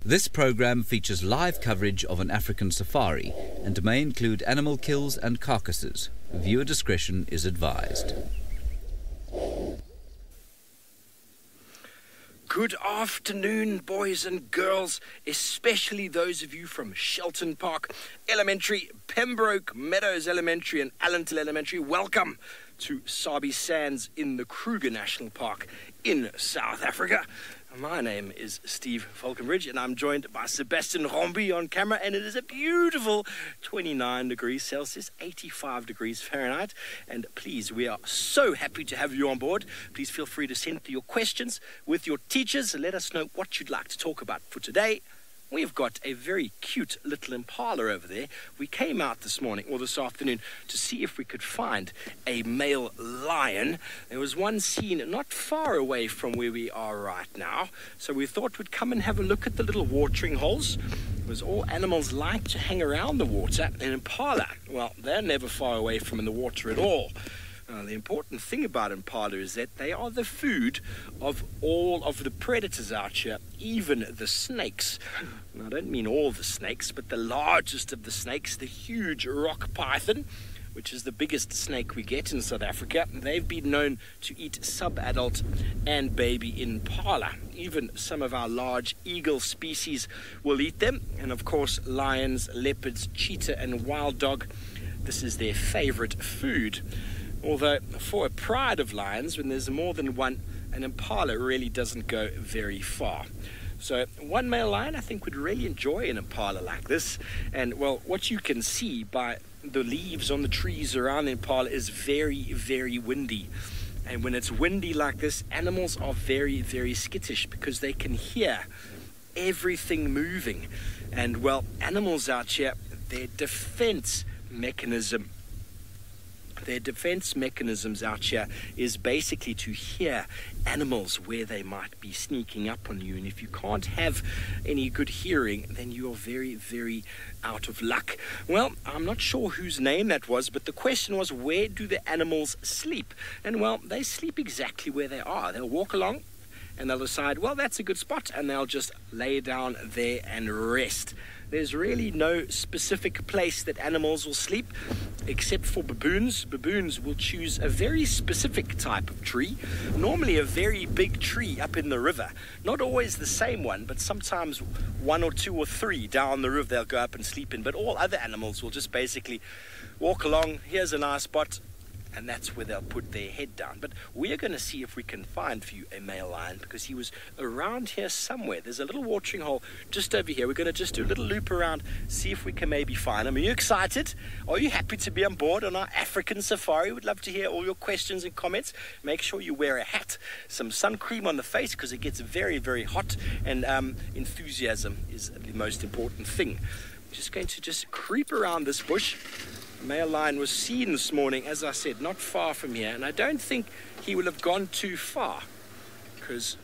This program features live coverage of an African safari and may include animal kills and carcasses. Viewer discretion is advised. Good afternoon, boys and girls, especially those of you from Shelton Park Elementary, Pembroke Meadows Elementary and Allenton Elementary. Welcome to Sabi Sands in the Kruger National Park in South Africa. My name is Steve Falconbridge and I'm joined by Sebastian Rombi on camera, and it is a beautiful 29 degrees Celsius, 85 degrees Fahrenheit. And please, we are so happy to have you on board. Please feel free to send your questions with your teachers. Let us know what you'd like to talk about for today. We've got a very cute little impala over there. We came out this morning or this afternoon to see if we could find a male lion. There was one seen not far away from where we are right now. So we thought we'd come and have a look at the little watering holes, because all animals like to hang around the water. And impala, well, they're never far away from the water at all. The important thing about impala is that they are the food of all of the predators out here, even the snakes. And I don't mean all the snakes, but the largest of the snakes, the huge rock python, which is the biggest snake we get in South Africa. They've been known to eat sub-adult and baby impala. Even some of our large eagle species will eat them. And of course, lions, leopards, cheetah and wild dog, this is their favorite food. Although for a pride of lions, when there's more than one, an impala really doesn't go very far. So one male lion, I think, would really enjoy an impala like this. And well, what you can see by the leaves on the trees around the impala is very, very windy. And when it's windy like this, animals are very, very skittish because they can hear everything moving. And well, animals out here, their defense mechanisms out here is basically to hear animals where they might be sneaking up on you. And if you can't have any good hearing, then you are very, very out of luck. Well, I'm not sure whose name that was, but the question was, where do the animals sleep? And well, they sleep exactly where they are. They'll walk along and they'll decide, well, that's a good spot, and they'll just lay down there and rest. There's really no specific place that animals will sleep, except for baboons. Baboons will choose a very specific type of tree, normally a very big tree up in the river. Not always the same one, but sometimes one or two or three down the river they'll go up and sleep in. But all other animals will just basically walk along, here's a nice spot, and that's where they'll put their head down. But we're going to see if we can find for you a male lion, because he was around here somewhere. There's a little watering hole just over here. We're going to just do a little loop around, see if we can maybe find him. Are you excited? Are you happy to be on board on our African safari? We'd love to hear all your questions and comments. Make sure you wear a hat, some sun cream on the face, because it gets very, very hot, and enthusiasm is the most important thing. I'm just going to creep around this bush. A male lion was seen this morning, as I said, not far from here, and I don't think he will have gone too far, because...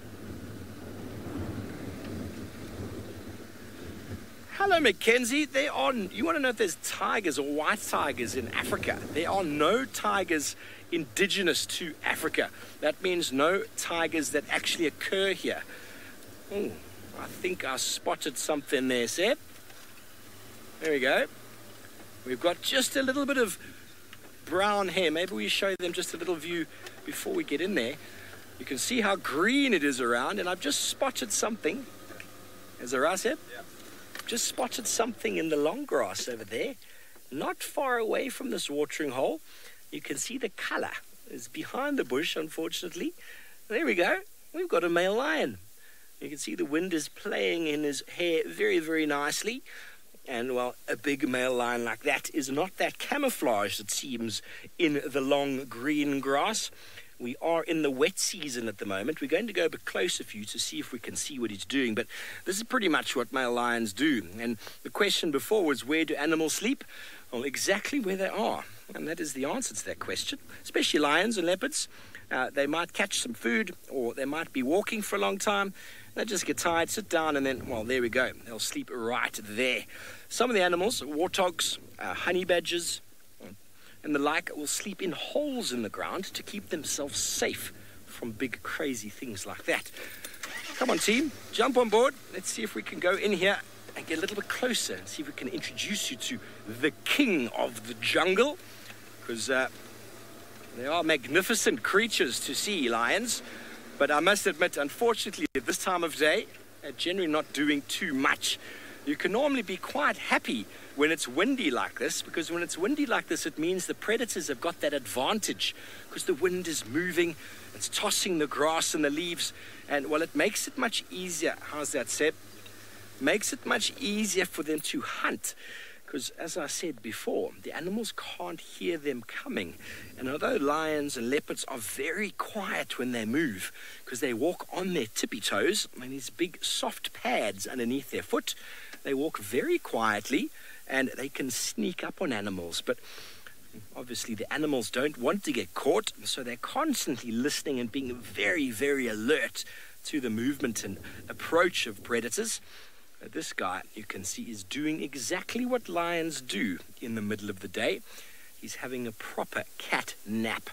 Hello, Mackenzie. You want to know if there's tigers or white tigers in Africa? There are no tigers indigenous to Africa. That means no tigers that actually occur here. Oh, I think I spotted something there, Seb. There we go. We've got just a little bit of brown hair. Maybe we show them just a little view before we get in there. You can see how green it is around, and I've just spotted something. Is it right, Seb? Yeah. Just spotted something in the long grass over there, not far away from this watering hole. You can see the color is behind the bush, unfortunately. There we go. We've got a male lion. You can see the wind is playing in his hair very, very nicely. And, well, a big male lion like that is not that camouflaged, it seems, in the long green grass. We are in the wet season at the moment. We're going to go a bit closer for you to see if we can see what he's doing. But this is pretty much what male lions do. And the question before was, where do animals sleep? Well, exactly where they are. And that is the answer to that question, especially lions and leopards. They might catch some food, or they might be walking for a long time. They just get tired, sit down, and then, well, there we go. They'll sleep right there. Some of the animals, warthogs, honey badgers, and the like, will sleep in holes in the ground to keep themselves safe from big, crazy things like that. Come on, team, jump on board. Let's see if we can go in here and get a little bit closer and see if we can introduce you to the king of the jungle, because they are magnificent creatures to see, lions. But I must admit, unfortunately, at this time of day, they're generally not doing too much. You can normally be quite happy when it's windy like this, because when it's windy like this, it means the predators have got that advantage, because the wind is moving, it's tossing the grass and the leaves, and, well, it makes it much easier. How's that, Seb? Makes it much easier for them to hunt, because, as I said before, the animals can't hear them coming. And although lions and leopards are very quiet when they move, because they walk on their tippy toes, and these big soft pads underneath their foot, they walk very quietly, and they can sneak up on animals. But obviously the animals don't want to get caught, so they're constantly listening and being very, very alert to the movement and approach of predators. This guy, you can see, is doing exactly what lions do in the middle of the day. He's having a proper cat nap.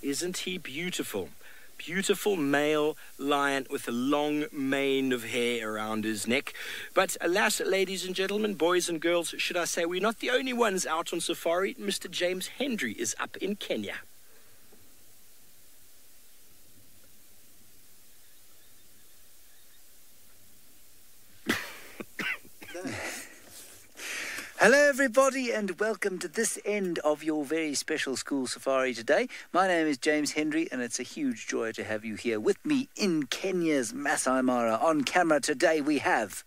Isn't he beautiful? Beautiful male lion with a long mane of hair around his neck. But alas, ladies and gentlemen, boys and girls, should I say, we're not the only ones out on safari. Mr. James Hendry is up in Kenya. Hello everybody, and welcome to this end of your very special school safari today. My name is James Hendry, and it's a huge joy to have you here with me in Kenya's Masai Mara. On camera today we have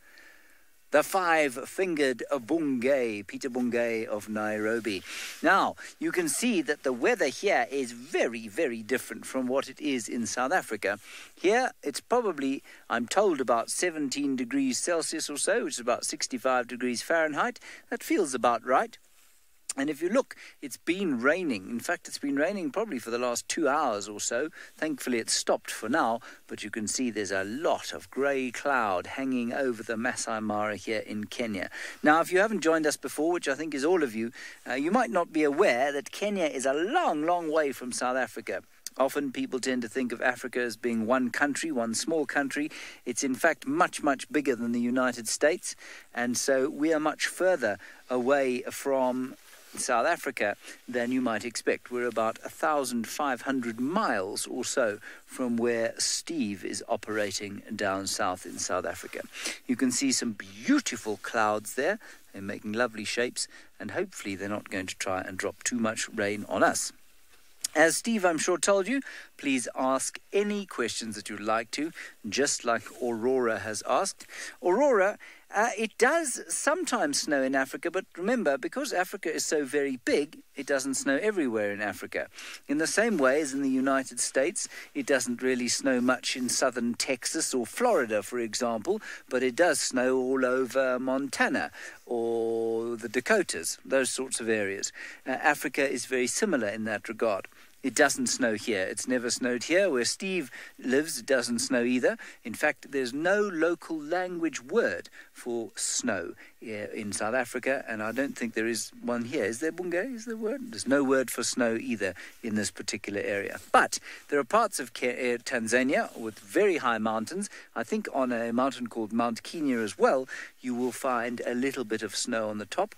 the five-fingered Bungei, Peter Bungei of Nairobi. Now, you can see that the weather here is very, very different from what it is in South Africa. Here, it's probably, I'm told, about 17 degrees Celsius or so, which is about 65 degrees Fahrenheit. That feels about right. And if you look, it's been raining. In fact, it's been raining probably for the last 2 hours or so. Thankfully, it's stopped for now, but you can see there's a lot of grey cloud hanging over the Masai Mara here in Kenya. Now, if you haven't joined us before, which I think is all of you, you might not be aware that Kenya is a long, long way from South Africa. Often people tend to think of Africa as being one country, one small country. It's in fact much, much bigger than the United States. And so we are much further away from South Africa than you might expect. We're about 1,500 miles or so from where Steve is operating down south in South Africa. You can see some beautiful clouds there. They're making lovely shapes, and hopefully they're not going to try and drop too much rain on us. As Steve, I'm sure, told you, please ask any questions that you'd like to, just like Aurora has asked. Aurora, it does sometimes snow in Africa, but remember, because Africa is so very big, it doesn't snow everywhere in Africa. In the same way as in the United States, it doesn't really snow much in southern Texas or Florida, for example, but it does snow all over Montana or the Dakotas, those sorts of areas. Africa is very similar in that regard. It doesn't snow here. It's never snowed here. Where Steve lives, it doesn't snow either. In fact, there's no local language word for snow in South Africa, and I don't think there is one here. Is there, Bungei? Is there a word? There's no word for snow either in this particular area. But there are parts of Tanzania with very high mountains. I think on a mountain called Mount Kenya as well, you will find a little bit of snow on the top.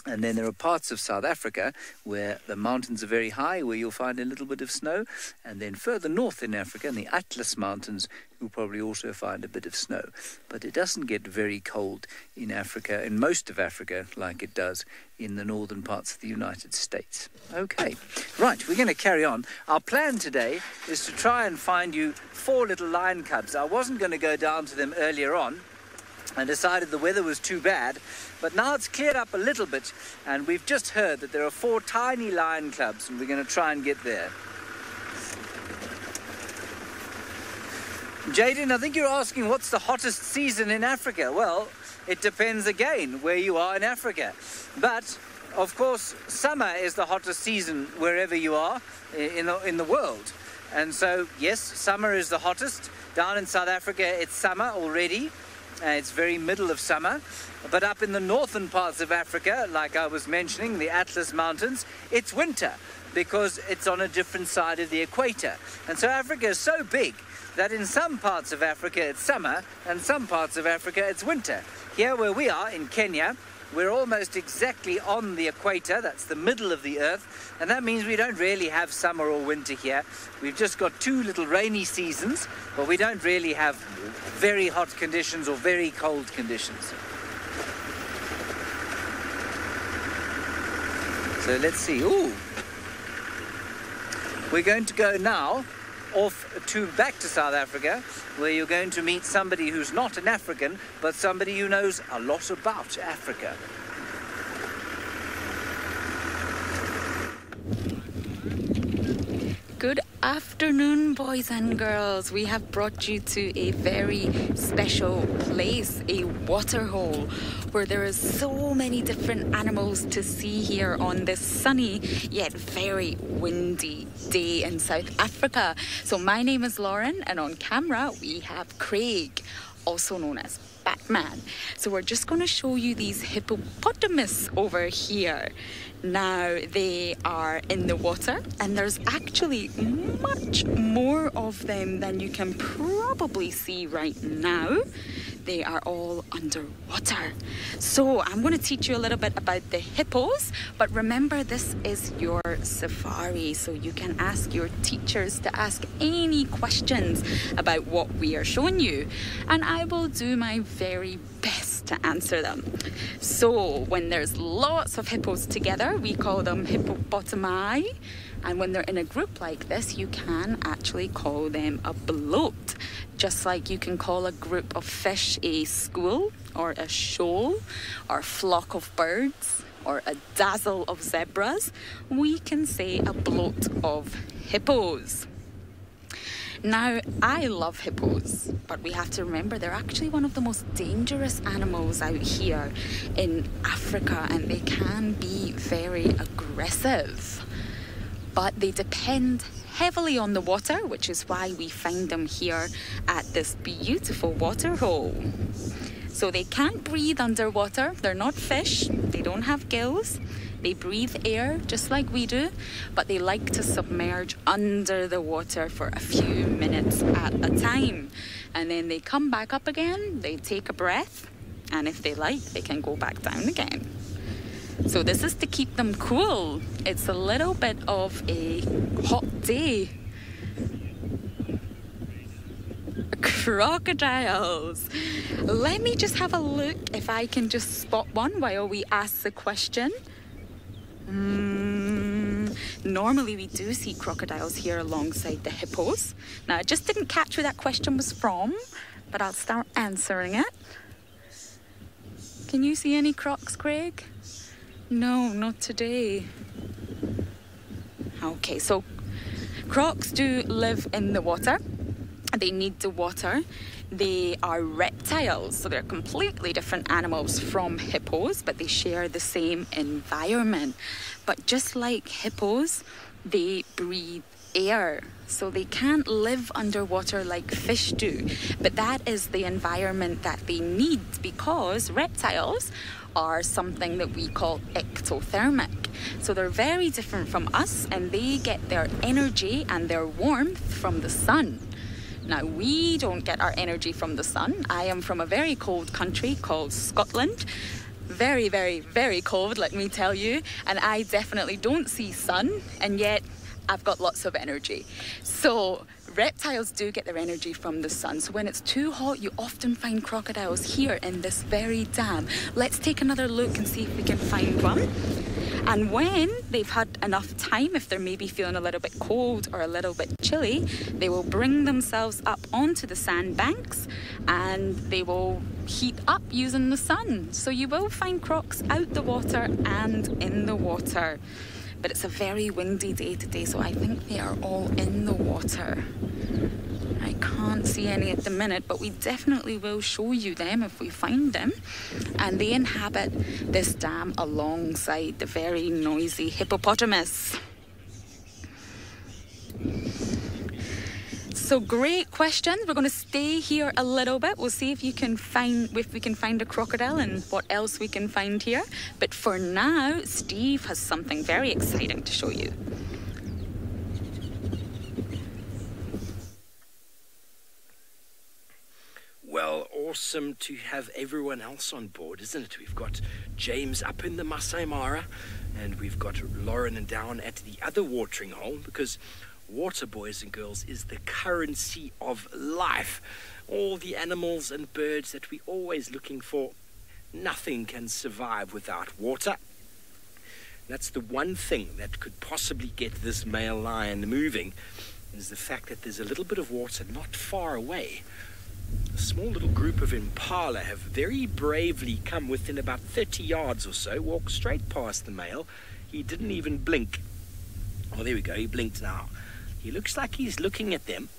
And then there are parts of South Africa where the mountains are very high, where you'll find a little bit of snow. And then further north in Africa, in the Atlas Mountains, you'll probably also find a bit of snow. But it doesn't get very cold in Africa, in most of Africa, like it does in the northern parts of the United States. Okay, right, we're going to carry on. Our plan today is to try and find you 4 little lion cubs. I wasn't going to go down to them earlier on. I decided the weather was too bad, but now it's cleared up a little bit, and we've just heard that there are 4 tiny lion cubs, and we're going to try and get there. Jaden, I think you're asking what's the hottest season in Africa. Well, it depends again where you are in Africa. But, of course, summer is the hottest season wherever you are in the world. And so, yes, summer is the hottest. Down in South Africa, it's summer already. It's very middle of summer, but up in the northern parts of Africa, like I was mentioning, the Atlas Mountains, it's winter. because it's on a different side of the equator. And so Africa is so big that in some parts of Africa it's summer and some parts of Africa it's winter. Here where we are in Kenya, we're almost exactly on the equator. That's the middle of the earth, and that means we don't really have summer or winter here. We've just got two little rainy seasons, but we don't really have very hot conditions or very cold conditions. So let's see. Ooh. We're going to go now back to South Africa, where you're going to meet somebody who's not an African, but somebody who knows a lot about Africa. Good afternoon, boys and girls. We have brought you to a very special place, a waterhole, where there are so many different animals to see here on this sunny yet very windy day in South Africa. So my name is Lauren, and on camera we have Craig, also known as Batman. So we're just going to show you these hippopotamus over here. Now they are in the water, and there's actually much more of them than you can probably see right now. They are all underwater. So I'm going to teach you a little bit about the hippos, but remember this is your safari, so you can ask your teachers to ask any questions about what we are showing you, and I will do my very best to answer them. So when there's lots of hippos together, we call them hippopotami, and when they're in a group like this, you can actually call them a bloat. Just like you can call a group of fish a school, or a shoal, or a flock of birds, or a dazzle of zebras, we can say a bloat of hippos. Now, I love hippos, but we have to remember they're actually one of the most dangerous animals out here in Africa, and they can be very aggressive. But they depend heavily on the water, which is why we find them here at this beautiful waterhole. So they can't breathe underwater. They're not fish. They don't have gills. They breathe air just like we do, but they like to submerge under the water for a few minutes at a time. And then they come back up again, they take a breath, and if they like, they can go back down again. So this is to keep them cool. It's a little bit of a hot day. Crocodiles. Let me just have a look if I can just spot one while we ask the question. Normally we do see crocodiles here alongside the hippos. Now I just didn't catch where that question was from, but I'll start answering it. Can you see any crocs, Craig? No, not today. Okay, so crocs do live in the water. They need the water. They are reptiles, so they're completely different animals from hippos, but they share the same environment. But just like hippos, they breathe air, so they can't live underwater like fish do. But that is the environment that they need, because reptiles are something that we call ectothermic. So they're very different from us, and they get their energy and their warmth from the sun. Now, we don't get our energy from the sun. I am from a very cold country called Scotland. Very, very, very cold, let me tell you. And I definitely don't see sun, and yet I've got lots of energy. So reptiles do get their energy from the sun. So when it's too hot, you often find crocodiles here in this very dam. Let's take another look and see if we can find one. And when they've had enough time, if they're maybe feeling a little bit cold or a little bit chilly, they will bring themselves up onto the sandbanks and they will heat up using the sun. So you will find crocs out the water and in the water. But it's a very windy day today, so I think they are all in the water. I can't see any at the minute, but we definitely will show you them if we find them. And they inhabit this dam alongside the very noisy hippopotamus. So great questions. We're going to stay here a little bit. We'll see if we can find a crocodile and what else we can find here. But for now, Steve has something very exciting to show you. awesome to have everyone else on board, isn't it? We've got James up in the Masai Mara, and we've got Lauren down at the other watering hole, because water, boys and girls, is the currency of life. All the animals and birds that we're always looking for, nothing can survive without water. That's the one thing that could possibly get this male lion moving, is the fact that there's a little bit of water not far away. A small little group of impala have very bravely come within about 30 yards or so, walked straight past the male. He didn't even blink. Oh, there we go, he blinked now. He looks like he's looking at them.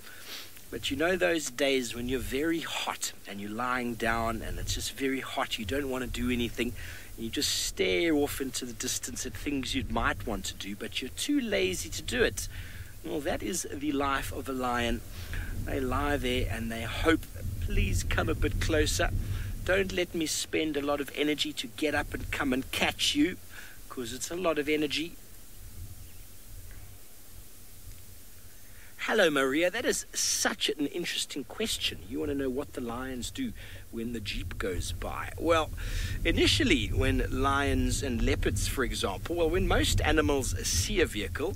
But you know those days when you're very hot and you're lying down and it's just very hot, you don't want to do anything, you just stare off into the distance at things you might want to do, but you're too lazy to do it. Well, that is the life of a lion. They lie there and they hope, please come a bit closer. Don't let me spend a lot of energy to get up and come and catch you, because it's a lot of energy. Hello, Maria. That is such an interesting question. You want to know what the lions do when the jeep goes by. Well, initially, when lions and leopards, for example, well, when most animals see a vehicle,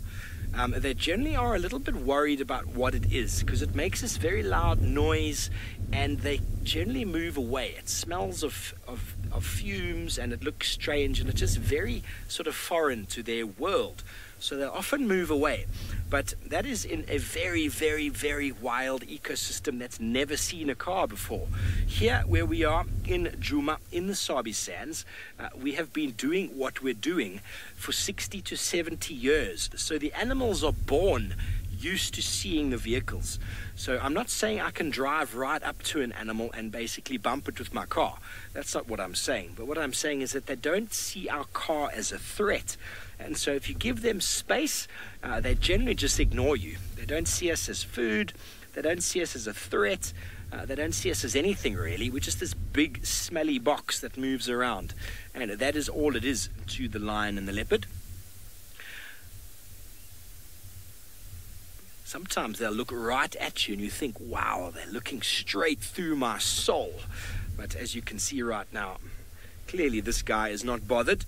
they generally are a little bit worried about what it is, because it makes this very loud noise and they generally move away. It smells of fumes and it looks strange and it's just very sort of foreign to their world. So they often move away. But that is in a very, very, very wild ecosystem that's never seen a car before. Here where we are in Djuma, in the Sabi Sands, we have been doing what we're doing for 60 to 70 years. So the animals are born used to seeing the vehicles. So I'm not saying I can drive right up to an animal and basically bump it with my car. That's not what I'm saying. But what I'm saying is that they don't see our car as a threat. And so if you give them space, they generally just ignore you. They don't see us as food. They don't see us as a threat. They don't see us as anything really. We're just this big smelly box that moves around. And that is all it is to the lion and the leopard. Sometimes they'll look right at you and you think, wow, they're looking straight through my soul. But as you can see right now, clearly this guy is not bothered.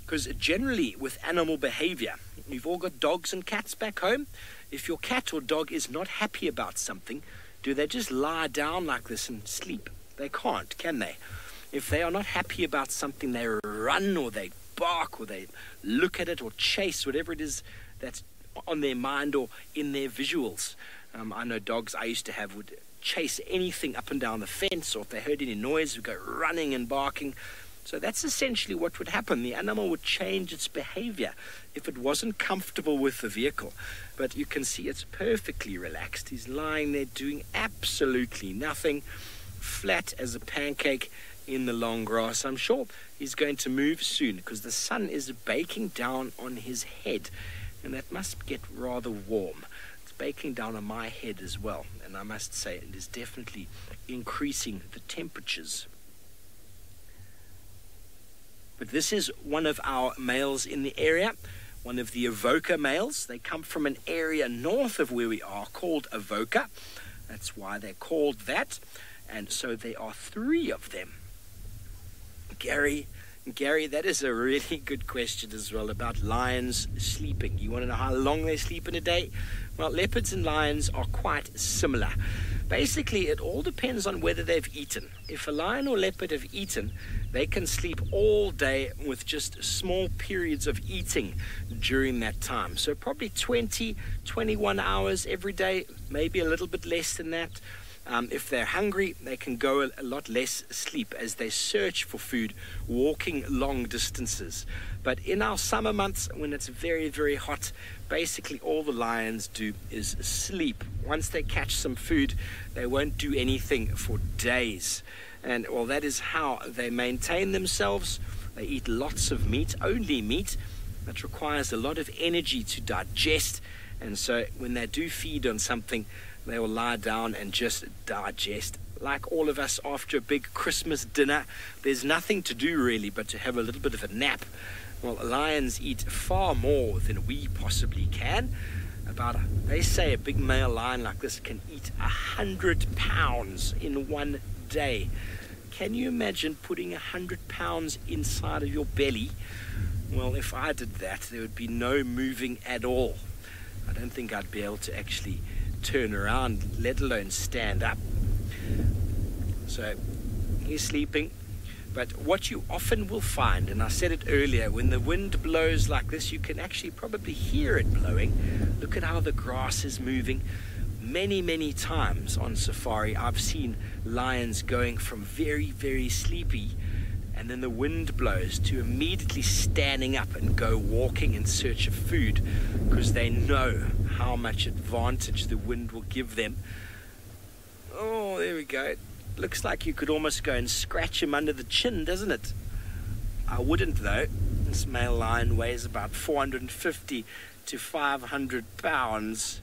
Because generally with animal behavior, you've all got dogs and cats back home. If your cat or dog is not happy about something, do they just lie down like this and sleep? They can't, can they? If they are not happy about something, they run or they bark or they look at it or chase whatever it is that's on their mind or in their visuals. I know dogs I used to have would chase anything up and down the fence, or if they heard any noise, would go running and barking. So that's essentially what would happen. The animal would change its behavior if it wasn't comfortable with the vehicle. But you can see it's perfectly relaxed. He's lying there doing absolutely nothing, flat as a pancake in the long grass. I'm sure he's going to move soon because the sun is baking down on his head, and that must get rather warm. It's baking down on my head as well, and I must say it is definitely increasing the temperatures. But this is one of our males in the area, one of the Avoca males. They come from an area north of where we are called Avoca. That's why they're called that. And so there are 3 of them. Gary, that is a really good question as well about lions sleeping. You want to know how long they sleep in a day? Well, leopards and lions are quite similar. Basically, it all depends on whether they've eaten. If a lion or leopard have eaten, they can sleep all day with just small periods of eating during that time. So probably 20, 21 hours every day, maybe a little bit less than that. If they're hungry, they can go a lot less sleep as they search for food, walking long distances. But in our summer months, when it's very, very hot, basically all the lions do is sleep. Once they catch some food, they won't do anything for days. And, well, that is how they maintain themselves. They eat lots of meat, only meat. That requires a lot of energy to digest. And so when they do feed on something, they will lie down and just digest. Like all of us after a big Christmas dinner, there's nothing to do really but to have a little bit of a nap. Well, lions eat far more than we possibly can. They say a big male lion like this can eat 100 pounds in one day. Can you imagine putting 100 pounds inside of your belly? Well, if I did that, there would be no moving at all. I don't think I'd be able to actually turn around, let alone stand up. So he's sleeping. But what you often will find, and I said it earlier, when the wind blows like this, you can actually probably hear it blowing. Look at how the grass is moving. Many, many times on safari, I've seen lions going from very, very sleepy, and then the wind blows, to immediately standing up and go walking in search of food, because they know how much advantage the wind will give them. Oh, there we go. Looks like you could almost go and scratch him under the chin, doesn't it? I wouldn't, though. This male lion weighs about 450 to 500 pounds.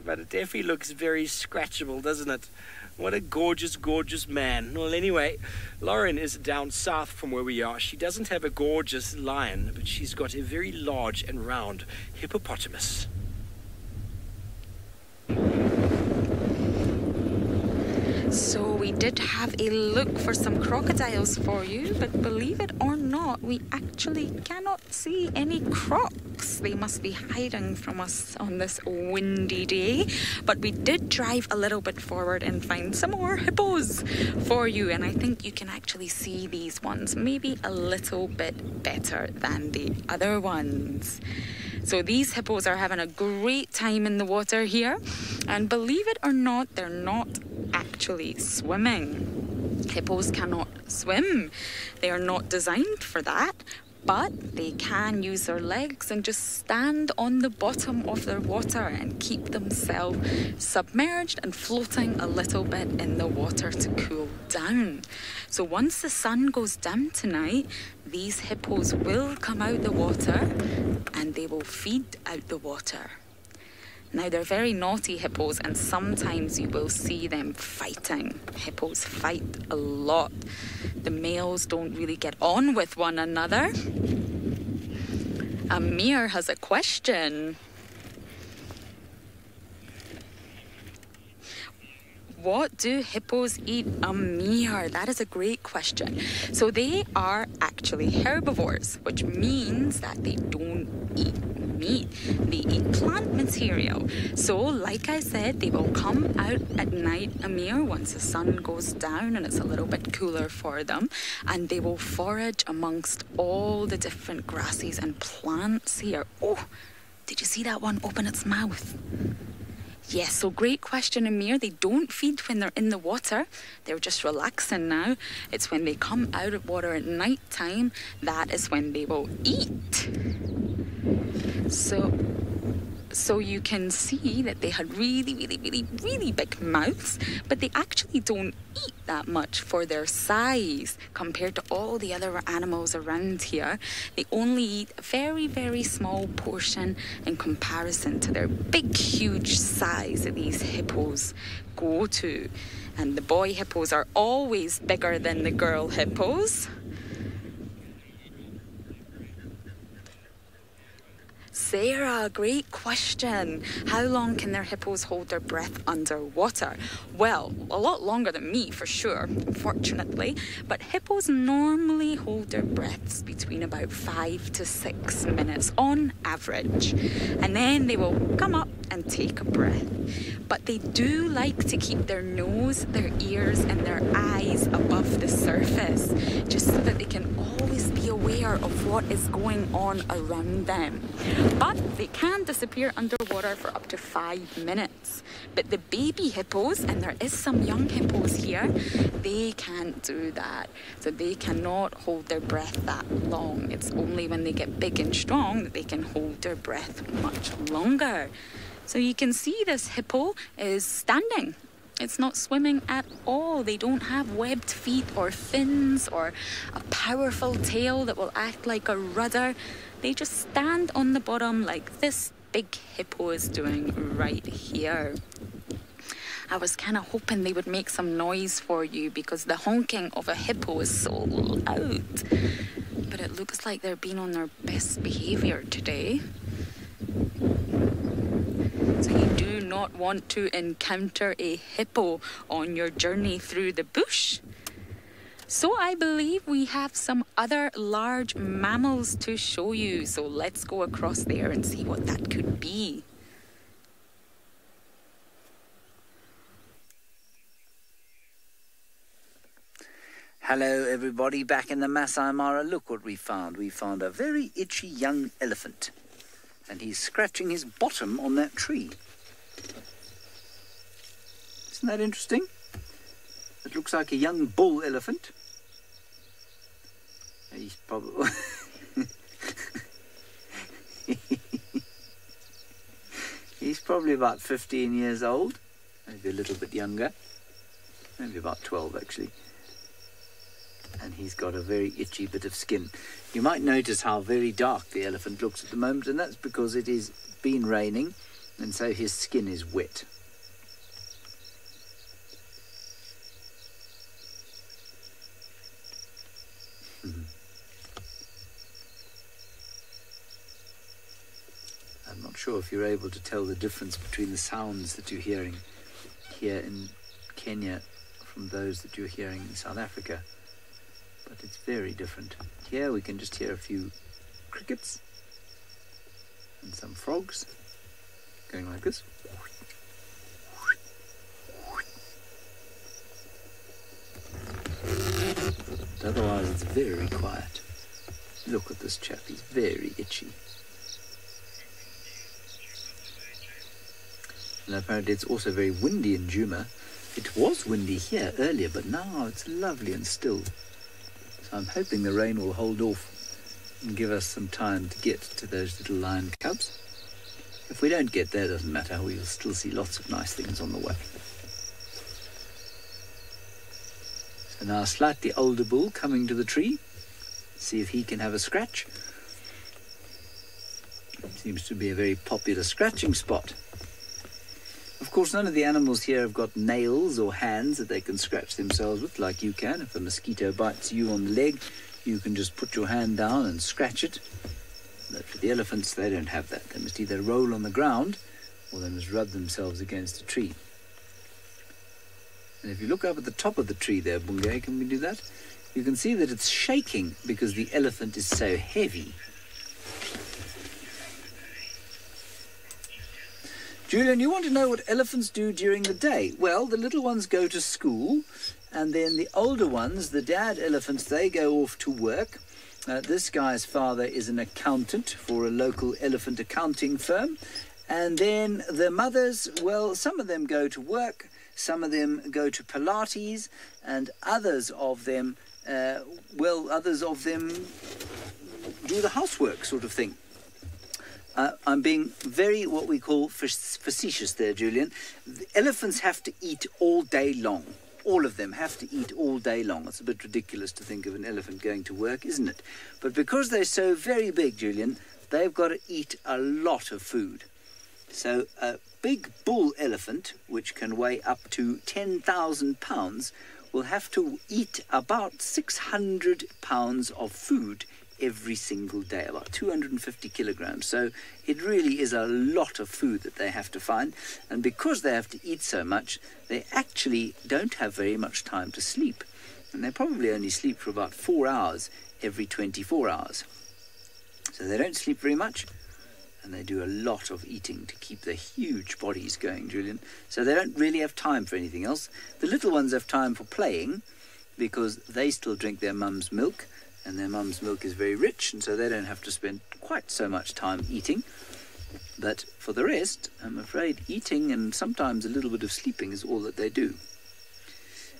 But it definitely looks very scratchable, doesn't it? What a gorgeous, gorgeous man. Well, anyway, Lauren is down south from where we are. She doesn't have a gorgeous lion, but she's got a very large and round hippopotamus. So we did have a look for some crocodiles for you, but believe it or not, we actually cannot see any crocs. They must be hiding from us on this windy day. But we did drive a little bit forward and find some more hippos for you, and I think you can actually see these ones maybe a little bit better than the other ones. So these hippos are having a great time in the water here, and believe it or not, they're not actually swimming. Hippos cannot swim. They are not designed for that, but they can use their legs and just stand on the bottom of their water and keep themselves submerged and floating a little bit in the water to cool down. So once the sun goes down tonight, these hippos will come out the water and they will feed out the water. Now, they're very naughty hippos, and sometimes you will see them fighting. Hippos fight a lot. The males don't really get on with one another. Amir has a question. What do hippos eat, Amir? That is a great question. So they are actually herbivores, which means that they don't eat meat. They eat plant material. So, like I said, they will come out at night, Amir, once the sun goes down and it's a little bit cooler for them, and they will forage amongst all the different grasses and plants here. Oh, did you see that one open its mouth? Yes, so great question, Amir. They don't feed when they're in the water. They're just relaxing now. It's when they come out of water at night time, that is when they will eat. So you can see that they had really big mouths, but they actually don't eat that much for their size compared to all the other animals around here. They only eat a very small portion in comparison to their big, huge size that these hippos go to. And the boy hippos are always bigger than the girl hippos. Sarah, great question. How long can their hippos hold their breath underwater? Well, a lot longer than me for sure, unfortunately. But hippos normally hold their breaths between about 5 to 6 minutes on average. And then they will come up and take a breath. But they do like to keep their nose, their ears, and their eyes above the surface, just so that they can always be aware of what is going on around them. But they can disappear underwater for up to 5 minutes. But the baby hippos, and there is some young hippos here, they can't do that. So they cannot hold their breath that long. It's only when they get big and strong that they can hold their breath much longer. So you can see this hippo is standing. It's not swimming at all. They don't have webbed feet or fins or a powerful tail that will act like a rudder. They just stand on the bottom like this big hippo is doing right here. I was kind of hoping they would make some noise for you because the honking of a hippo is so loud. But it looks like they're being on their best behavior today. not want to encounter a hippo on your journey through the bush. So I believe we have some other large mammals to show you. So let's go across there and see what that could be. Hello everybody, back in the Masai Mara. Look what we found. We found a very itchy young elephant. And he's scratching his bottom on that tree. Isn't that interesting? It looks like a young bull elephant. He's probably... He's probably about 15 years old. Maybe a little bit younger. Maybe about 12 actually. And he's got a very itchy bit of skin. You might notice how very dark the elephant looks at the moment, and that's because it has been raining, and so his skin is wet. I'm not sure if you're able to tell the difference between the sounds that you're hearing here in Kenya from those that you're hearing in South Africa. But it's very different. Here we can just hear a few crickets and some frogs going like this. But otherwise it's very quiet. Look at this chap, he's very itchy. And apparently it's also very windy in Djuma. It was windy here earlier, but now it's lovely and still. I'm hoping the rain will hold off and give us some time to get to those little lion cubs. If we don't get there, it doesn't matter. We'll still see lots of nice things on the way. So now a slightly older bull coming to the tree. See if he can have a scratch. Seems to be a very popular scratching spot. Of course, none of the animals here have got nails or hands that they can scratch themselves with like you can. If a mosquito bites you on the leg, you can just put your hand down and scratch it. But for the elephants, they don't have that. They must either roll on the ground or they must rub themselves against a tree. And if you look up at the top of the tree there, Bungay, can we do that? You can see that it's shaking because the elephant is so heavy. Julian, you want to know what elephants do during the day? Well, the little ones go to school, and then the older ones, the dad elephants, they go off to work. This guy's father is an accountant for a local elephant accounting firm. And then the mothers, well, some of them go to work, some of them go to Pilates, and others of them do the housework sort of thing. I'm being very, what we call, facetious there, Julian. The elephants have to eat all day long. All of them have to eat all day long. It's a bit ridiculous to think of an elephant going to work, isn't it? But because they're so very big, Julian, they've got to eat a lot of food. So a big bull elephant, which can weigh up to 10,000 pounds, will have to eat about 600 pounds of food every single day, about 250 kilograms. So it really is a lot of food that they have to find. And because they have to eat so much, they actually don't have very much time to sleep. And they probably only sleep for about 4 hours every 24 hours. So they don't sleep very much, and they do a lot of eating to keep their huge bodies going, Julian. So they don't really have time for anything else. The little ones have time for playing because they still drink their mum's milk, and their mum's milk is very rich, and so they don't have to spend quite so much time eating. But for the rest, I'm afraid eating and sometimes a little bit of sleeping is all that they do.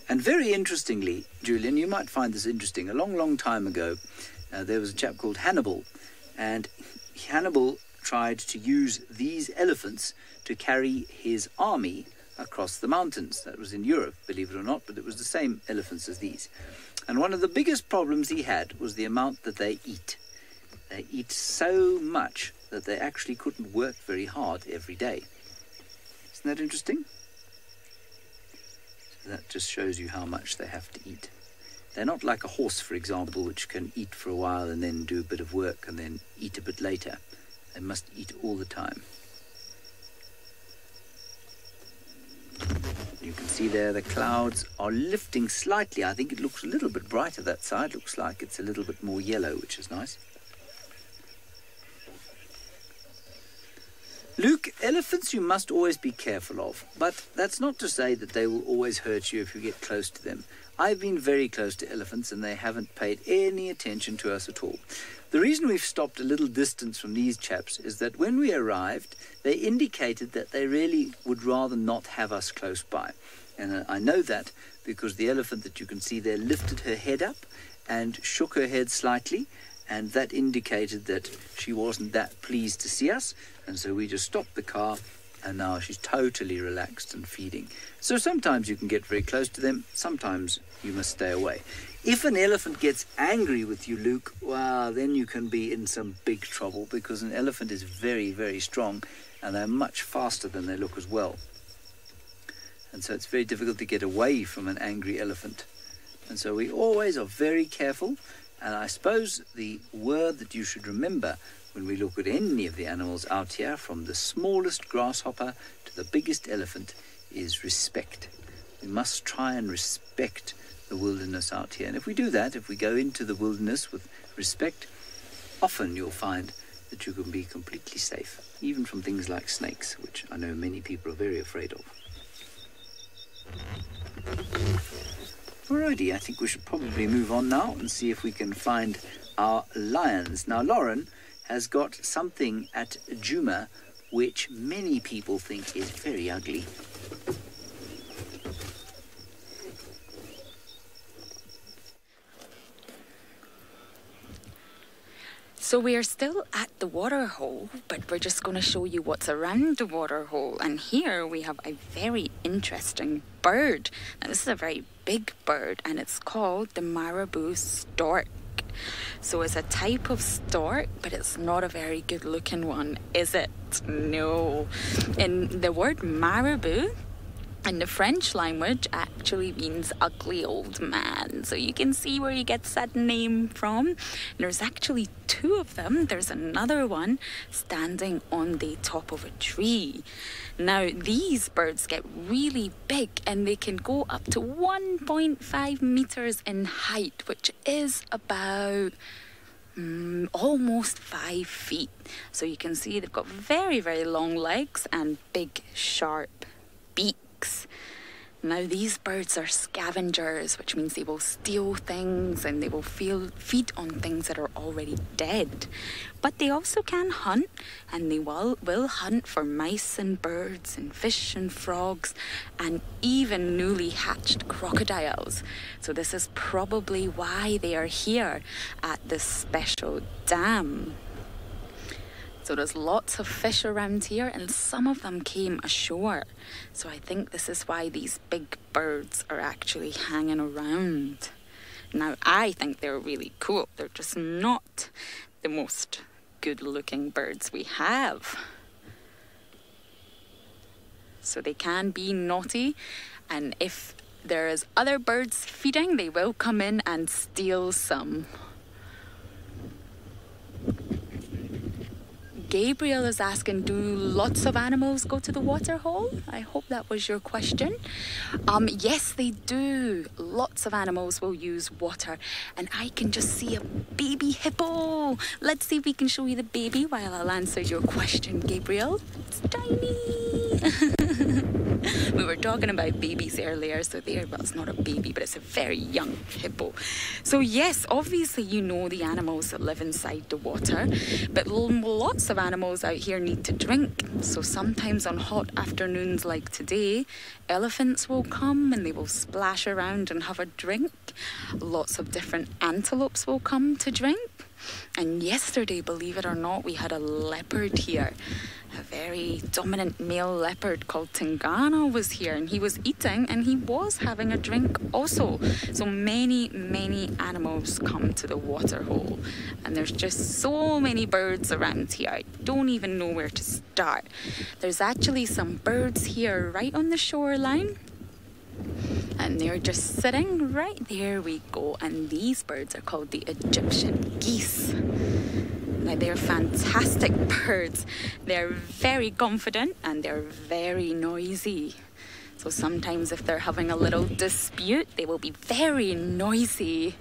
And very interestingly, Julian, you might find this interesting. A long, long time ago, there was a chap called Hannibal, and Hannibal tried to use these elephants to carry his army across the mountains. That was in Europe, believe it or not, but it was the same elephants as these. And one of the biggest problems he had was the amount that they eat. They eat so much that they actually couldn't work very hard every day. Isn't that interesting? So that just shows you how much they have to eat. They're not like a horse, for example, which can eat for a while and then do a bit of work and then eat a bit later. They must eat all the time. see there, the clouds are lifting slightly. I think it looks a little bit brighter that side. Looks like it's a little bit more yellow, which is nice. Luke, elephants you must always be careful of, but that's not to say that they will always hurt you if you get close to them. I've been very close to elephants and they haven't paid any attention to us at all. The reason we've stopped a little distance from these chaps is that when we arrived, they indicated that they really would rather not have us close by. And I know that because the elephant that you can see there lifted her head up and shook her head slightly, and that indicated that she wasn't that pleased to see us, and so we just stopped the car, and now she's totally relaxed and feeding. So sometimes you can get very close to them, sometimes you must stay away. If an elephant gets angry with you, Luke, well, then you can be in some big trouble, because an elephant is very, very strong, and they're much faster than they look as well. And so it's very difficult to get away from an angry elephant. And so we always are very careful. And I suppose the word that you should remember when we look at any of the animals out here, from the smallest grasshopper to the biggest elephant, is respect. We must try and respect the wilderness out here. And if we do that, if we go into the wilderness with respect, often you'll find that you can be completely safe, even from things like snakes, which I know many people are very afraid of. Alrighty, I think we should probably move on now and see if we can find our lions. Now, Lauren has got something at Djuma which many people think is very ugly. So we are still at the water hole, but we're just going to show you what's around the water hole. And here we have a very interesting bird. Now this is a very big bird, and it's called the marabou stork. So it's a type of stork, but it's not a very good looking one, is it? No. And the word marabou in the French language actually means ugly old man. So you can see where he gets that name from. There's actually two of them. There's another one standing on the top of a tree. Now these birds get really big and they can go up to 1.5 meters in height, which is about almost 5 feet. So you can see they've got very, very long legs and big, sharp beaks. Now these birds are scavengers, which means they will steal things and they will feed on things that are already dead. But they also can hunt, and they will hunt for mice and birds and fish and frogs and even newly hatched crocodiles. So this is probably why they are here at this special dam. So there's lots of fish around here, and some of them came ashore. So I think this is why these big birds are actually hanging around. Now I think they're really cool. They're just not the most good looking birds we have. So they can be naughty, and if there is other birds feeding, they will come in and steal some. Gabriel is asking, do lots of animals go to the water hole? I hope that was your question. Yes, they do. Lots of animals will use water. And I can just see a baby hippo. Let's see if we can show you the baby while I'll answer your question, Gabriel. It's tiny. We were talking about babies earlier, so well, it's not a baby, but it's a very young hippo. So yes, obviously you know the animals that live inside the water, but lots of animals out here need to drink. So sometimes on hot afternoons like today, elephants will come and they will splash around and have a drink. Lots of different antelopes will come to drink. And yesterday, believe it or not, we had a leopard here. A very dominant male leopard called Tingana was here, and he was eating and he was having a drink also. So many animals come to the water hole, and there's just so many birds around here. I don't even know where to start. There's actually some birds here right on the shoreline, and they're just sitting right there. We go, and these birds are called the Egyptian geese. Now they're fantastic birds. They're very confident and they're very noisy. So sometimes if they're having a little dispute, they will be very noisy.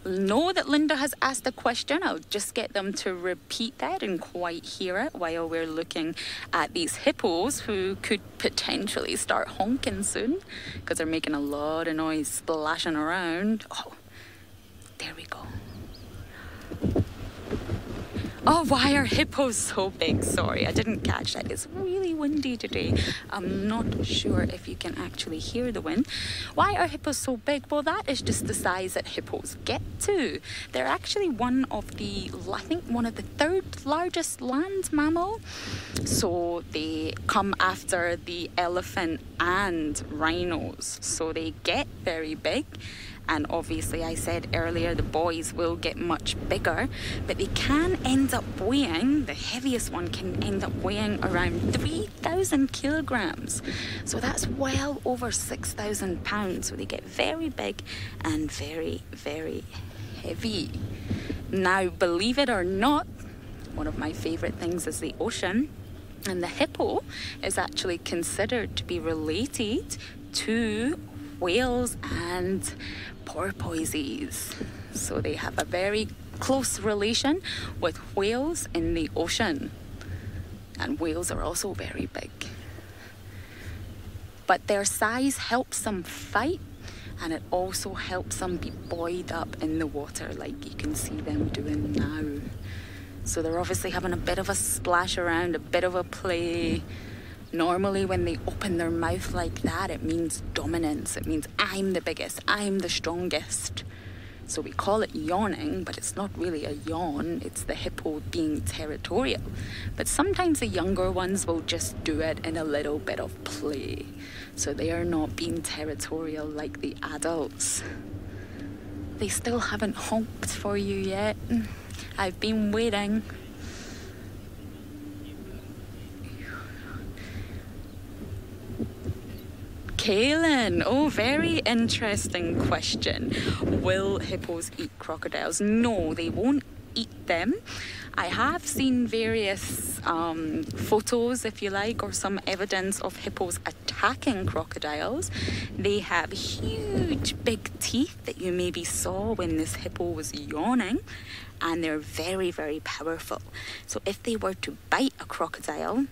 Know that Linda has asked a question. I'll just get them to repeat that and quite hear it while we're looking at these hippos who could potentially start honking soon because they're making a lot of noise splashing around. Oh, there we go. Oh, why are hippos so big? Sorry, I didn't catch that. It's really windy today. I'm not sure if you can actually hear the wind. Why are hippos so big? Well, that is just the size that hippos get to. They're actually one of the, I think, one of the third largest land mammal. So they come after the elephant and rhinos. So they get very big. And obviously, I said earlier, the boys will get much bigger, but they can end up weighing, the heaviest one can end up weighing around 3,000 kilograms. So that's well over 6,000 pounds. So they get very big and very, very heavy. Now, believe it or not, one of my favorite things is the ocean. And the hippo is actually considered to be related to whales and porpoises. So they have a very close relation with whales in the ocean. And whales are also very big. But their size helps them fight, and it also helps them be buoyed up in the water like you can see them doing now. So they're obviously having a bit of a splash around, a bit of a play. Normally when they open their mouth like that, it means dominance. It means I'm the biggest, I'm the strongest. So we call it yawning, but it's not really a yawn. It's the hippo being territorial. But sometimes the younger ones will just do it in a little bit of play. So they are not being territorial like the adults. They still haven't honked for you yet. I've been waiting. Kaylin, oh, very interesting question. Will hippos eat crocodiles? No, they won't eat them. I have seen various photos, if you like, or some evidence of hippos attacking crocodiles. They have huge big teeth that you maybe saw when this hippo was yawning, and they're very, very powerful. So if they were to bite a crocodile,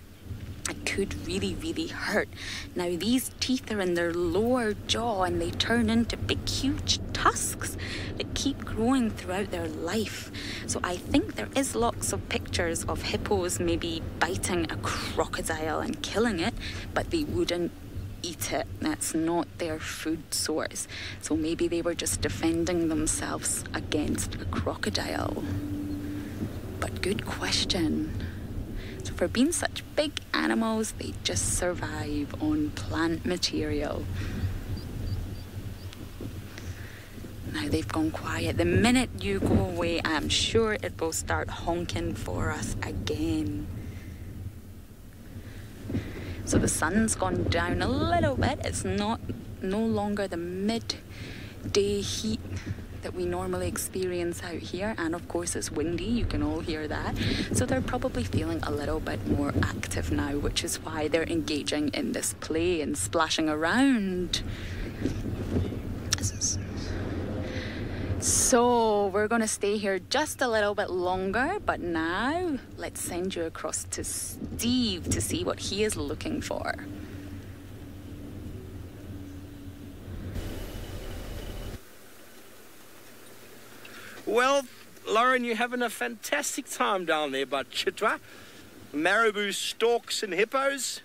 it could really, really hurt. Now, these teeth are in their lower jaw and they turn into big, huge tusks that keep growing throughout their life. So I think there is lots of pictures of hippos maybe biting a crocodile and killing it, but they wouldn't eat it. That's not their food source. So maybe they were just defending themselves against a crocodile. But good question. So for being such big animals, they just survive on plant material. Now they've gone quiet. The minute you go away, I'm sure it will start honking for us again. So the sun's gone down a little bit. It's no longer the midday heat that we normally experience out here, and of course it's windy, you can all hear that. So they're probably feeling a little bit more active now, which is why they're engaging in this play and splashing around. So we're going to stay here just a little bit longer, but now let's send you across to Steve to see what he is looking for. Well, Lauren, you're having a fantastic time down there by Chitwa. Marabou, storks and hippos.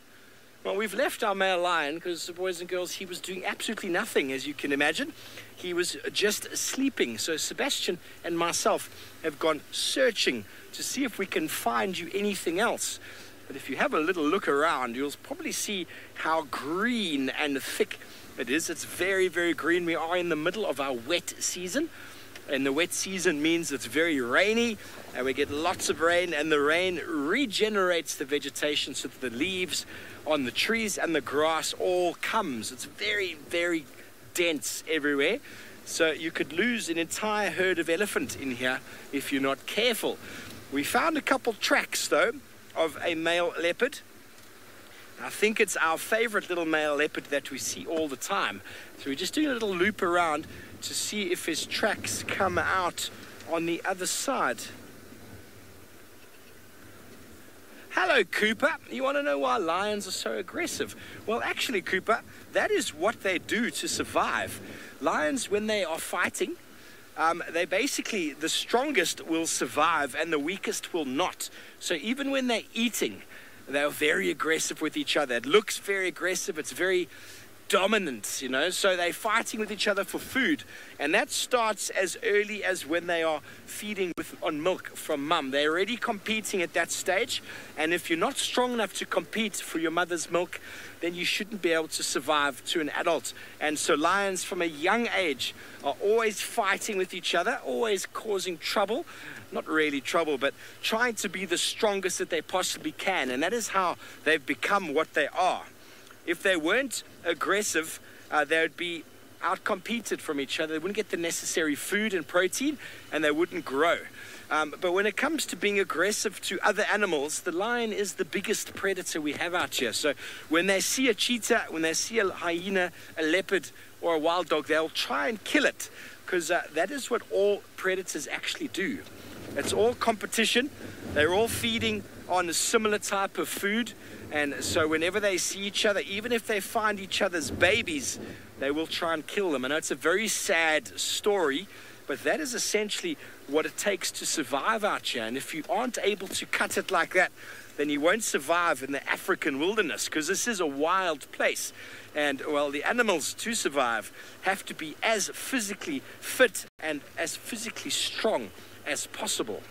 Well, we've left our male lion because, boys and girls, he was doing absolutely nothing, as you can imagine. He was just sleeping. So Sebastian and myself have gone searching to see if we can find you anything else. But if you have a little look around, you'll probably see how green and thick it is. It's very, very green. We are in the middle of our wet season. And the wet season means it's very rainy, and we get lots of rain, and the rain regenerates the vegetation so that the leaves on the trees and the grass all comes. It's very, very dense everywhere. So you could lose an entire herd of elephant in here if you're not careful. We found a couple tracks though, of a male leopard. I think it's our favorite little male leopard that we see all the time. So we're just doing a little loop around to see if his tracks come out on the other side. Hello, Cooper. You want to know why lions are so aggressive? Well, actually, Cooper, that is what they do to survive. Lions, when they are fighting, they basically, the strongest will survive and the weakest will not. So even when they're eating, they're very aggressive with each other. It looks very aggressive. It's very dominant, you know. So they're fighting with each other for food. And that starts as early as when they are feeding on milk from mum. They're already competing at that stage. And if you're not strong enough to compete for your mother's milk, then you shouldn't be able to survive to an adult. And so lions from a young age are always fighting with each other, always causing trouble. Not really trouble, but trying to be the strongest that they possibly can. And that is how they've become what they are. If they weren't aggressive, they would be outcompeted from each other. They wouldn't get the necessary food and protein, and they wouldn't grow. But when it comes to being aggressive to other animals, the lion is the biggest predator we have out here. So when they see a cheetah, when they see a hyena, a leopard, or a wild dog, they'll try and kill it, because that is what all predators actually do. It's all competition. They're all feeding on a similar type of food. And so whenever they see each other, even if they find each other's babies, they will try and kill them. I know it's a very sad story, but that is essentially what it takes to survive out here. And if you aren't able to cut it like that, then you won't survive in the African wilderness, because this is a wild place. And, well, the animals to survive have to be as physically fit and as physically strong as possible.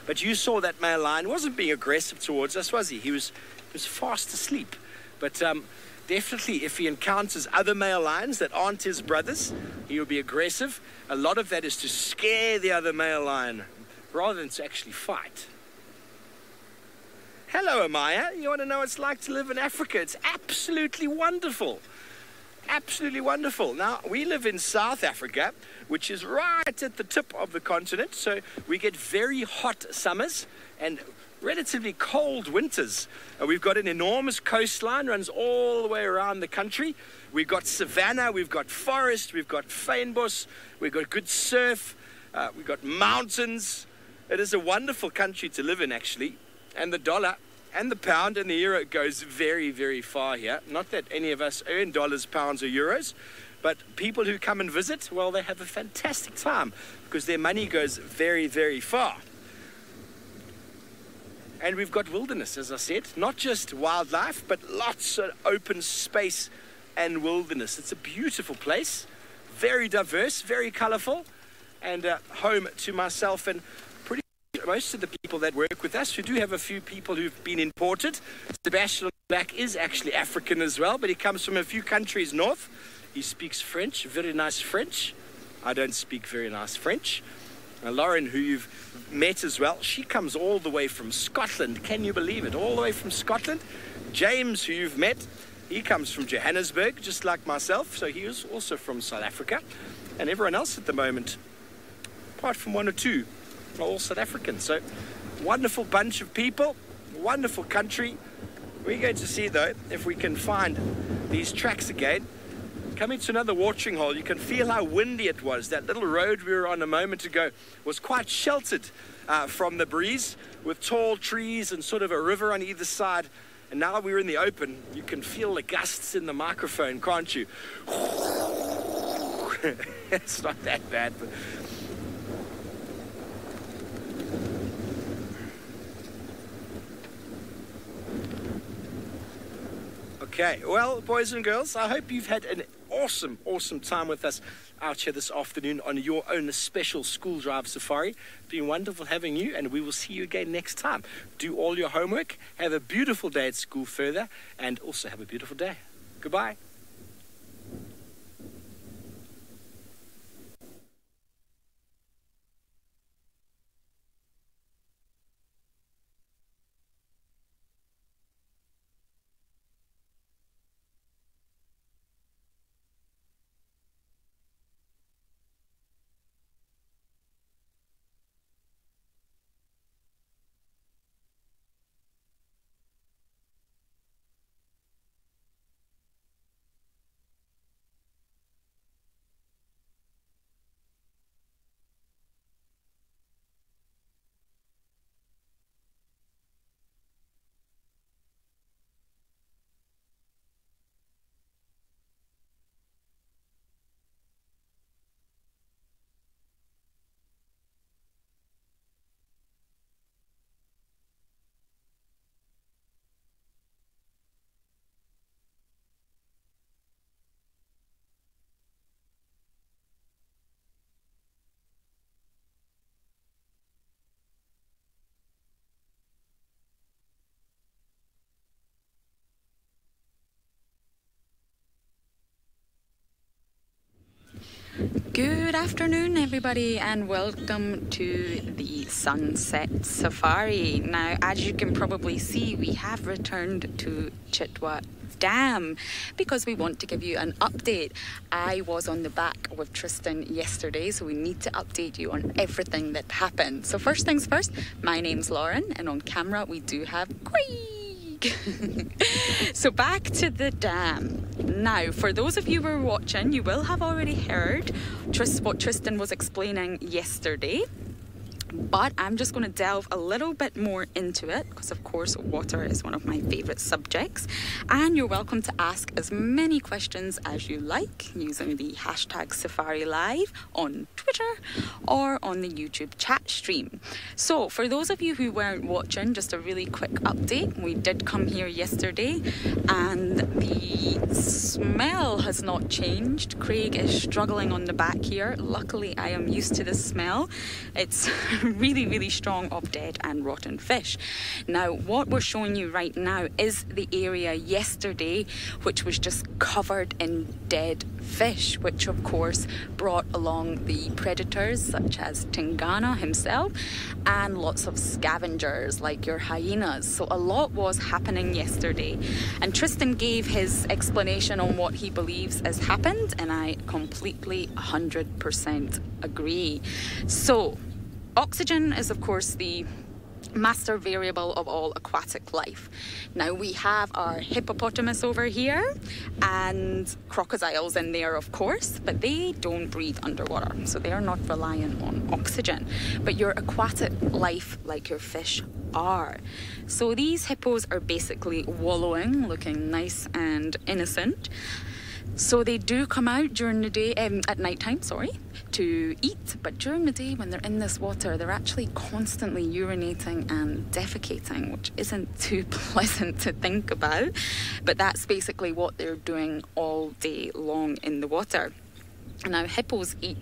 But you saw that male lion wasn't being aggressive towards us, was he? He was fast asleep. But definitely, if he encounters other male lions that aren't his brothers, he will be aggressive. A lot of that is to scare the other male lion rather than to actually fight. Hello, Amaya. You want to know what it's like to live in Africa? It's absolutely wonderful. Absolutely wonderful. Now, we live in South Africa, which is right at the tip of the continent, so we get very hot summers and relatively cold winters. We've got an enormous coastline, runs all the way around the country. We've got savanna, we've got forest, we've got fynbos, we've got good surf, we've got mountains. It is a wonderful country to live in, actually. And the dollar and the pound and the euro goes very, very far here. Not that any of us earn dollars, pounds, or euros, but people who come and visit, well, they have a fantastic time because their money goes very, very far. And we've got wilderness, as I said, not just wildlife, but lots of open space and wilderness. It's a beautiful place, very diverse, very colorful, and home to myself and most of the people that work with us. We do have a few people who've been imported. Sebastian Black is actually African as well, but he comes from a few countries north. He speaks French, very nice French. I don't speak very nice French. Lauren, who you've met as well, she comes all the way from Scotland. Can you believe it? All the way from Scotland. James, who you've met, he comes from Johannesburg, just like myself, so he is also from South Africa. And everyone else at the moment, apart from one or two, are all South African. So wonderful bunch of people, wonderful country. We're going to see, though, if we can find these tracks again. Coming to another watering hole, you can feel how windy it was. That little road we were on a moment ago was quite sheltered from the breeze, with tall trees and sort of a river on either side. And now we're in the open, you can feel the gusts in the microphone, can't you? It's not that bad, but okay, well, boys and girls, I hope you've had an awesome time with us out here this afternoon on your own special school drive safari. It's been wonderful having you, and we will see you again next time. Do all your homework, have a beautiful day at school further, and also have a beautiful day. Goodbye. Good afternoon, everybody, and welcome to the Sunset Safari. Now, as you can probably see, we have returned to Chitwa Dam because we want to give you an update. I was on the back with Tristan yesterday, so we need to update you on everything that happened. So first things first, my name's Lauren, and on camera we do have Craig. So back to the dam. Now, for those of you who are watching, you will have already heard what Tristan was explaining yesterday. But I'm just going to delve a little bit more into it because, of course, water is one of my favourite subjects. And you're welcome to ask as many questions as you like using the hashtag SafariLive on Twitter or on the YouTube chat stream. So for those of you who weren't watching, just a really quick update. We did come here yesterday and the smell has not changed. Craig is struggling on the back here. Luckily, I am used to the smell. It's really strong of dead and rotten fish. Now, what we're showing you right now is the area yesterday which was just covered in dead fish, which of course brought along the predators such as Tingana himself and lots of scavengers like your hyenas. So a lot was happening yesterday, and Tristan gave his explanation on what he believes has happened, and I completely 100% agree. So oxygen is, of course, the master variable of all aquatic life. Now, we have our hippopotamus over here and crocodiles in there, of course, but they don't breathe underwater, so they are not reliant on oxygen. But your aquatic life, like your fish, are. So these hippos are basically wallowing, looking nice and innocent. So they do come out during the day, at night time, to eat. But during the day, when they're in this water, they're actually constantly urinating and defecating, which isn't too pleasant to think about. But that's basically what they're doing all day long in the water. Now, hippos eat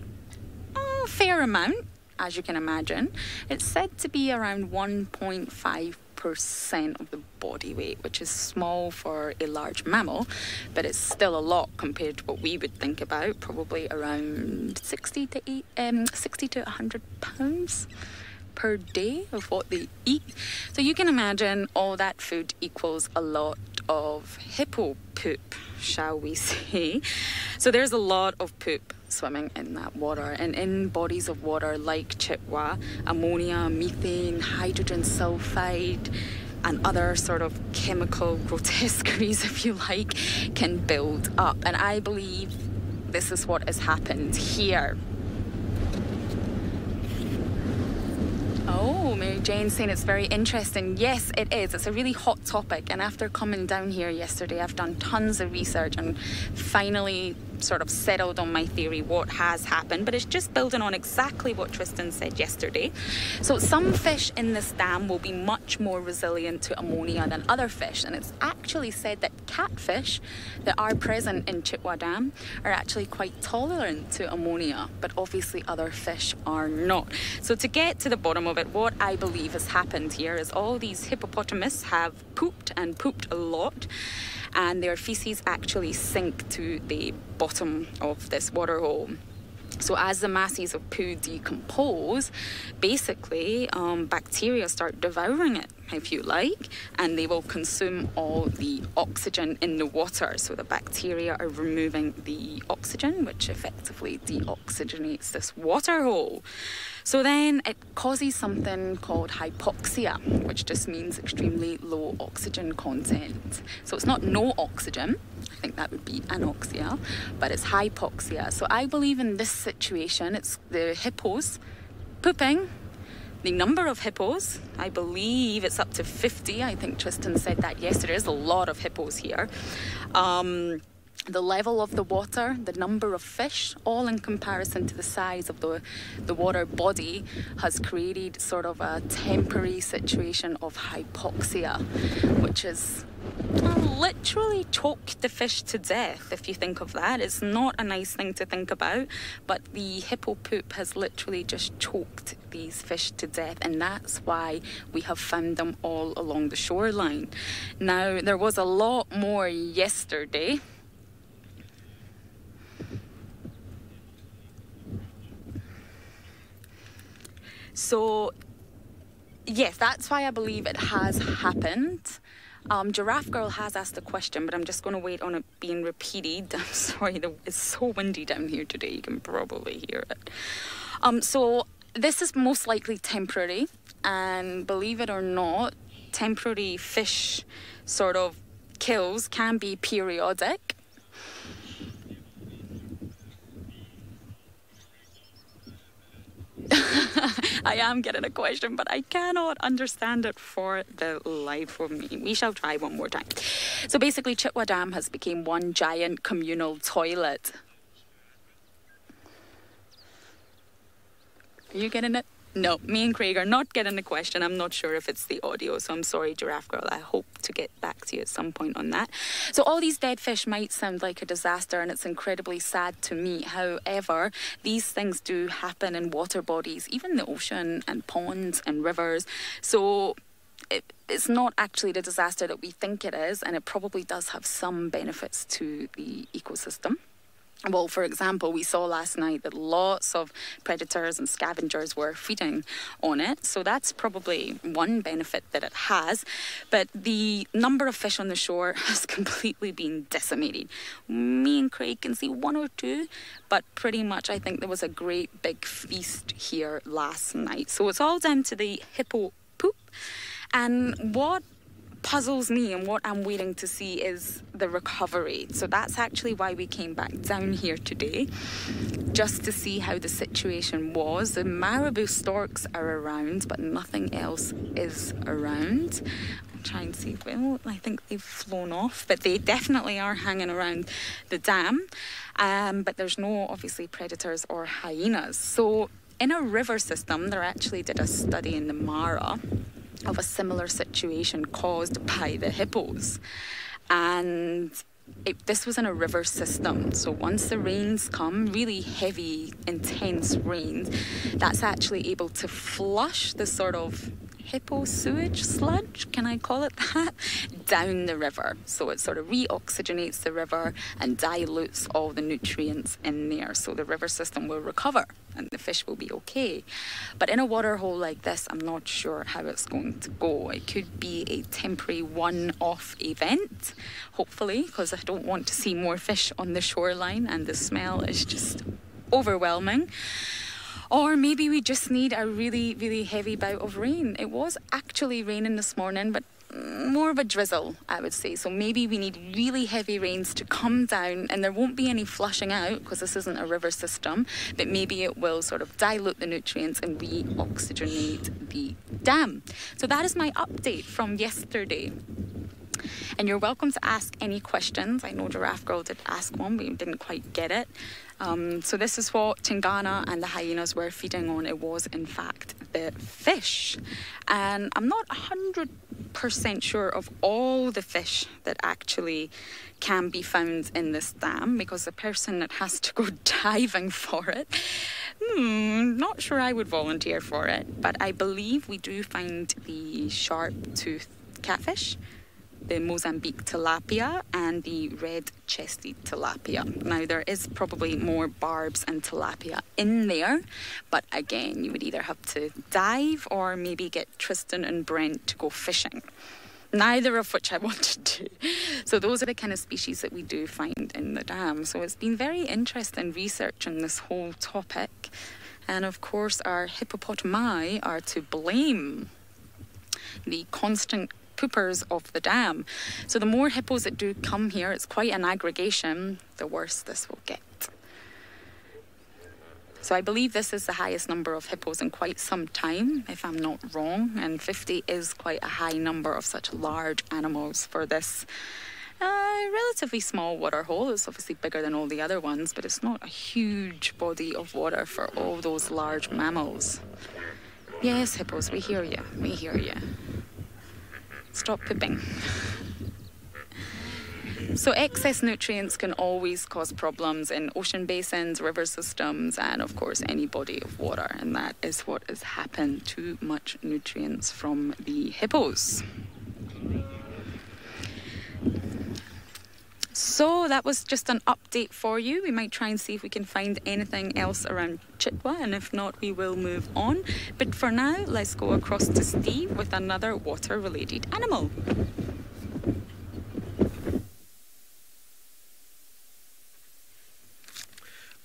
a fair amount, as you can imagine. It's said to be around 1.5% of the body weight, which is small for a large mammal, but it's still a lot compared to what we would think about, probably around 60 to 100 pounds per day of what they eat. So you can imagine all that food equals a lot of hippo poop, shall we say. So there's a lot of poop swimming in that water, and in bodies of water like Chitwa, ammonia, methane, hydrogen sulfide and other sort of chemical grotesqueries, if you like, can build up. And I believe this is what has happened here. Oh, Mary Jane's saying it's very interesting. Yes, it is. It's a really hot topic. And after coming down here yesterday, I've done tons of research and finally sort of settled on my theory what has happened, but it's just building on exactly what Tristan said yesterday. So some fish in this dam will be much more resilient to ammonia than other fish, and it's actually said that catfish that are present in Chitwa Dam are actually quite tolerant to ammonia, but obviously other fish are not. So to get to the bottom of it, what I believe has happened here is all these hippopotamus have pooped and pooped a lot, and their feces actually sink to the bottom of this water hole. So as the masses of poo decompose, basically bacteria start devouring it, if you like, and they will consume all the oxygen in the water. So the bacteria are removing the oxygen, which effectively deoxygenates this water hole. So then it causes something called hypoxia, which just means extremely low oxygen content. So it's not no oxygen, I think that would be anoxia, but it's hypoxia. So I believe in this situation, it's the hippos pooping. The number of hippos, I believe it's up to 50. I think Tristan said that yesterday. There's a lot of hippos here. The level of the water, the number of fish, all in comparison to the size of the water body, has created sort of a temporary situation of hypoxia, which is literally choked the fish to death, if you think of that. It's not a nice thing to think about, but the hippo poop has literally just choked these fish to death, and that's why we have found them all along the shoreline. Now, there was a lot more yesterday. So yes, that's why I believe it has happened. Giraffe Girl has asked a question, but I'm just going to wait on it being repeated. I'm sorry, it's so windy down here today, you can probably hear it. So this is most likely temporary, and believe it or not, temporary fish sort of kills can be periodic. I am getting a question, but I cannot understand it for the life of me. We shall try one more time. So basically, Chitwa Dam has become one giant communal toilet. Are you getting it? No, me and Craig are not getting the question. I'm not sure if it's the audio, so I'm sorry, Giraffe Girl. I hope to get back to you at some point on that. So all these dead fish might sound like a disaster, and it's incredibly sad to me. However, these things do happen in water bodies, even the ocean and ponds and rivers. So it's not actually the disaster that we think it is, and it probably does have some benefits to the ecosystem. Well, for example, we saw last night that lots of predators and scavengers were feeding on it. So that's probably one benefit that it has. But the number of fish on the shore has completely been decimated. Me and Craig can see one or two, but pretty much I think there was a great big feast here last night. So it's all down to the hippo poop. And what puzzles me and what I'm waiting to see is the recovery. So that's actually why we came back down here today, just to see how the situation was. The marabou storks are around, but nothing else is around. I'm trying to see, well, I think they've flown off, but they definitely are hanging around the dam. But there's no, obviously, predators or hyenas. So in a river system, they actually did a study in the Mara of a similar situation caused by the hippos. And this was in a river system. So once the rains come, really heavy, intense rains, that's actually able to flush the sort of hippo sewage sludge, can I call it that, down the river. So it sort of reoxygenates the river and dilutes all the nutrients in there. So the river system will recover and the fish will be okay. But in a water hole like this, I'm not sure how it's going to go. It could be a temporary one-off event, hopefully, because I don't want to see more fish on the shoreline and the smell is just overwhelming. Or maybe we just need a really, really heavy bout of rain. It was actually raining this morning, but more of a drizzle, I would say. So maybe we need really heavy rains to come down, and there won't be any flushing out because this isn't a river system, but maybe it will sort of dilute the nutrients and re-oxygenate the dam. So that is my update from yesterday. And you're welcome to ask any questions. I know Giraffe Girl did ask one, we didn't quite get it. So this is what Tingana and the hyenas were feeding on. It was, in fact, the fish. And I'm not 100% sure of all the fish that actually can be found in this dam, because the person that has to go diving for it, not sure I would volunteer for it. But I believe we do find the sharp-toothed catfish, the Mozambique tilapia and the red-chested tilapia. Now, there is probably more barbs and tilapia in there, but again, you would either have to dive or maybe get Tristan and Brent to go fishing. Neither of which I want to do. So those are the kind of species that we do find in the dam. So it's been very interesting research on this whole topic. And of course, our hippopotami are to blame. The constant poopers of the dam. So the more hippos that do come here, it's quite an aggregation, the worse this will get. So I believe this is the highest number of hippos in quite some time, if I'm not wrong, and 50 is quite a high number of such large animals for this relatively small water hole. It's obviously bigger than all the other ones, but it's not a huge body of water for all those large mammals. Yes, hippos, we hear you, we hear you. Stop pooping. So excess nutrients can always cause problems in ocean basins, river systems, and of course any body of water. And that is what has happened. Too much nutrients from the hippos. So that was just an update for you. We might try and see if we can find anything else around Chitwa, and if not, we will move on. But for now, let's go across to Steve with another water-related animal.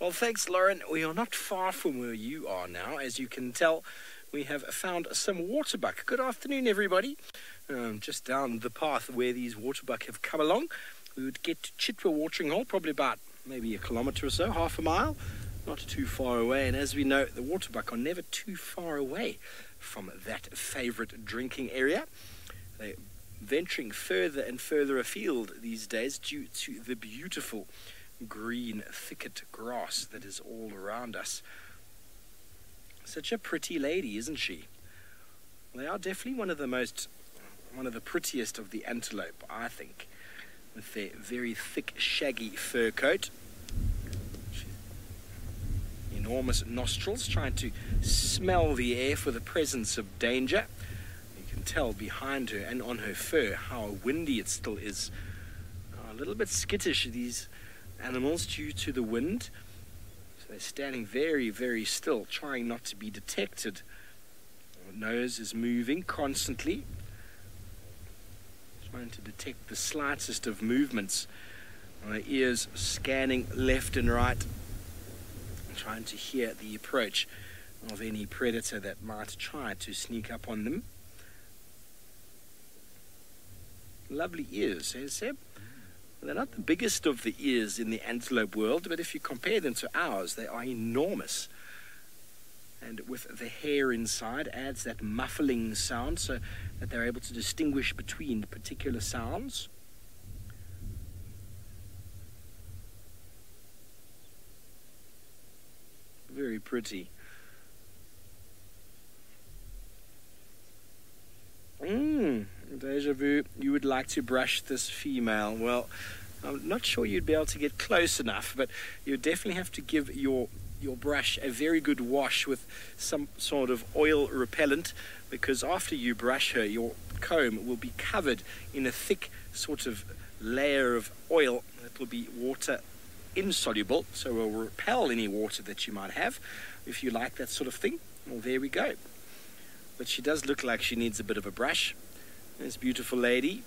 Well, thanks, Lauren. We are not far from where you are now. As you can tell, we have found some waterbuck. Good afternoon, everybody. Just down the path where these waterbuck have come along, we would get to Chitwa watering hole, probably about maybe a kilometre or so, half a mile, not too far away. And as we know, the waterbuck are never too far away from that favourite drinking area. They're venturing further and further afield these days due to the beautiful green thicket grass that is all around us. Such a pretty lady, isn't she? They are definitely one of the prettiest of the antelope, I think, with their very thick, shaggy fur coat, enormous nostrils, trying to smell the air for the presence of danger. You can tell behind her and on her fur how windy it still is. A little bit skittish, these animals, due to the wind. So they're standing very, very still, trying not to be detected. The nose is moving constantly, trying to detect the slightest of movements. The ears scanning left and right, trying to hear the approach of any predator that might try to sneak up on them. Lovely ears, eh, Seb? They're not the biggest of the ears in the antelope world, but if you compare them to ours, they are enormous. And with the hair inside, adds that muffling sound so that they're able to distinguish between particular sounds. Very pretty. Deja vu, you would like to brush this female. Well, I'm not sure you'd be able to get close enough, but you definitely have to give your brush a very good wash with some sort of oil repellent, because after you brush her, your comb will be covered in a thick sort of layer of oil that will be water insoluble, so it will repel any water that you might have. If you like that sort of thing, well, there we go. But she does look like she needs a bit of a brush. This beautiful lady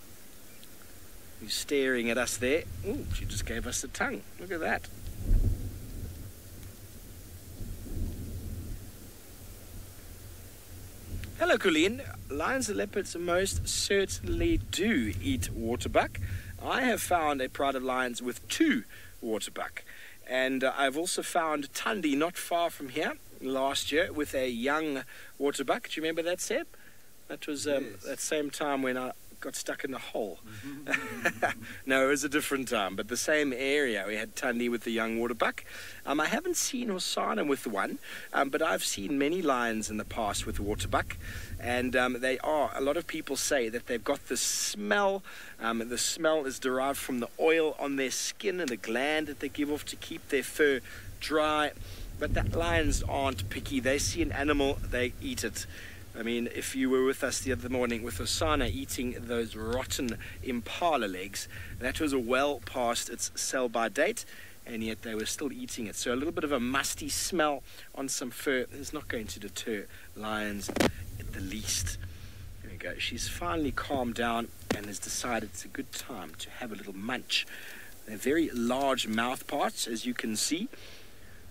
who's staring at us there. Ooh, she just gave us the tongue. Look at that. Hello, Colleen. Lions and leopards most certainly do eat waterbuck. I have found a pride of lions with 2 waterbuck. And I've also found Tundi not far from here last year with a young waterbuck. Do you remember that, Seb? That was yes. That same time when I got stuck in the hole. No, it was a different time, but the same area. We had Tundi with the young waterbuck. I haven't seen Hosanna with one, but I've seen many lions in the past with waterbuck, and a lot of people say that they've got the smell. The smell is derived from the oil on their skin and the gland that they give off to keep their fur dry. But that lions aren't picky. They see an animal, they eat it. I mean, if you were with us the other morning with Hosanna eating those rotten impala legs, that was well past its sell-by date, and yet they were still eating it. So a little bit of a musty smell on some fur is not going to deter lions at the least. There we go. She's finally calmed down and has decided it's a good time to have a little munch. They're very large mouth parts, as you can see,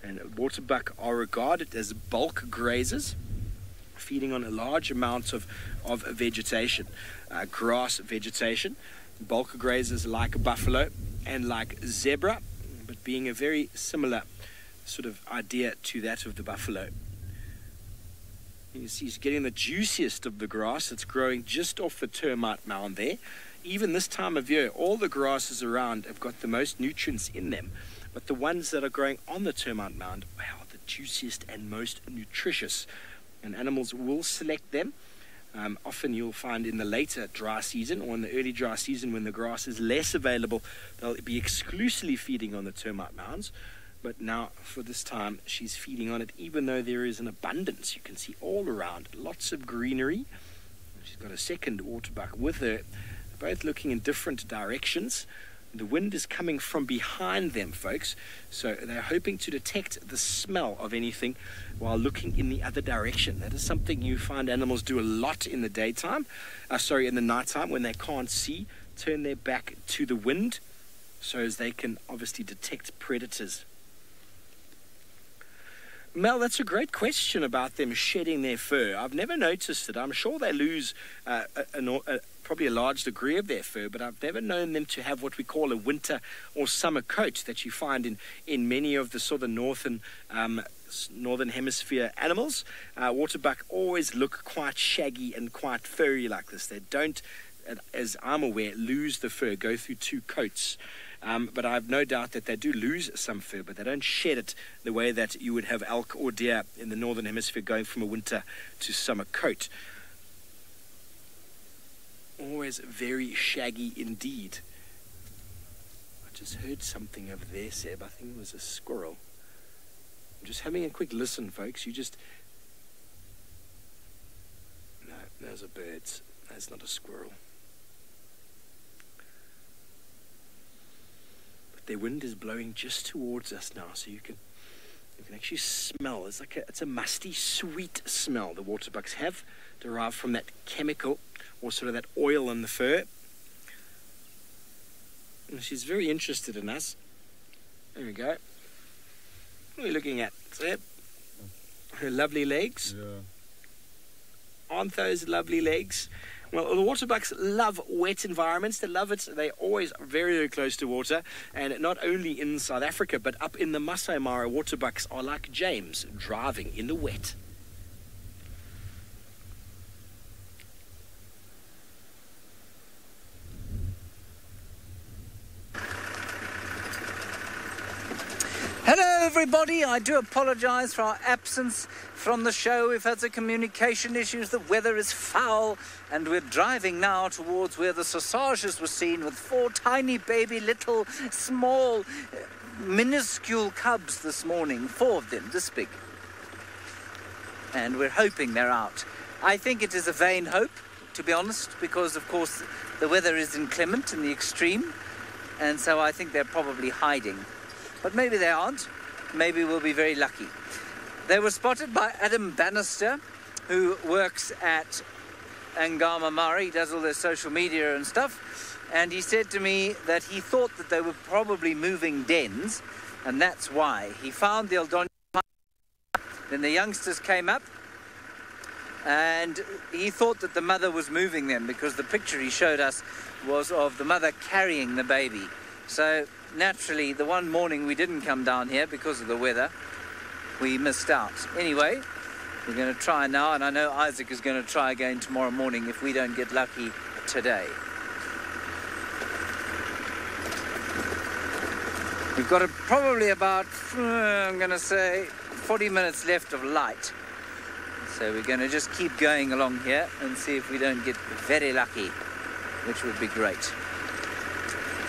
and waterbuck are regarded as bulk grazers, feeding on a large amount of vegetation, grass vegetation. Bulk grazers like buffalo and like zebra, but being a very similar sort of idea to that of the buffalo. You see he's getting the juiciest of the grass that's growing just off the termite mound there. Even this time of year, all the grasses around have got the most nutrients in them, but the ones that are growing on the termite mound are the juiciest and most nutritious. And animals will select them. Often you'll find in the later dry season or in the early dry season when the grass is less available, they'll be exclusively feeding on the termite mounds. But now for this time she's feeding on it, even though there is an abundance. You can see all around lots of greenery. She's got a second waterbuck with her, both looking in different directions. The wind is coming from behind them, folks, so they're hoping to detect the smell of anything while looking in the other direction. That is something you find animals do a lot in the daytime, in the nighttime when they can't see, turn their back to the wind so as they can obviously detect predators. Mel, that's a great question about them shedding their fur. I've never noticed it. I'm sure they lose probably a large degree of their fur, but I've never known them to have what we call a winter or summer coat that you find in many of the sort of northern hemisphere animals. Waterbuck always look quite shaggy and quite furry like this. They don't, as I'm aware, lose the fur, go through two coats. But I have no doubt that they do lose some fur, but they don't shed it the way that you would have elk or deer in the northern hemisphere going from a winter to summer coat. Always very shaggy indeed. I just heard something over there, Seb. I think it was a squirrel. I'm just having a quick listen, folks. No, those are birds. That's not a squirrel. Their wind is blowing just towards us now, so you can actually smell. It's a musty, sweet smell the waterbucks have, derived from that chemical or sort of that oil in the fur. And she's very interested in us. There we go. What are we looking at, Seb? Her lovely legs. Yeah. Aren't those lovely legs? Well, the waterbucks love wet environments. They love it. They're always very, very close to water. And not only in South Africa, but up in the Masai Mara, waterbucks are like James, driving in the wet. Hello everybody, I do apologise for our absence from the show. We've had some communication issues, the weather is foul, and we're driving now towards where the sausages were seen with 4 tiny baby little small minuscule cubs this morning, 4 of them this big, and we're hoping they're out. I think it is a vain hope, to be honest, because of course the weather is inclement in the extreme, and so I think they're probably hiding. But maybe they aren't. Maybe we'll be very lucky. They were spotted by Adam Bannister, who works at Angama Mara. He does all their social media and stuff. And he said to me that he thought that they were probably moving dens, and that's why. He found the Eldonia. Then the youngsters came up, and he thought that the mother was moving them because the picture he showed us was of the mother carrying the baby. So naturally, the one morning we didn't come down here because of the weather, we missed out. Anyway, we're going to try now, and I know Isaac is going to try again tomorrow morning if we don't get lucky today. We've got probably about, I'm going to say, 40 minutes left of light. So we're going to just keep going along here and see if we don't get very lucky, which would be great.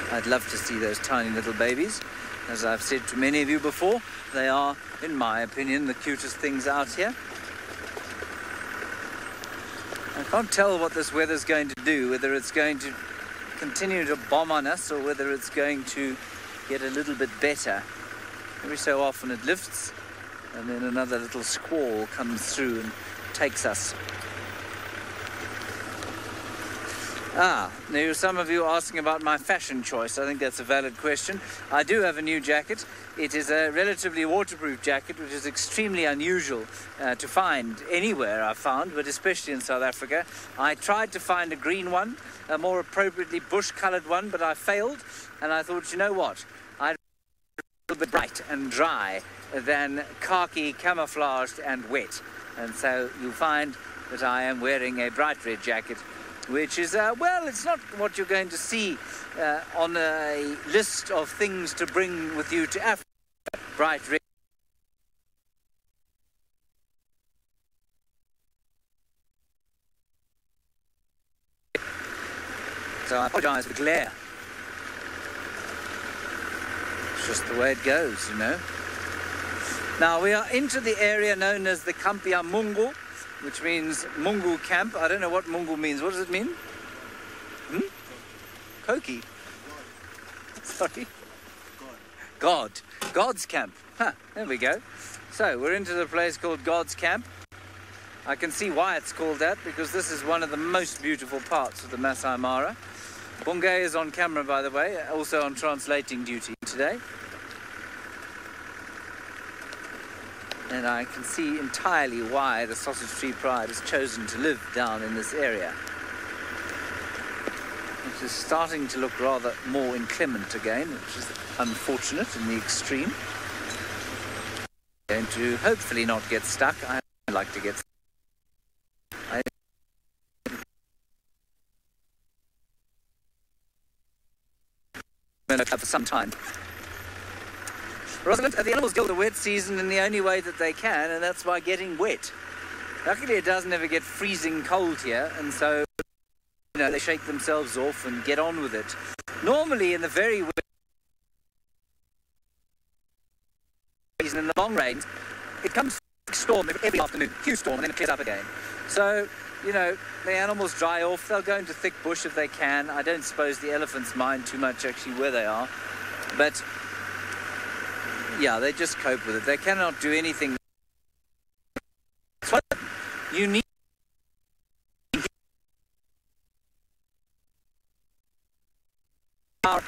I'd love to see those tiny little babies. As I've said to many of you before, they are, in my opinion, the cutest things out here. I can't tell what this weather's going to do, whether it's going to continue to bomb on us or whether it's going to get a little bit better. Every so often it lifts and then another little squall comes through and takes us. There are some of you asking about my fashion choice. I think that's a valid question. I do have a new jacket. It is a relatively waterproof jacket, which is extremely unusual to find anywhere, I've found, but especially in South Africa. I tried to find a green one, a more appropriately bush-coloured one, but I failed. And I thought, you know what? I'd a little bit bright and dry than khaki, camouflaged and wet. And so you'll find that I am wearing a bright red jacket, which is, well, it's not what you're going to see on a list of things to bring with you to Africa. Bright red. So I apologise for glare. It's just the way it goes, you know. Now we are into the area known as the Kamp ya Mungu, which means Mungu camp. I don't know what Mungu means. What does it mean? Koki. Sorry? God's Camp. Huh, there we go. So we're into the place called God's Camp. I can see why it's called that, because this is one of the most beautiful parts of the Masai Mara. Bungay is on camera, by the way, also on translating duty today. And I can see entirely why the Sausage Tree Pride has chosen to live down in this area. It is starting to look rather more inclement again, which is unfortunate in the extreme. Going to hopefully not get stuck. I like to get stuck. For some time. Rosalind, the animals go the wet season in the only way that they can, and that's by getting wet. Luckily, it doesn't ever get freezing cold here, and so they shake themselves off and get on with it. Normally, in the very wet season, in the long rains, it comes storm every afternoon, huge storm, and then it clears up again. So, the animals dry off. They'll go into thick bush if they can. I don't suppose the elephants mind too much actually where they are, but yeah, they just cope with it. They cannot do anything. It's what you need. Oh,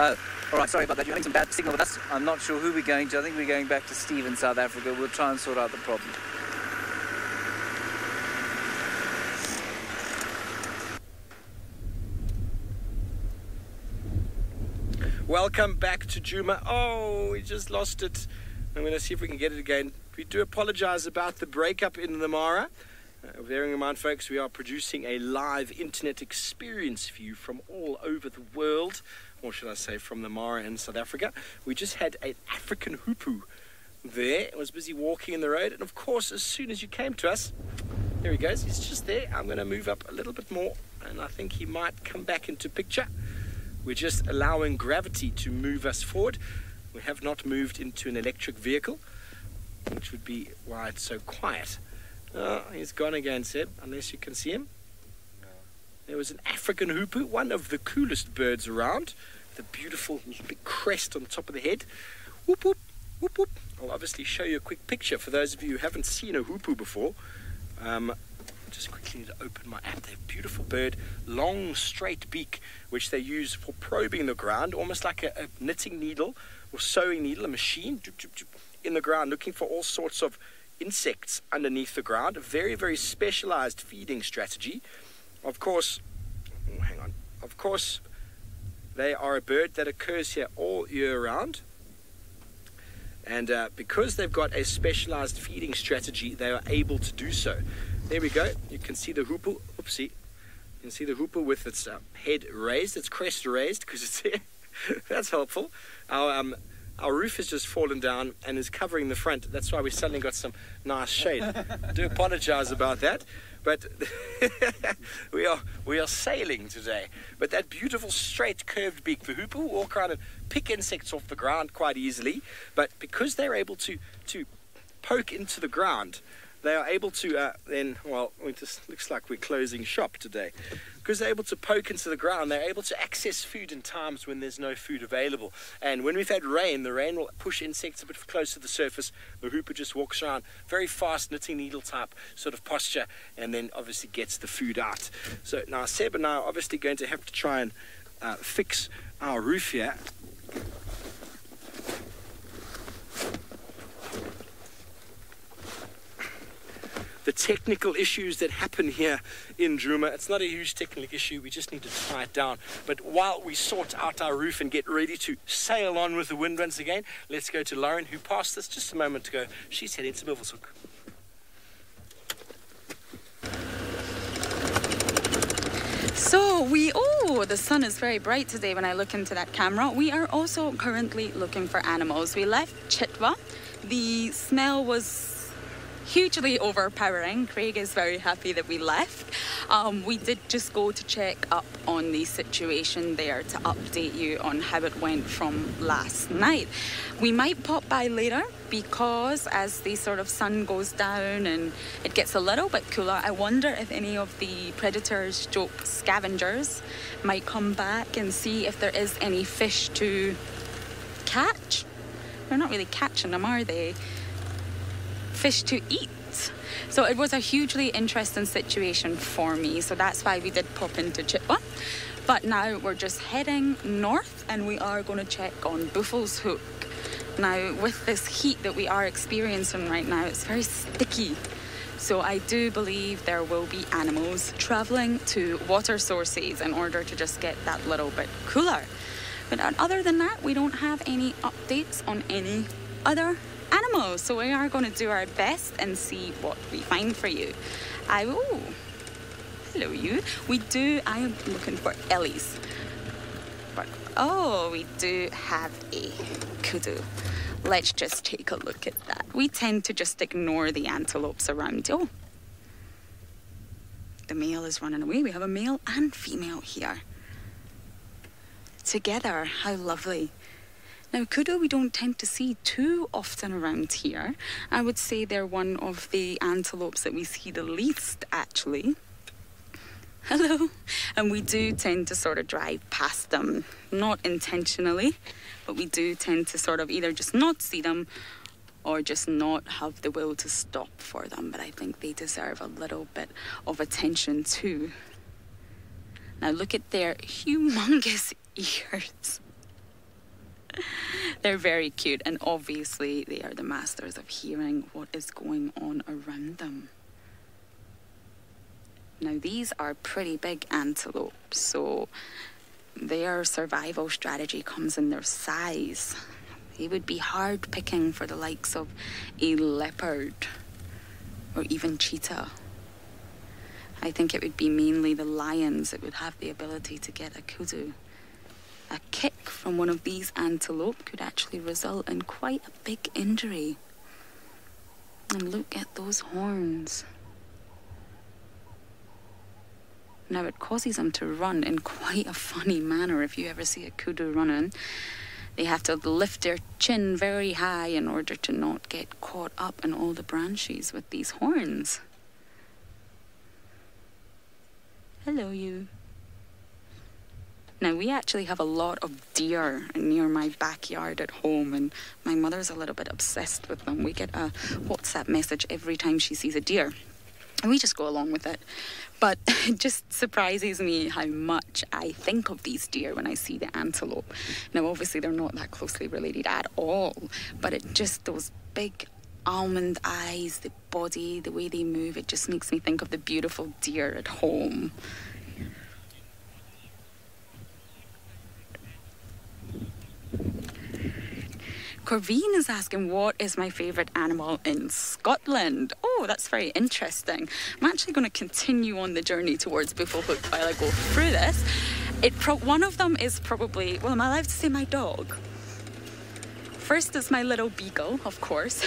all right, sorry about that. You're having some bad signal with us. I'm not sure who we're going to. I think we're going back to Steve in South Africa. We'll try and sort out the problem. Welcome back to Djuma. Oh, we just lost it. I'm going to see if we can get it again. We do apologize about the breakup in the Mara. Bearing in mind, folks, we are producing a live internet experience for you from all over the world, or should I say from the Mara in South Africa. We just had an African hoopoe there. It was busy walking in the road, and of course, as soon as you came to us, there he goes. He's just there. I'm going to move up a little bit more, and I think he might come back into picture. We're just allowing gravity to move us forward. We have not moved into an electric vehicle, which would be why it's so quiet. Oh, he's gone again, Seb, unless you can see him. No. There was an African hoopoe, one of the coolest birds around, with a beautiful big crest on the top of the head. Whoop, whoop, whoop, whoop. I'll obviously show you a quick picture for those of you who haven't seen a hoopoe before. Just quickly need to open my app. They're a beautiful bird, long straight beak, which they use for probing the ground, almost like a knitting needle or sewing needle, a machine in the ground, looking for all sorts of insects underneath the ground. A very, very specialized feeding strategy. Of course, they are a bird that occurs here all year round. And because they've got a specialized feeding strategy, they are able to do so. There we go. You can see the hoopoe. Oopsie. You can see the hoopoe with its head raised, its crest raised, because it's there. That's helpful. Our roof has just fallen down and is covering the front. That's why we suddenly got some nice shade. I do apologize about that. But we are sailing today. But that beautiful straight curved beak, the hoopoe will walk around and pick insects off the ground quite easily. But because they're able to poke into the ground, they are able to it just looks like we're closing shop today. Because they're able to poke into the ground, they're able to access food in times when there's no food available. And when we've had rain, the rain will push insects a bit close to the surface. The hoopoe just walks around, very fast knitting needle type sort of posture, and then obviously gets the food out. So now Seb and I are obviously going to have to try and fix our roof here. The technical issues that happen here in Djuma, it's not a huge technical issue, we just need to tie it down. But while we sort out our roof and get ready to sail on with the wind once again, let's go to Lauren, who passed us just a moment ago. She's heading to Milvishoek. So the sun is very bright today when I look into that camera. We are also currently looking for animals. We left Chitwa. The smell was hugely overpowering. Craig is very happy that we left. We did just go to check up on the situation there to update you on how it went from last night. We might pop by later because as the sort of sun goes down and it gets a little bit cooler, I wonder if any of the predators, scavengers Might come back and see if there is any fish to catch. They're not really catching them, are they? Fish to eat. So it was a hugely interesting situation for me. So that's why we did pop into Chitwa. But now we're just heading north and we are going to check on Buffalo's Hook. Now, with this heat that we are experiencing right now, it's very sticky. So I do believe there will be animals traveling to water sources in order to just get that little bit cooler. But other than that, we don't have any updates on any other animals. So we are going to do our best and see what we find for you. Oh, hello you. I am looking for Ellies. But, oh, we do have a kudu. Let's just take a look at that. We tend to just ignore the antelopes around. Oh, the male is running away. We have a male and female here. Together, how lovely. Now, kudu we don't tend to see too often around here. I would say they're one of the antelopes that we see the least, actually. Hello. And we do tend to sort of drive past them, not intentionally, but we do tend to sort of either just not see them or just not have the will to stop for them. But I think they deserve a little bit of attention too. Now look at their humongous ears. They're very cute, and obviously they are the masters of hearing what is going on around them. Now these are pretty big antelopes, so their survival strategy comes in their size. They would be hard picking for the likes of a leopard or even cheetah. I think it would be mainly the lions that would have the ability to get a kudu. A kick from one of these antelope could actually result in quite a big injury. And look at those horns. Now it causes them to run in quite a funny manner. If you ever see a kudu running, they have to lift their chin very high in order to not get caught up in all the branches with these horns. Hello, you. Now, we actually have a lot of deer near my backyard at home, and my mother's a little bit obsessed with them. We get a WhatsApp message every time she sees a deer, and we just go along with it. But it just surprises me how much I think of these deer when I see the antelope. Now, obviously, they're not that closely related at all, but it just, those big almond eyes, the body, the way they move, it just makes me think of the beautiful deer at home. Corvine is asking, what is my favourite animal in Scotland? Oh, that's very interesting. I'm actually going to continue on the journey towards Buffalo Hook while I go through this. One of them is probably, well, am I allowed to say my dog? First is my little beagle, of course.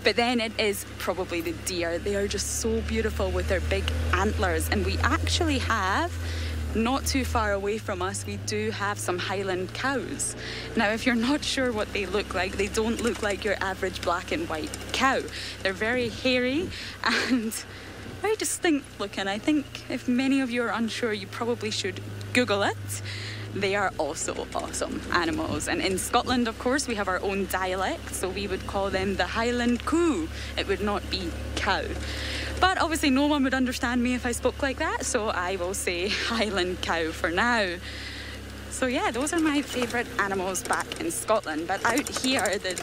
But then it is probably the deer. They are just so beautiful with their big antlers. And we actually have, not too far away from us, we do have some Highland cows. Now, if you're not sure what they look like, they don't look like your average black and white cow. They're very hairy and very distinct looking. I think if many of you are unsure, you probably should Google it. They are also awesome animals. And in Scotland, of course, we have our own dialect, so we would call them the Highland coo. It would not be cow. But obviously no one would understand me if I spoke like that, so I will say Highland cow for now. So yeah, those are my favourite animals back in Scotland. But out here, the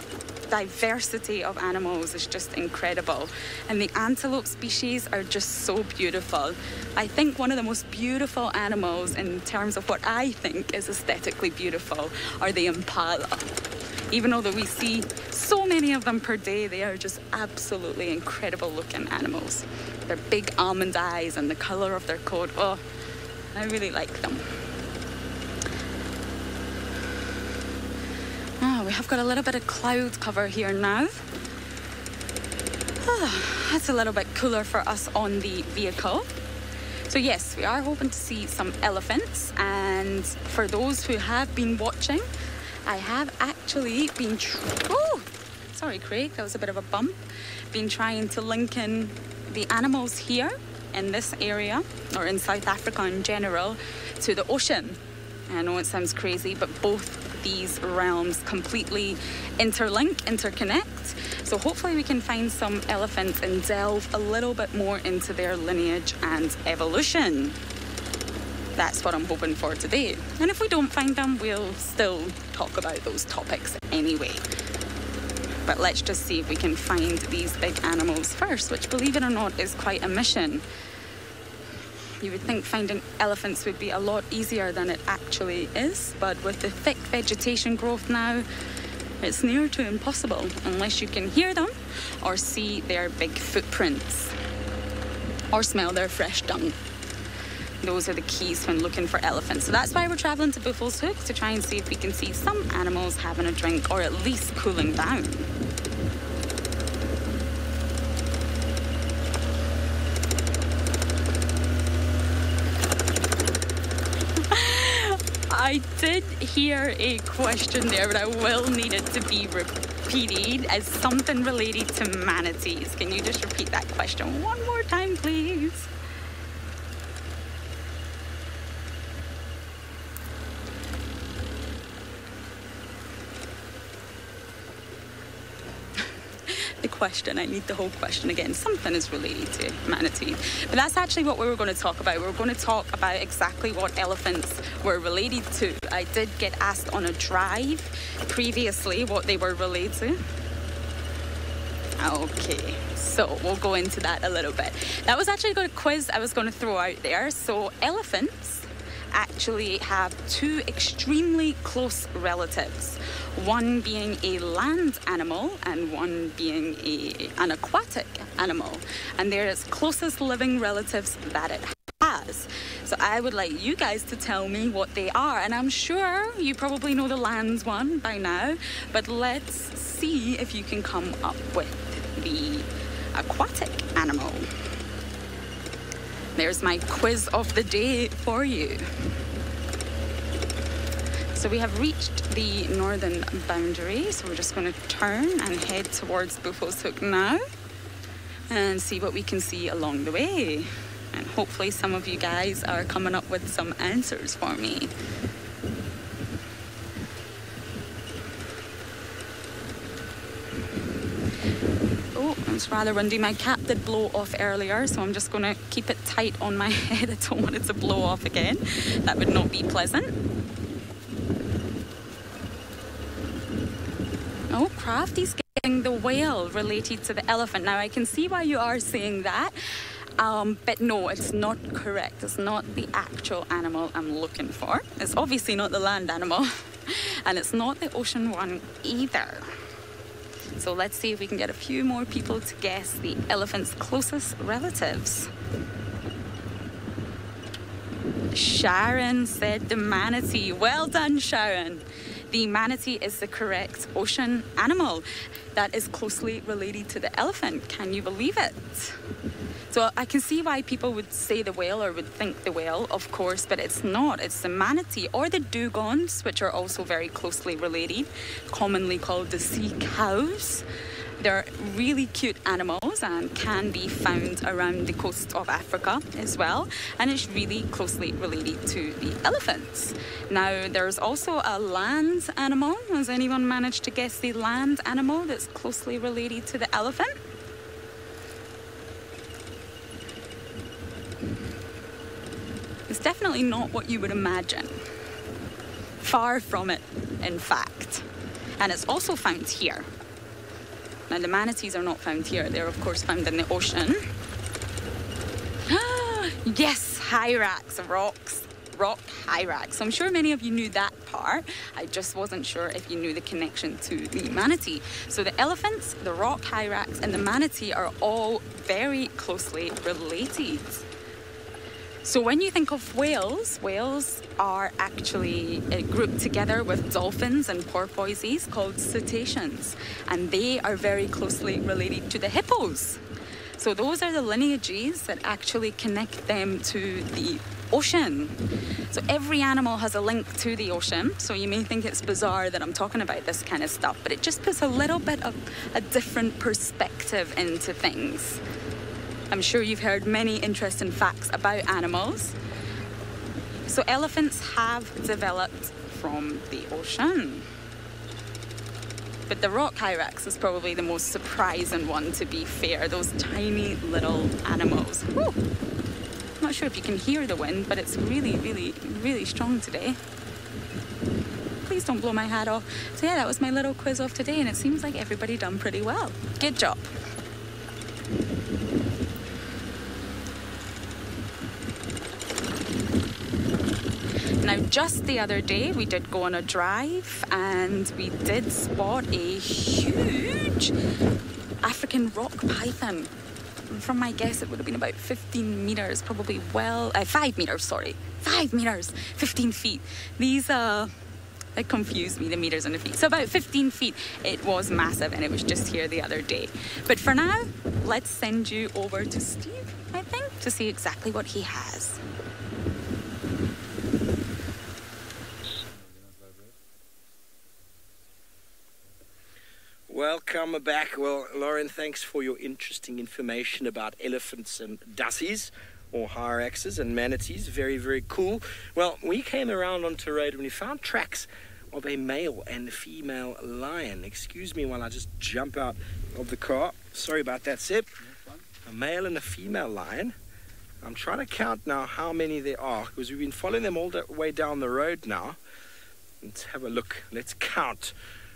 diversity of animals is just incredible. And the antelope species are just so beautiful. I think one of the most beautiful animals in terms of what I think is aesthetically beautiful are the impala. Even though we see so many of them per day, they are just absolutely incredible looking animals. Their big almond eyes and the colour of their coat, oh, I really like them. Oh, we have got a little bit of cloud cover here now. Oh, that's a little bit cooler for us on the vehicle. So yes, we are hoping to see some elephants, and for those who have been watching, I have actually been, oh, sorry Craig, that was a bit of a bump. Been trying to link in the animals here in this area, or in South Africa in general, to the ocean. I know it sounds crazy, but both these realms completely interlink, interconnect. So hopefully we can find some elephants and delve a little bit more into their lineage and evolution. That's what I'm hoping for today. And if we don't find them, we'll still talk about those topics anyway. But let's just see if we can find these big animals first, which, believe it or not, is quite a mission. You would think finding elephants would be a lot easier than it actually is, but with the thick vegetation growth now, it's near to impossible unless you can hear them or see their big footprints or smell their fresh dung. Those are the keys when looking for elephants. So that's why we're traveling to Buffalo's Hook, to try and see if we can see some animals having a drink or at least cooling down. I did hear a question there, but I will need it to be repeated as something related to manatees. Can you just repeat that question one more time, please? The question, I need the whole question again. Something is related to manatee. But that's actually what we were going to talk about. We were going to talk about exactly what elephants were related to. I did get asked on a drive previously what they were related to. Okay, so we'll go into that a little bit. That was actually a quiz I was going to throw out there. So elephants actually have two extremely close relatives, one being a land animal and one being an aquatic animal, and they're its closest living relatives that it has. So I would like you guys to tell me what they are, and I'm sure you probably know the land one by now, but let's see if you can come up with the aquatic animal. There's my quiz of the day for you. So we have reached the northern boundary, so we're just going to turn and head towards Buffalo's Hook now and see what we can see along the way. And hopefully some of you guys are coming up with some answers for me. It's rather windy. My cap did blow off earlier, so I'm just going to keep it tight on my head. I don't want it to blow off again. That would not be pleasant. Oh, Crafty's getting the whale related to the elephant. Now, I can see why you are saying that, but no, it's not correct. It's not the actual animal I'm looking for. It's obviously not the land animal, and it's not the ocean one either. So let's see if we can get a few more people to guess the elephant's closest relatives. Sharon said the manatee. Well done, Sharon. The manatee is the correct ocean animal that is closely related to the elephant. Can you believe it? So I can see why people would say the whale or would think the whale, of course, but it's not. It's the manatee or the dugongs, which are also very closely related, commonly called the sea cows. They're really cute animals and can be found around the coast of Africa as well. And it's really closely related to the elephants. Now, there's also a land animal. Has anyone managed to guess the land animal that's closely related to the elephant? It's definitely not what you would imagine. Far from it, in fact. And it's also found here. Now, the manatees are not found here. They're, of course, found in the ocean. Yes, hyrax, rock hyrax. So I'm sure many of you knew that part. I just wasn't sure if you knew the connection to the manatee. So the elephants, the rock hyrax, and the manatee are all very closely related. So when you think of whales, whales are actually grouped together with dolphins and porpoises called cetaceans, and they are very closely related to the hippos. So those are the lineages that actually connect them to the ocean. So every animal has a link to the ocean, so you may think it's bizarre that I'm talking about this kind of stuff, but it just puts a little bit of a different perspective into things. I'm sure you've heard many interesting facts about animals. So elephants have developed from the ocean. But the rock hyrax is probably the most surprising one, to be fair. Those tiny little animals. Whew. I'm not sure if you can hear the wind, but it's really, really, really strong today. Please don't blow my hat off. So yeah, that was my little quiz of today, and it seems like everybody done pretty well. Good job. Now, just the other day, we did go on a drive and we did spot a huge African rock python. From my guess, it would have been about 15 meters, probably 5 meters, sorry. 5 meters, 15 feet. These, that confused me, the meters and the feet. So about 15 feet. It was massive, and it was just here the other day. But for now, let's send you over to Steve, I think, to see exactly what he has. Welcome back. Well, Lauren, thanks for your interesting information about elephants and dassies, or hyraxes and manatees. Very, very cool. Well, we came around onto the road and we found tracks of a male and female lion. Excuse me while I just jump out of the car. Sorry about that, Seb. A male and a female lion. I'm trying to count now how many there are, because we've been following them all the way down the road now. Let's have a look. Let's count.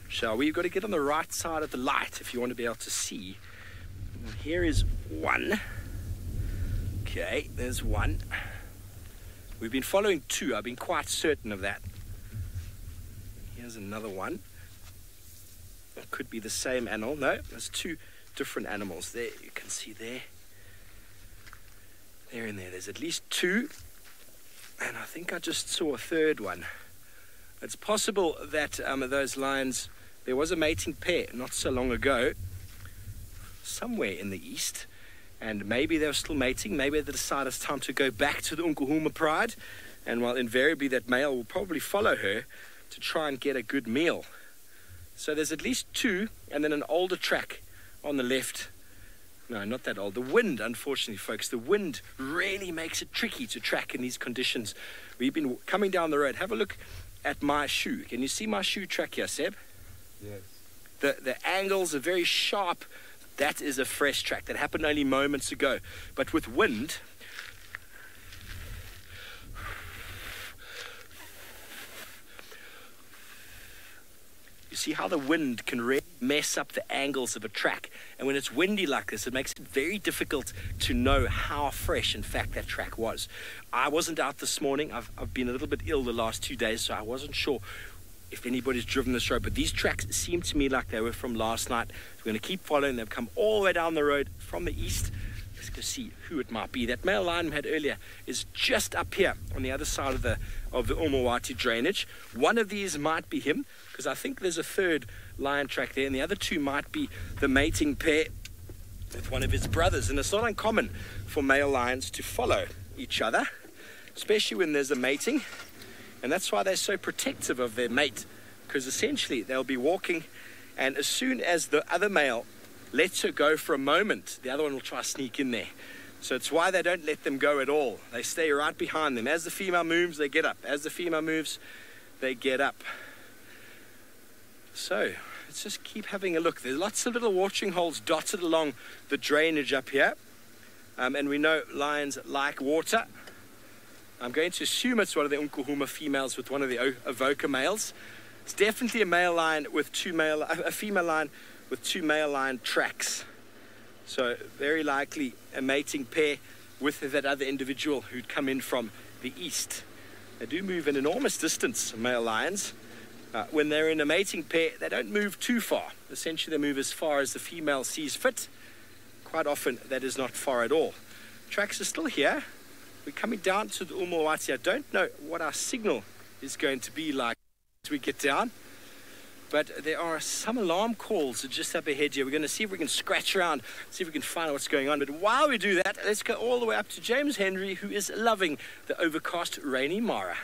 Shall we? You've got to get on the right side of the light if you want to be able to see. Well, here is one. Okay, there's one. We've been following two. I've been quite certain of that. Here's another one. It could be the same animal. No, there's two different animals. There, you can see there. There and there. There's at least two. And I think I just saw a third one. It's possible that those lions... There was a mating pair not so long ago, somewhere in the east, and maybe they were still mating. Maybe they decided it's time to go back to the Nkuhuma pride, and while invariably that male will probably follow her to try and get a good meal. So there's at least two, and then an older track on the left. No, not that old. The wind, unfortunately, folks, the wind really makes it tricky to track in these conditions. We've been coming down the road. Have a look at my shoe. Can you see my shoe track here, Seb? Yes. The angles are very sharp. That is a fresh track. That happened only moments ago. But with wind, you see how the wind can really mess up the angles of a track. And when it's windy like this, it makes it very difficult to know how fresh, in fact, that track was. I wasn't out this morning. I've been a little bit ill the last 2 days, so I wasn't sure if anybody's driven this road, but these tracks seem to me like they were from last night. We're going to keep following. They've come all the way down the road from the east. Let's go see who it might be. That male lion we had earlier is just up here on the other side of the Umawati drainage. One of these might be him, because I think there's a third lion track there, and the other two might be the mating pair with one of his brothers. And it's not uncommon for male lions to follow each other, especially when there's a mating. And that's why they're so protective of their mate, because essentially they'll be walking, and as soon as the other male lets her go for a moment, the other one will try to sneak in there. So it's why they don't let them go at all. They stay right behind them. As the female moves, they get up. As the female moves, they get up. So let's just keep having a look. There's lots of little watering holes dotted along the drainage up here. And we know lions like water. I'm going to assume it's one of the Nkuhuma females with one of the Avoca males. It's definitely a male lion with a female lion with two male lion tracks. So very likely a mating pair with that other individual who'd come in from the east. They do move an enormous distance, male lions. When they're in a mating pair, they don't move too far. Essentially, they move as far as the female sees fit. Quite often, that is not far at all. Tracks are still here. We're coming down to the Umawati. I don't know what our signal is going to be like as we get down, but there are some alarm calls just up ahead here. We're going to see if we can scratch around, see if we can find out what's going on. But while we do that, let's go all the way up to James Henry, who is loving the overcast, rainy Mara.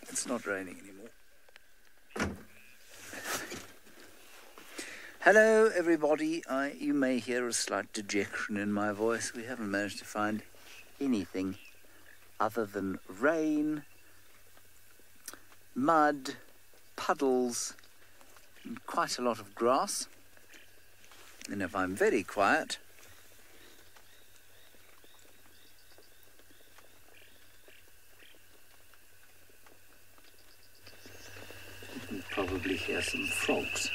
It's not raining anymore. Hello, everybody. You may hear a slight dejection in my voice. We haven't managed to find anything other than rain, mud, puddles, and quite a lot of grass. And if I'm very quiet, you can probably hear some frogs.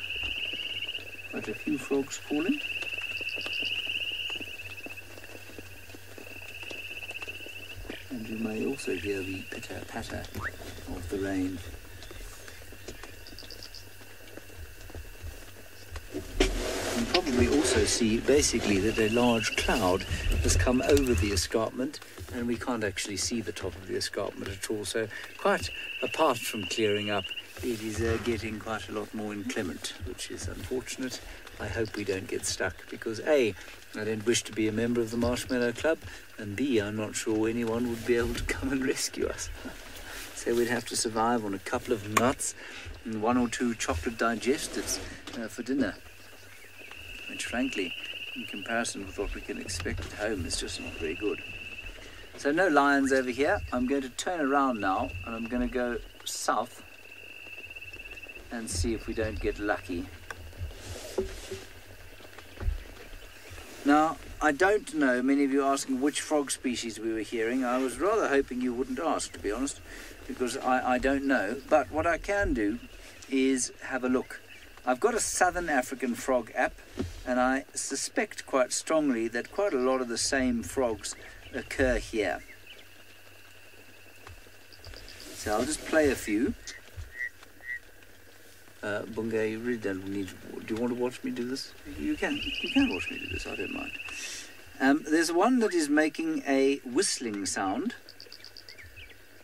Quite a few frogs calling. And you may also hear the pitter-patter of the rain. You can probably also see basically that a large cloud has come over the escarpment and we can't actually see the top of the escarpment at all. So quite apart from clearing up, it is getting quite a lot more inclement, which is unfortunate. I hope we don't get stuck because A, I don't wish to be a member of the Marshmallow Club, and B, I'm not sure anyone would be able to come and rescue us. So we'd have to survive on a couple of nuts and 1 or 2 chocolate digestives for dinner, which frankly, in comparison with what we can expect at home, is just not very good. So no lions over here. I'm going to turn around now and I'm going to go south and see if we don't get lucky. Now, I don't know, many of you are asking which frog species we were hearing. I was rather hoping you wouldn't ask, to be honest, because I don't know. But what I can do is have a look. I've got a Southern African frog app, and I suspect quite strongly that quite a lot of the same frogs occur here. So I'll just play a few. Bunga, you really don't need... Do you want to watch me do this? You can watch me do this, I don't mind. There's one that is making a whistling sound,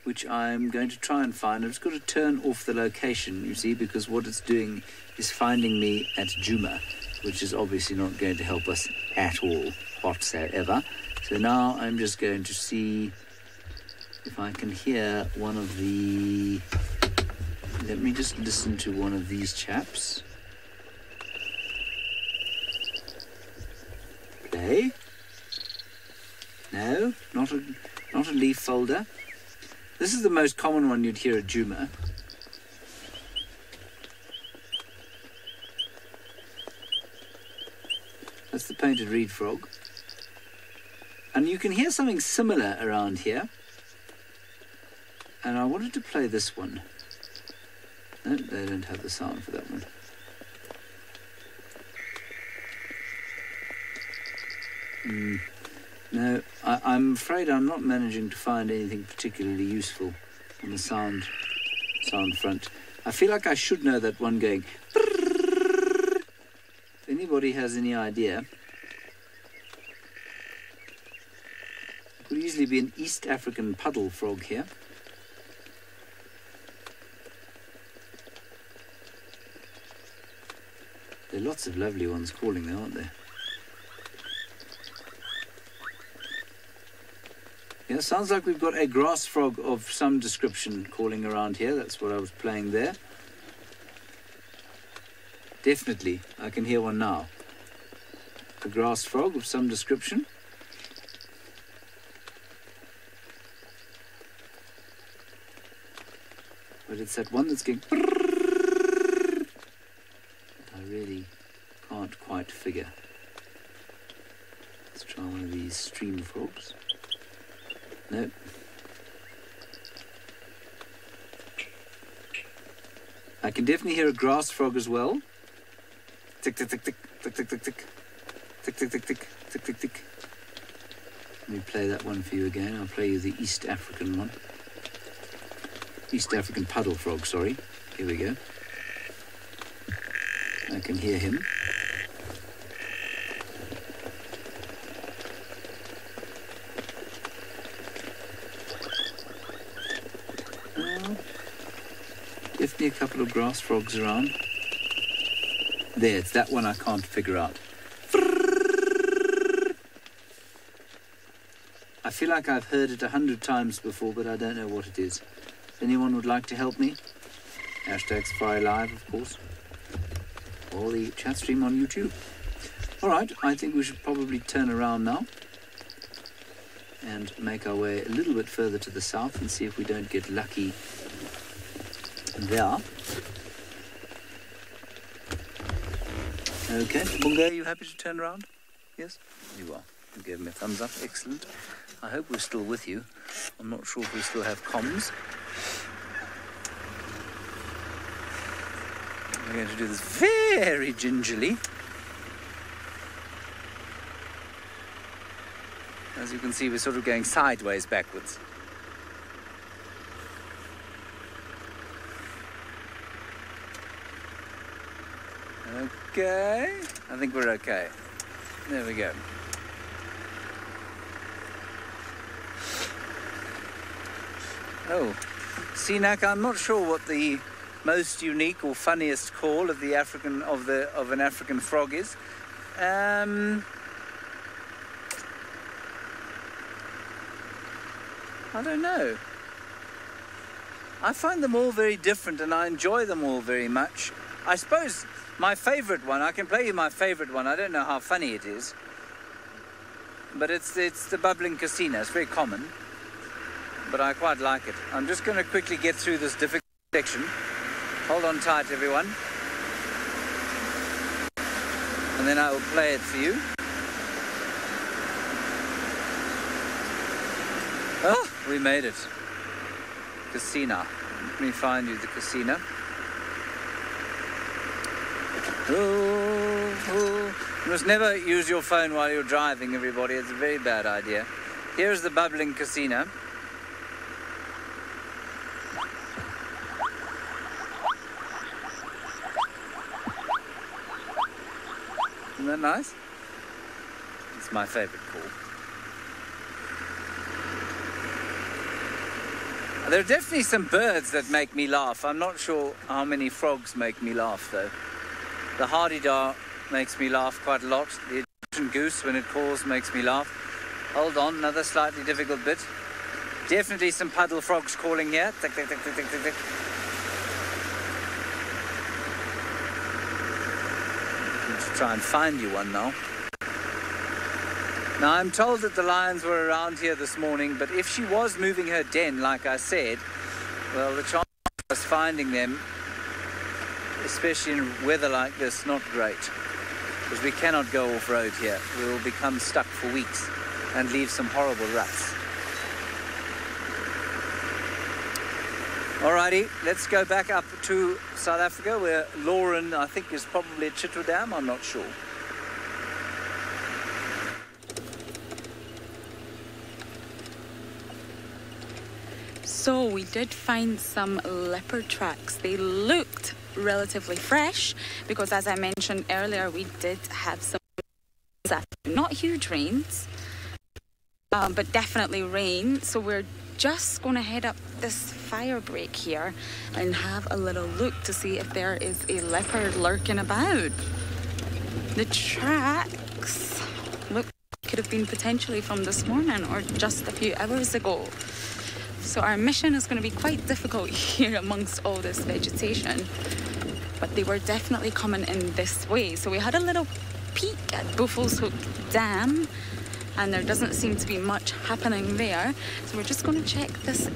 which I'm going to try and find. I've just got to turn off the location, you see, because what it's doing is finding me at Juma, which is obviously not going to help us at all whatsoever. So now I'm just going to see if I can hear one of the... Let me just listen to one of these chaps. Play. No, not a leaf folder. This is the most common one you'd hear at Juma. That's the painted reed frog. And you can hear something similar around here. And I wanted to play this one. No, they don't have the sound for that one. No, I'm afraid I'm not managing to find anything particularly useful on the sound front. I feel like I should know that one going... If anybody has any idea... It could easily be an East African puddle frog here. There are lots of lovely ones calling there, aren't there? Yeah, sounds like we've got a grass frog of some description calling around here. That's what I was playing there. Definitely, I can hear one now. A grass frog of some description. But it's that one that's going... really can't quite figure. Let's try one of these stream frogs. No. I can definitely hear a grass frog as well. Tick tick tick tick tick tick tick tick tick tick tick tick tick tick tick. Let me play that one for you again. I'll play you the East African one. East African puddle frog, sorry. Here we go. I can hear him. Definitely a couple of grass frogs around. There, it's that one I can't figure out. I feel like I've heard it 100 times before, but I don't know what it is. If anyone would like to help me, #SafariLive, of course. Or the chat stream on YouTube. All right, I think we should probably turn around now. and make our way a little bit further to the south and see if we don't get lucky there. Okay, Bunga, are you happy to turn around? Yes? You are. You gave me a thumbs up. Excellent. I hope we're still with you. I'm not sure if we still have comms. We're going to do this very gingerly. As you can see, we're sort of going sideways backwards. Okay, I think we're okay. There we go. Oh, Sinak, I'm not sure what the most unique or funniest call of the of an African frog is. I don't know. I find them all very different and I enjoy them all very much. I suppose my favourite one, I can play you my favourite one. I don't know how funny it is. But it's the bubbling casino. It's very common. But I quite like it. I'm just going to quickly get through this difficult section. Hold on tight, everyone. And then I will play it for you. Oh, we made it. Casino. Let me find you the casino. Oh. You must never use your phone while you're driving, everybody. It's a very bad idea. Here's the bubbling casino. Isn't that nice? It's my favorite call. There are definitely some birds that make me laugh. I'm not sure how many frogs make me laugh, though. The hardy-dar makes me laugh quite a lot. The Egyptian goose, when it calls, makes me laugh. Hold on, another slightly difficult bit. Definitely some puddle frogs calling here. Tick, tick, tick, tick, tick, tick, tick. Let's try and find you one now. Now, I'm told that the lions were around here this morning, but if she was moving her den, like I said, well, the chance of us finding them, especially in weather like this, not great. Because we cannot go off-road here. We will become stuck for weeks and leave some horrible ruts. Alrighty, let's go back up to South Africa, where Lauren, I think, is probably at Chitterdam. I'm not sure. So we did find some leopard tracks. They looked relatively fresh because, as I mentioned earlier, we did have some not huge rains, but definitely rain. So we're just going to head up this fire break here and have a little look to see if there is a leopard lurking about. The tracks look could have been potentially from this morning or just a few hours ago. So our mission is going to be quite difficult here amongst all this vegetation, but they were definitely coming in this way. So we had a little peek at Buffelshoek Dam, and there doesn't seem to be much happening there. So we're just going to check this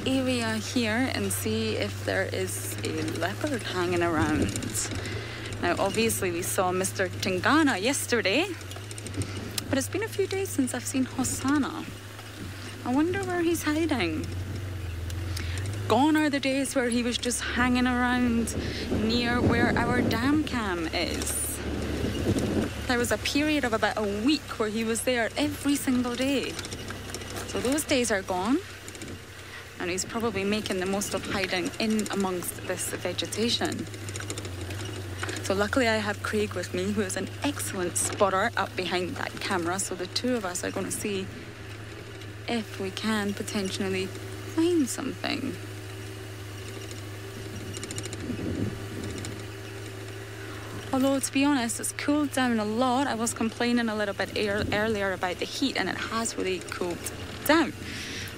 area here and see if there is a leopard hanging around. Now, obviously, we saw Mr. Tingana yesterday, but it's been a few days since I've seen Hosanna. I wonder where he's hiding. Gone are the days where he was just hanging around near where our dam cam is. There was a period of about a week where he was there every single day. So those days are gone, and he's probably making the most of hiding in amongst this vegetation. So luckily I have Craig with me, who is an excellent spotter up behind that camera, so the two of us are going to see if we can potentially find something. Although, to be honest, it's cooled down a lot. I was complaining a little bit earlier about the heat, and it has really cooled down,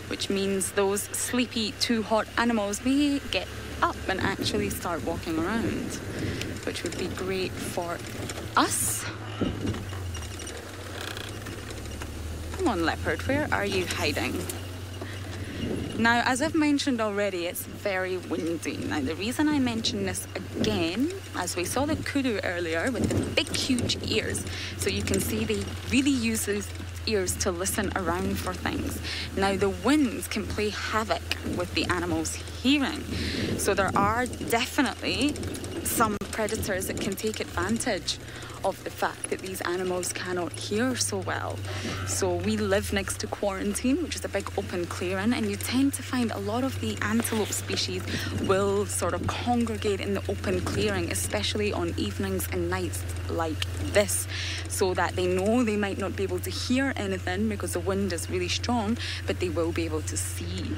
which means those sleepy, too hot animals may get up and actually start walking around, which would be great for us. Come on, leopard, where are you hiding? Now, as I've mentioned already, it's very windy. Now, the reason I mention this again, as we saw the kudu earlier with the big, huge ears, so you can see they really use those ears to listen around for things. Now, the winds can play havoc with the animals' hearing. So there are definitely some predators that can take advantage of the fact that these animals cannot hear so well. So we live next to quarantine, which is a big open clearing, and you tend to find a lot of the antelope species will sort of congregate in the open clearing, especially on evenings and nights like this, so that they know they might not be able to hear anything because the wind is really strong, but they will be able to see.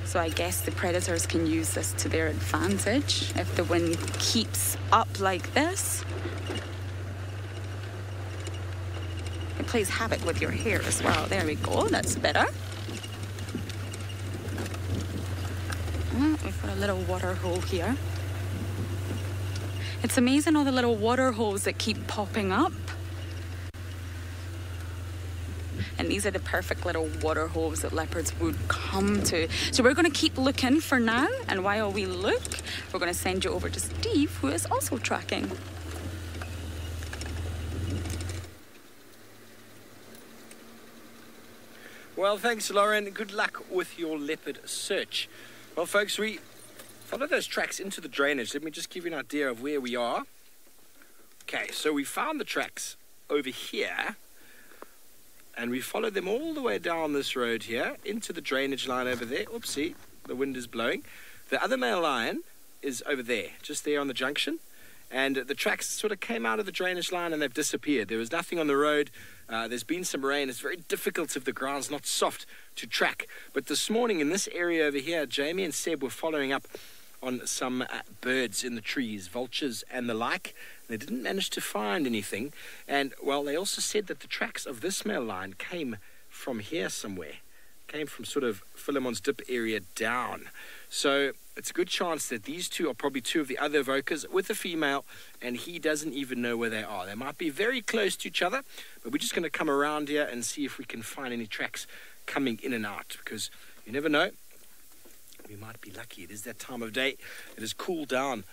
So I guess the predators can use this to their advantage if the wind keeps up like this. It plays havoc with your hair as well. There we go, that's better. Oh, we've got a little water hole here. It's amazing all the little water holes that keep popping up. And these are the perfect little water holes that leopards would come to. So we're going to keep looking for now. And while we look, we're going to send you over to Steve, who is also tracking. Well, thanks, Lauren. Good luck with your leopard search. Well, folks, we follow those tracks into the drainage. Let me just give you an idea of where we are. Okay, so we found the tracks over here. And we followed them all the way down this road here into the drainage line over there. Oopsie, the wind is blowing. The other male lion is over there, just there on the junction. And the tracks sort of came out of the drainage line and they've disappeared. There was nothing on the road. There's been some rain. It's very difficult if the ground's not soft to track. But this morning in this area over here, Jamie and Seb were following up on some birds in the trees, vultures and the like. They didn't manage to find anything. And, well, they also said that the tracks of this male lion came from here somewhere. Came from sort of Philemon's Dip area down. So it's a good chance that these two are probably two of the other evokers with a female, and he doesn't even know where they are. They might be very close to each other, but we're just going to come around here and see if we can find any tracks coming in and out, because you never know. We might be lucky. It is that time of day. It has cooled down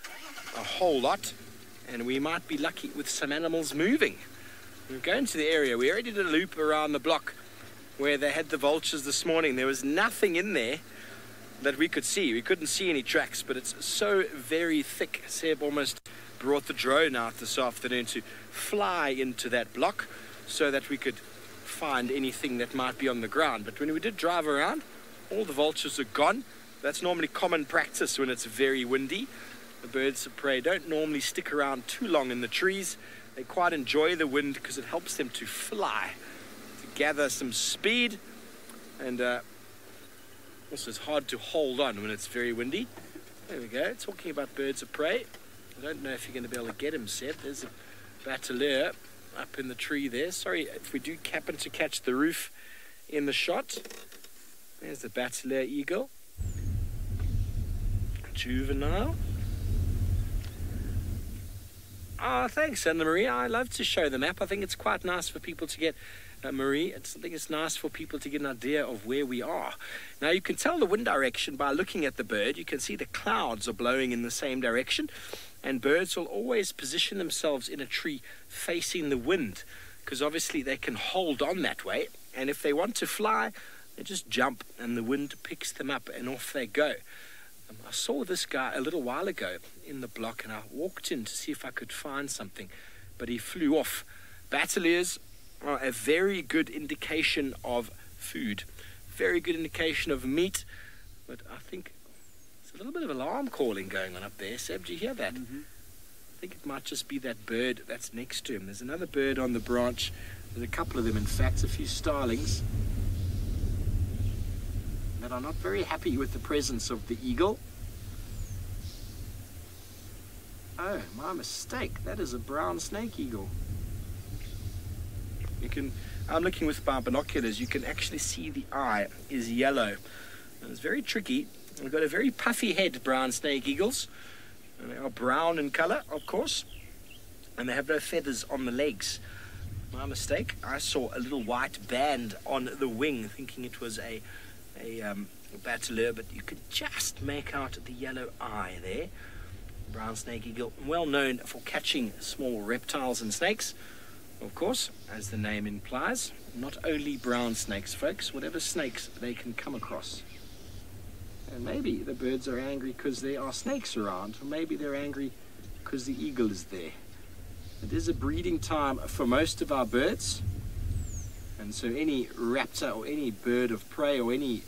a whole lot, and we might be lucky with some animals moving. We're going to the area. We already did a loop around the block where they had the vultures this morning. There was nothing in there that we could see. We couldn't see any tracks, but it's so very thick. Seb almost brought the drone out this afternoon to fly into that block so that we could find anything that might be on the ground. But when we did drive around, all the vultures are gone. That's normally common practice when it's very windy. The birds of prey don't normally stick around too long in the trees. They quite enjoy the wind because it helps them to fly, to gather some speed, and also it's hard to hold on when it's very windy. There we go, talking about birds of prey. I don't know if you're going to be able to get him, Seb. There's a bataleur up in the tree there. Sorry if we do happen to catch the roof in the shot. There's the bataleur eagle. Juvenile. Oh, thanks, Anna Marie. I love to show the map. I think it's quite nice for people to get, Marie, I think it's nice for people to get an idea of where we are. Now, you can tell the wind direction by looking at the bird. You can see the clouds are blowing in the same direction, and birds will always position themselves in a tree facing the wind, because obviously they can hold on that way, and if they want to fly, they just jump, and the wind picks them up, and off they go. I saw this guy a little while ago in the block, and I walked in to see if I could find something, but he flew off. Bataleurs are a very good indication of food, very good indication of meat, but I think there's a little bit of alarm calling going on up there. Seb, do you hear that? Mm-hmm. I think it might just be that bird that's next to him. There's another bird on the branch. There's a couple of them, in fact, a few starlings that are not very happy with the presence of the eagle. Oh, my mistake. That is a brown snake eagle. I'm looking with my binoculars. You can actually see the eye is yellow. And it's very tricky. We've got a very puffy head, brown snake eagles. And they are brown in color, of course. And they have no feathers on the legs. My mistake. I saw a little white band on the wing, thinking it was a bateleur, but you could just make out the yellow eye there. Brown snake eagle, well known for catching small reptiles and snakes. Of course, as the name implies, not only brown snakes, folks, whatever snakes they can come across. And maybe the birds are angry because there are snakes around, or maybe they're angry because the eagle is there. It is a breeding time for most of our birds, and so any raptor or any bird of prey or any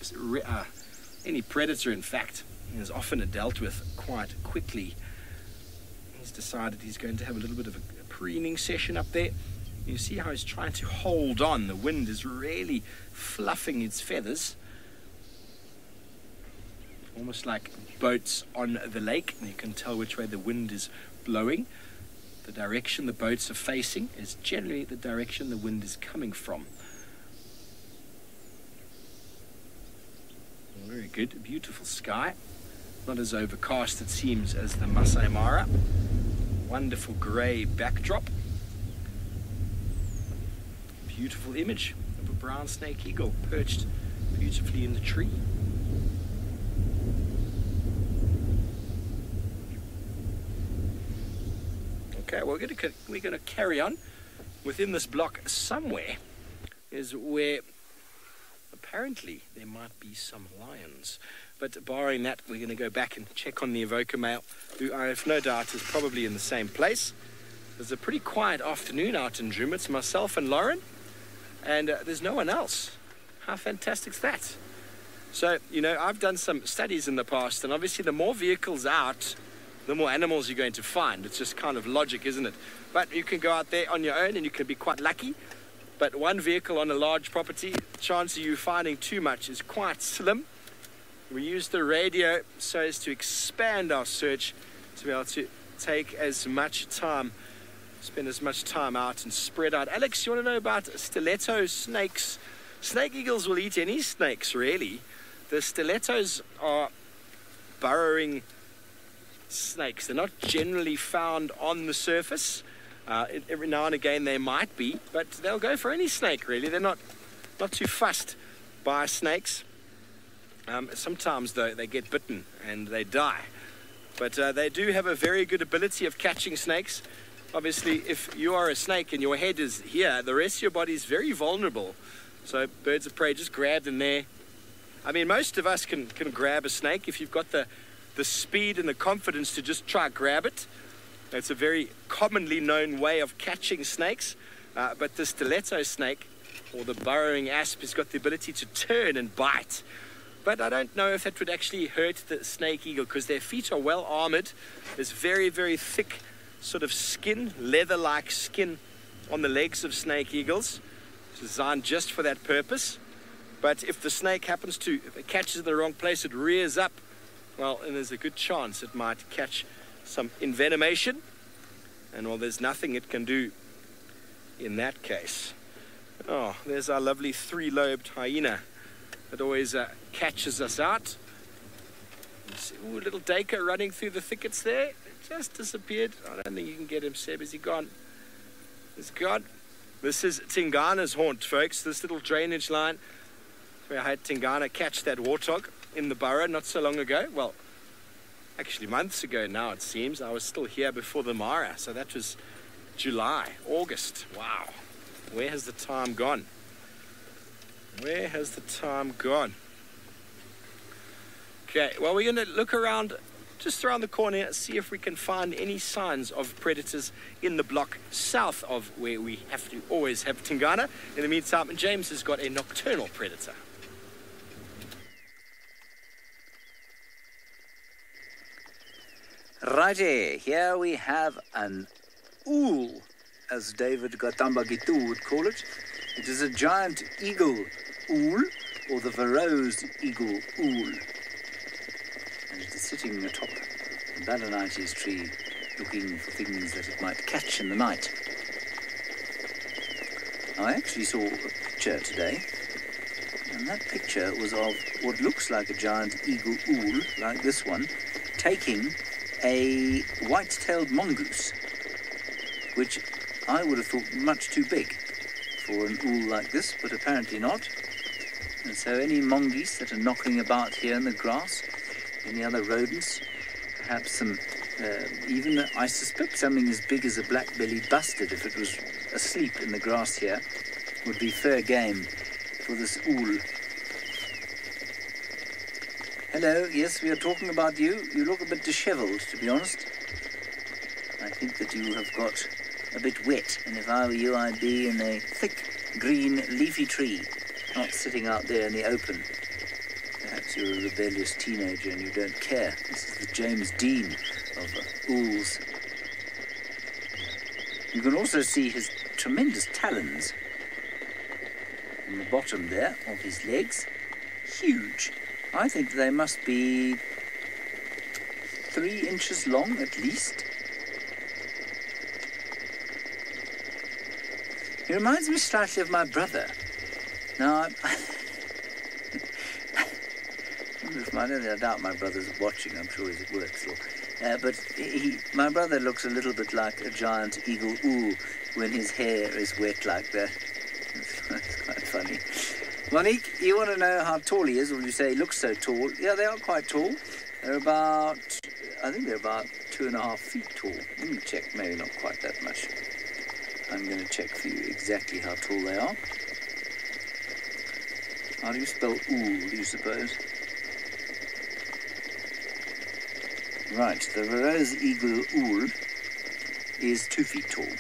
predator, in fact, is often dealt with quite quickly. He's decided he's going to have a little bit of a preening session up there. You see how he's trying to hold on. The wind is really fluffing its feathers, almost like boats on the lake. You can tell which way the wind is blowing. The direction the boats are facing is generally the direction the wind is coming from. Very good, beautiful sky. Not as overcast, it seems, as the Masai Mara. Wonderful grey backdrop. Beautiful image of a brown snake eagle perched beautifully in the tree. Okay, we're going to carry on. Within this block somewhere is where apparently there might be some lions. But barring that, we're going to go back and check on the evoker male, who I have no doubt is probably in the same place. There's a pretty quiet afternoon out in Djuma. It's myself and Lauren, and there's no one else. How fantastic is that? So, you know, I've done some studies in the past, and obviously the more vehicles out, the more animals you're going to find. It's just kind of logic, isn't it? But you can go out there on your own and you can be quite lucky. But one vehicle on a large property, chance of you finding too much is quite slim. We use the radio so as to expand our search, to be able to take as much time, spend as much time out and spread out. Alex, you want to know about stiletto snakes? Snake eagles will eat any snakes, really. The stilettos are burrowing snakes. They're not generally found on the surface. Every now and again they might be, but they'll go for any snake, really. They're not too fussed by snakes. Sometimes, though, they get bitten and they die. But they do have a very good ability of catching snakes. Obviously, if you are a snake and your head is here, the rest of your body is very vulnerable. So birds of prey, just grab them there. I mean, most of us can grab a snake if you've got the speed and the confidence to just try grab it. It's a very commonly known way of catching snakes. But the stiletto snake, or the burrowing asp, has got the ability to turn and bite. But I don't know if that would actually hurt the snake eagle, because their feet are well armored. There's very, very thick sort of skin, leather-like skin on the legs of snake eagles. It's designed just for that purpose. But if the snake happens to, if it catches in the wrong place, it rears up, well, and there's a good chance it might catch some envenomation. And, well, there's nothing it can do in that case. Oh, there's our lovely three-lobed hyena that always catches us out. Ooh, little Dacre running through the thickets there. It just disappeared. I don't think you can get him, Seb. Is he gone? He's gone. This is Tingana's haunt, folks. This little drainage line where I had Tingana catch that warthog in the burrow not so long ago. Well, actually months ago now, it seems. I was still here before the Mara, so that was July, August. Wow. Where has the time gone? Where has the time gone? Okay, well, we're going to look around, just around the corner, see if we can find any signs of predators in the block south of where we have to always have Tingana. In the meantime, James has got a nocturnal predator. Righty, here we have an ool, as David Gatambagitu would call it. It is a giant eagle ool, or the Varro's eagle ool. And it is sitting atop the Balanites tree, looking for things that it might catch in the night. I actually saw a picture today, and that picture was of what looks like a giant eagle ool, like this one, taking a white-tailed mongoose, which I would have thought much too big. for an ool like this, but apparently not. And so any mongoose that are knocking about here in the grass, any other rodents, perhaps some, even I suspect something as big as a black-bellied bustard, if it was asleep in the grass here, would be fair game for this ool. Hello, yes, we are talking about you. You look a bit dishevelled, to be honest. I think that you have got a bit wet, and if I were you, I'd be in a thick, green, leafy tree, not sitting out there in the open. Perhaps you're a rebellious teenager and you don't care. This is the James Dean of ools. You can also see his tremendous talons on the bottom there of his legs. Huge. I think they must be 3 inches long at least. He reminds me slightly of my brother. Now, I doubt my brother's watching. I'm sure he's at work still. But my brother looks a little bit like a giant eagle ool when his hair is wet like that. It's quite funny. Monique, you want to know how tall he is, or you say he looks so tall? Yeah, they are quite tall. They're about, I think they're about 2.5 feet tall. Let me check, maybe not quite that much. I'm going to check for you exactly how tall they are. How do you spell ool, do you suppose? Right, the rose eagle ool is 2 feet tall,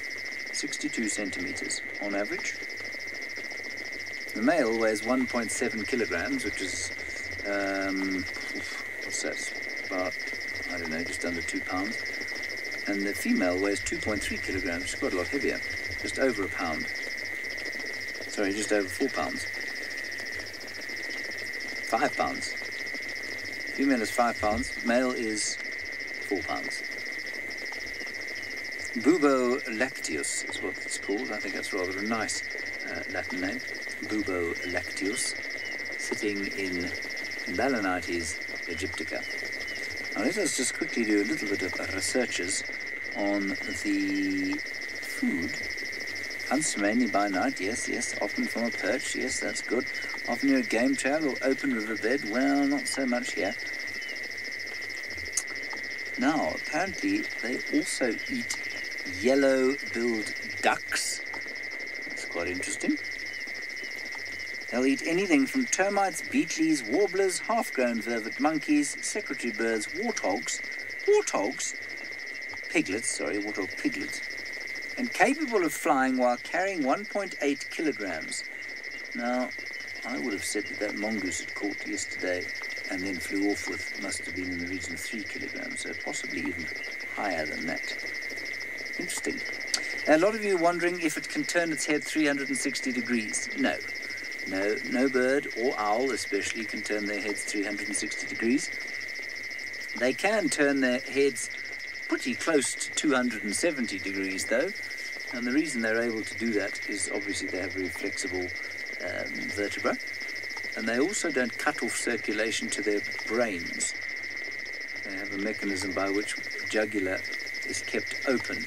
62 centimeters on average. The male weighs 1.7 kilograms, which is, what's that, about, I don't know, just under 2 pounds. And the female weighs 2.3 kilograms, which is quite a lot heavier, just over a pound. Sorry, just over 4 pounds. 5 pounds. Female is 5 pounds, male is 4 pounds. Bubo lacteus is what it's called. I think that's rather a nice Latin name. Bubo lacteus, sitting in Balanites aegyptica. Now let us just quickly do a little bit of researches on the food. Hunts mainly by night, yes, often from a perch, yes, that's good. Often near a game trail or open riverbed, well, not so much here. Now, apparently, they also eat yellow-billed ducks. That's quite interesting. They'll eat anything from termites, beetles, warblers, half-grown vervet monkeys, secretary birds, warthogs, warthog piglets, and capable of flying while carrying 1.8 kilograms. Now, I would have said that mongoose had caught yesterday and then flew off with must have been in the region of 3 kilograms, so possibly even higher than that. Interesting. A lot of you wondering if it can turn its head 360 degrees. No bird or owl especially can turn their heads 360 degrees. They can turn their heads pretty close to 270 degrees though, and the reason they're able to do that is obviously they have very flexible vertebra, and they also don't cut off circulation to their brains. They have a mechanism by which the jugular is kept open,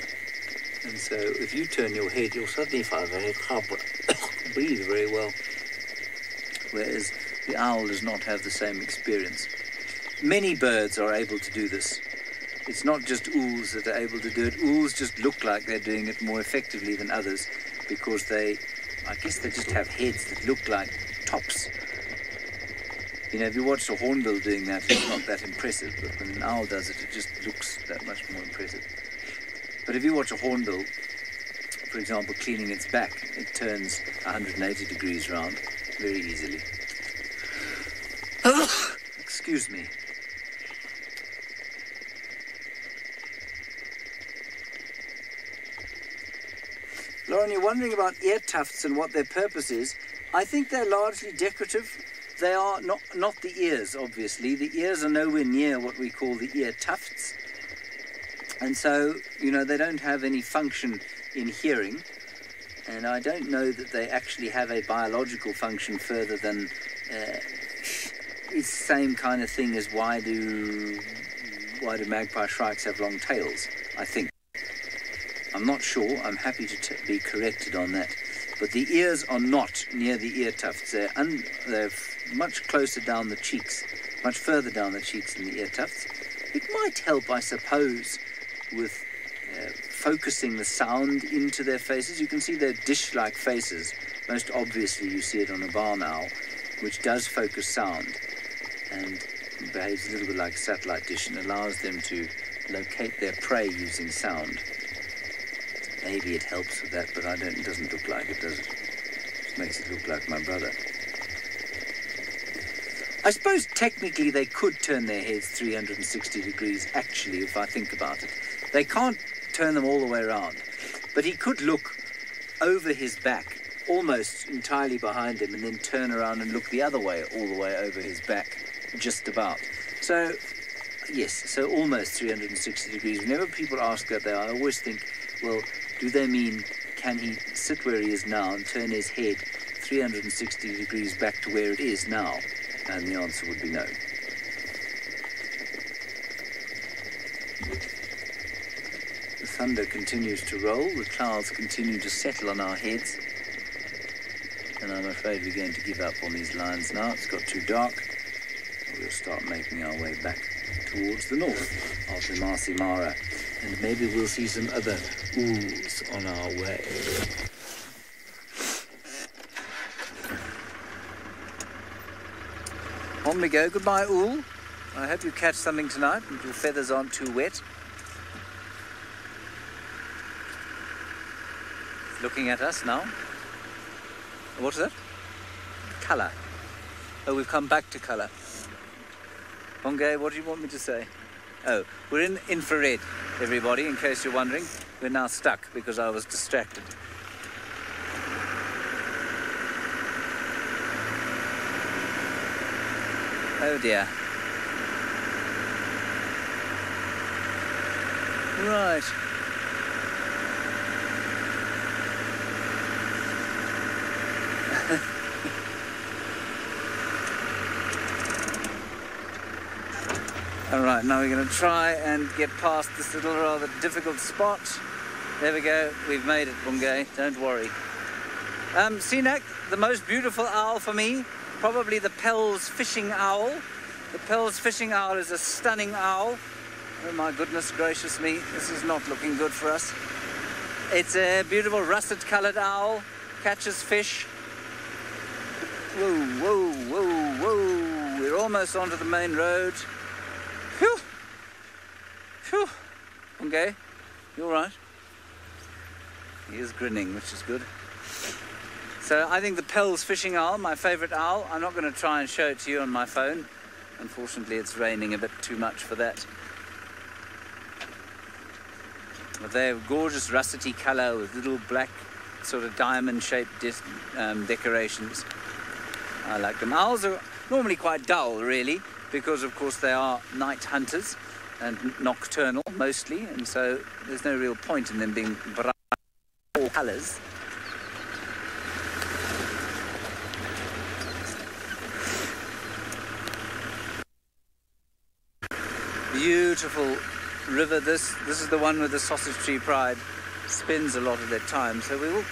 and so if you turn your head, you'll suddenly find that it can't breathe very well, whereas the owl does not have the same experience. Many birds are able to do this. It's not just ools that are able to do it. Ools just look like they're doing it more effectively than others because I guess they just have heads that look like tops. You know, if you watch a hornbill doing that, it's not that impressive, but when an owl does it, it just looks that much more impressive. But if you watch a hornbill, for example, cleaning its back, it turns 180 degrees round very easily. Excuse me. Lauren, you're wondering about ear tufts and what their purpose is. I think they're largely decorative. They are not the ears, obviously. The ears are nowhere near what we call the ear tufts. And so, you know, they don't have any function in hearing. And I don't know that they actually have a biological function further than it's the same kind of thing as why do magpie shrikes have long tails, I think. I'm not sure. I'm happy to be corrected on that. but the ears are not near the ear tufts. They're much closer down the cheeks, much further down the cheeks than the ear tufts. It might help, I suppose, with focusing the sound into their faces. You can see their dish-like faces. Most obviously you see it on a barn owl, which does focus sound and behaves a little bit like a satellite dish and allows them to locate their prey using sound. Maybe it helps with that, but it doesn't look like it, does it? It makes it look like my brother. I suppose technically they could turn their heads 360 degrees, actually, if I think about it. They can't turn them all the way around, but he could look over his back, almost entirely behind him, and then turn around and look the other way, all the way over his back, just about. So, yes, so almost 360 degrees. Whenever people ask that, I always think, well, do they mean, can he sit where he is now and turn his head 360 degrees back to where it is now? And the answer would be no. The thunder continues to roll, the clouds continue to settle on our heads. And I'm afraid we're going to give up on these lines now. It's got too dark. We'll start making our way back towards the north of the Masai Mara. And maybe we'll see some other ools on our way. On we go. Goodbye, ool. I hope you catch something tonight and your feathers aren't too wet. It's looking at us now. What is it? Colour. Oh, we've come back to colour. Bonge, what do you want me to say? Oh, we're in infrared, everybody, in case you're wondering. We're now stuck because I was distracted. Oh dear. Right. All right, now we're going to try and get past this little rather difficult spot. There we go. We've made it, Bungay. Don't worry. Sinek, the most beautiful owl for me, probably the Pell's fishing owl. The Pell's fishing owl is a stunning owl. Oh my goodness gracious me, this is not looking good for us. It's a beautiful russet-coloured owl, catches fish. Whoa, whoa, whoa, whoa. We're almost onto the main road. Phew! Phew! Okay, you all right? He is grinning, which is good. So I think the Pell's fishing owl, my favourite owl. I'm not going to try and show it to you on my phone. Unfortunately, it's raining a bit too much for that. But they're gorgeous russety colour with little black sort of diamond-shaped decorations. I like them. Owls are normally quite dull, really, because, of course, they are night hunters and nocturnal, mostly, and so there's no real point in them being bright colours. Beautiful river. This is the one where the Sausage Tree Pride spends a lot of their time, so we will...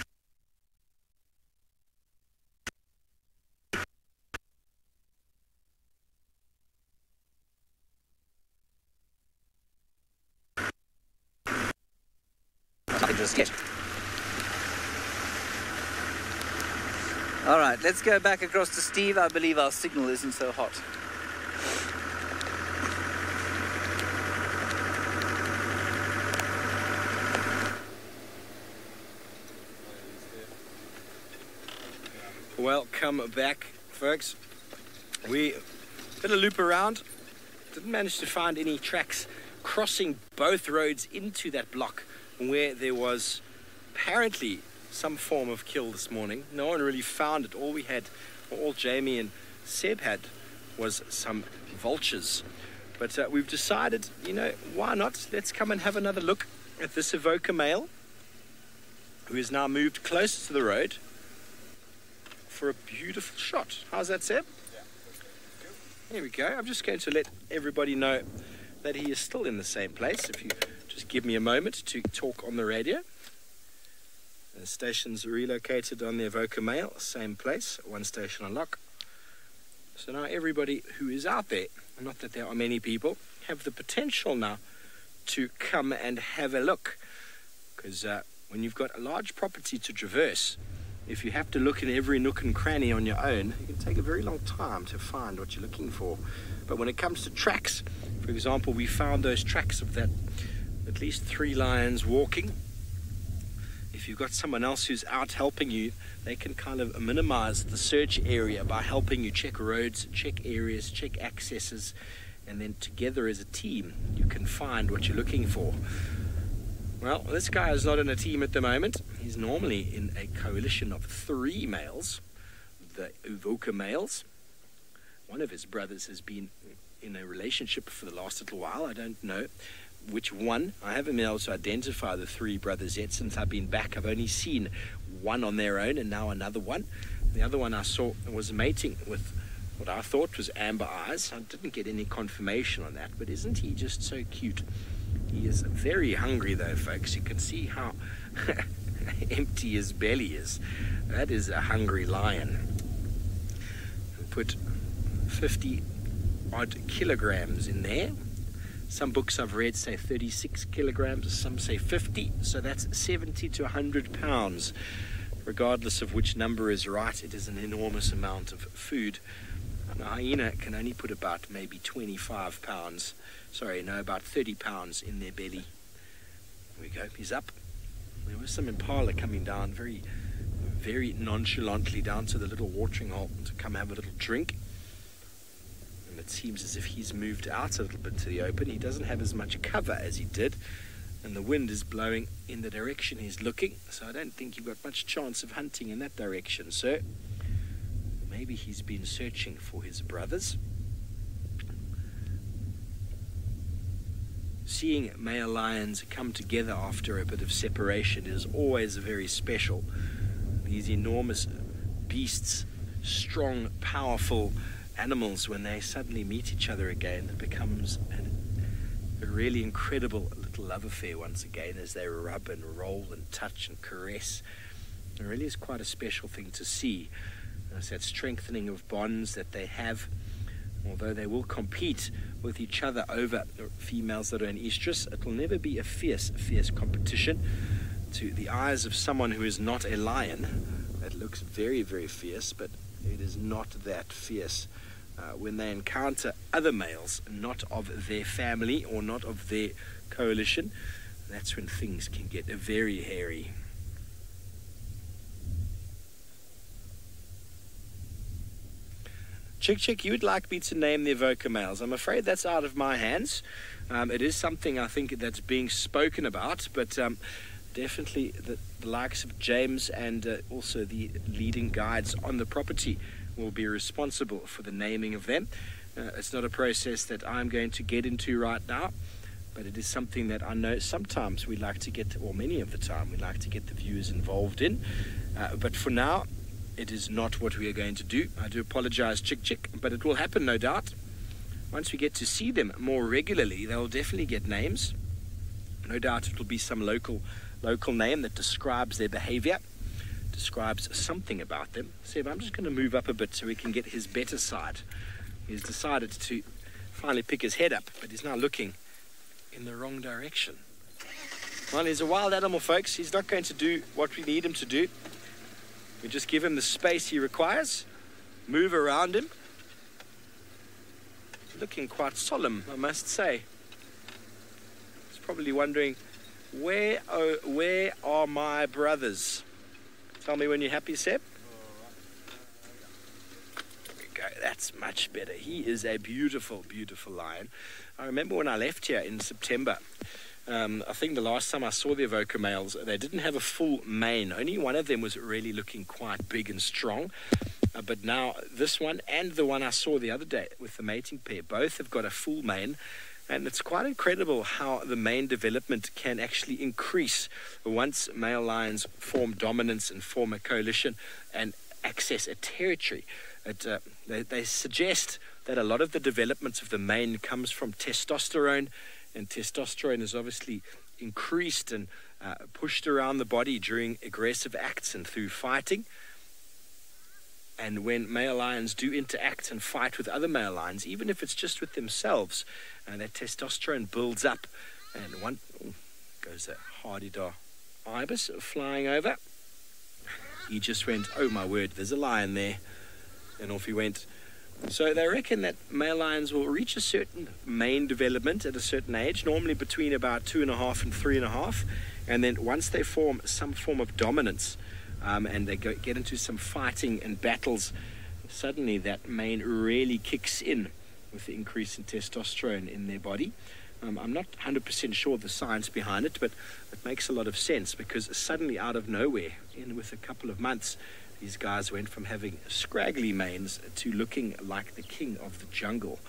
All right, let's go back across to Steve. I believe our signal isn't so hot. Welcome back, folks. We did a loop around. Didn't manage to find any tracks crossing both roads into that block where there was apparently some form of kill this morning. No one really found it. All Jamie and Seb had was some vultures. But we've decided, why not? Let's come and have another look at this evoker male, who is now moved closer to the road for a beautiful shot. How's that, Seb? Yeah. Here we go. I'm just going to let everybody know that he is still in the same place. If you just give me a moment to talk on the radio. Stations relocated on the Avoca male, same place, one station on lock. So now everybody who is out there, not that there are many people, have the potential now to come and have a look. Because when you've got a large property to traverse, if you have to look in every nook and cranny on your own, it can take a very long time to find what you're looking for. But when it comes to tracks, for example, we found those tracks of that at least 3 lions walking. If you've got someone else who's out helping you, they can kind of minimize the search area by helping you check roads, check areas, check accesses, and then together as a team, you can find what you're looking for. Well, this guy is not in a team at the moment. He's normally in a coalition of 3 males, the Avoca males. One of his brothers has been in a relationship for the last little while. I don't know which one. I haven't been able to identify the 3 brothers yet since I've been back. I've only seen one on their own and now another one. The other one I saw was mating with what I thought was amber eyes. I didn't get any confirmation on that, but isn't he just so cute? He is very hungry though, folks. You can see how empty his belly is. That is a hungry lion. Put 50 odd kilograms in there. Some books I've read say 36 kilograms, some say 50, so that's 70 to 100 pounds. Regardless of which number is right, it is an enormous amount of food. And a hyena can only put about maybe 25 pounds, about 30 pounds in their belly. There we go, he's up. There was some impala coming down very, very nonchalantly down to the little watering hole to come have a little drink. And it seems as if he's moved out a little bit to the open. He doesn't have as much cover as he did, and the wind is blowing in the direction he's looking, so I don't think you've got much chance of hunting in that direction, sir. Maybe he's been searching for his brothers. Seeing male lions come together after a bit of separation is always very special. These enormous beasts, strong, powerful animals, when they suddenly meet each other again, it becomes a really incredible little love affair once again as they rub and roll and touch and caress. It really is quite a special thing to see. It's that strengthening of bonds that they have. Although they will compete with each other over females that are in estrus, it will never be a fierce competition. To the eyes of someone who is not a lion, it looks very, very fierce, but it is not that fierce. When they encounter other males, not of their family or not of their coalition, that's when things can get very hairy. Chick, you would like me to name the Avoca males. I'm afraid that's out of my hands. It is something I think that's being spoken about, but definitely the likes of James and also the leading guides on the property will be responsible for the naming of them. It's not a process that I'm going to get into right now, but it is something that I know sometimes we like to get, or many of the time, we like to get the viewers involved in. But for now, it is not what we are going to do. I do apologize, Chick, but it will happen, no doubt. Once we get to see them more regularly, they'll definitely get names. No doubt it will be some local name that describes their behavior, describes something about them. Seb, I'm just going to move up a bit so we can get his better side. He's decided to finally pick his head up, but he's now looking in the wrong direction. Well, he's a wild animal, folks. He's not going to do what we need him to do. We just give him the space he requires, move around him. Looking quite solemn, I must say. He's probably wondering, where are my brothers? Tell me when you're happy, Seb. There we go, that's much better. He is a beautiful, beautiful lion. I remember when I left here in September, I think the last time I saw the Avoca males, they didn't have a full mane. Only one of them was really looking quite big and strong. But now this one and the one I saw the other day with the mating pair, both have got a full mane. And it's quite incredible how the mane development can actually increase once male lions form dominance and form a coalition and access a territory. They suggest that a lot of the development of the mane comes from testosterone, and testosterone is obviously increased and pushed around the body during aggressive acts and through fighting. And when male lions do interact and fight with other male lions, even if it's just with themselves, that testosterone builds up. And one goes a hardy-dar ibis flying over. He just went, oh my word, there's a lion there. And off he went. So they reckon that male lions will reach a certain mane development at a certain age, normally between about 2.5 and 3.5. And then once they form some form of dominance, and they get into some fighting and battles, suddenly that mane really kicks in with the increase in testosterone in their body. I'm not 100% sure the science behind it, but it makes a lot of sense, because suddenly out of nowhere, in with a couple of months, these guys went from having scraggly manes to looking like the king of the jungle.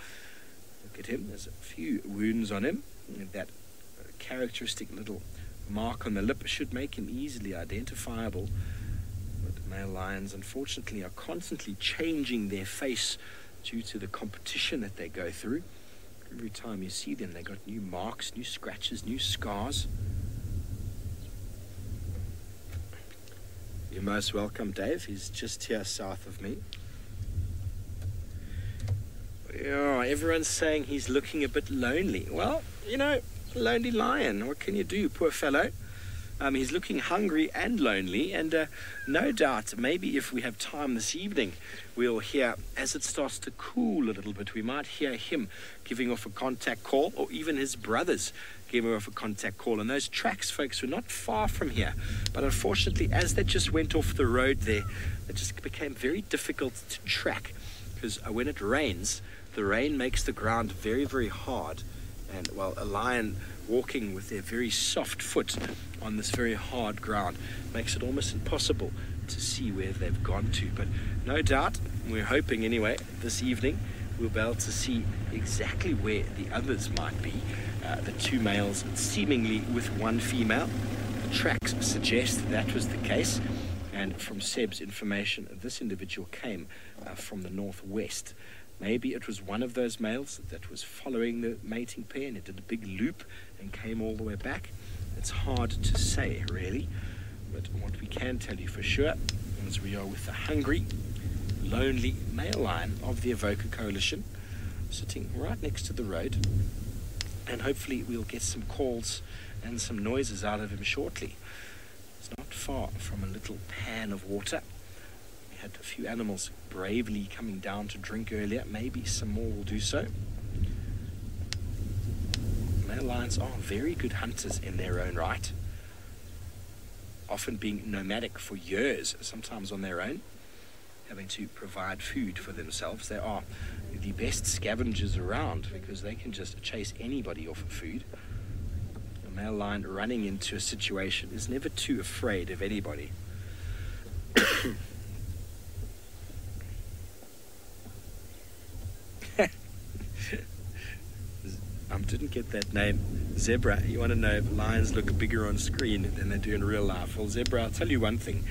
Look at him, there's a few wounds on him, and that characteristic little mark on the lip should make him easily identifiable. But male lions, unfortunately, are constantly changing their face due to the competition that they go through. Every time you see them, they got new marks, new scratches, new scars. You're most welcome, Dave. He's just here south of me. Yeah, everyone's saying he's looking a bit lonely. Well, you know, lonely lion, what can you do, poor fellow? He's looking hungry and lonely, and no doubt, maybe if we have time this evening, we'll hear, as it starts to cool a little bit, we might hear him giving off a contact call, or even his brothers giving off a contact call. And those tracks, folks, were not far from here. But unfortunately, as they just went off the road there, it just became very difficult to track, because when it rains, the rain makes the ground very, very hard. And, well, a lion walking with their very soft foot on this very hard ground makes it almost impossible to see where they've gone to. But no doubt, we're hoping anyway, this evening we'll be able to see exactly where the others might be. The two males seemingly with one female. The tracks suggest that was the case. And from Seb's information, this individual came from the northwest. Maybe it was one of those males that was following the mating pair, and it did a big loop and came all the way back. It's hard to say, really. But what we can tell you for sure is we are with a hungry, lonely male lion of the Avoca Coalition, sitting right next to the road. And hopefully we'll get some calls and some noises out of him shortly. It's not far from a little pan of water. We had a few animals bravely coming down to drink earlier. Maybe some more will do so. Male lions are very good hunters in their own right, often being nomadic for years, sometimes on their own, having to provide food for themselves. They are the best scavengers around, because they can just chase anybody off of food. A male lion running into a situation is never too afraid of anybody. Didn't get that name. Zebra. You want to know if lions look bigger on screen than they do in real life? Well, Zebra, I'll tell you one thing.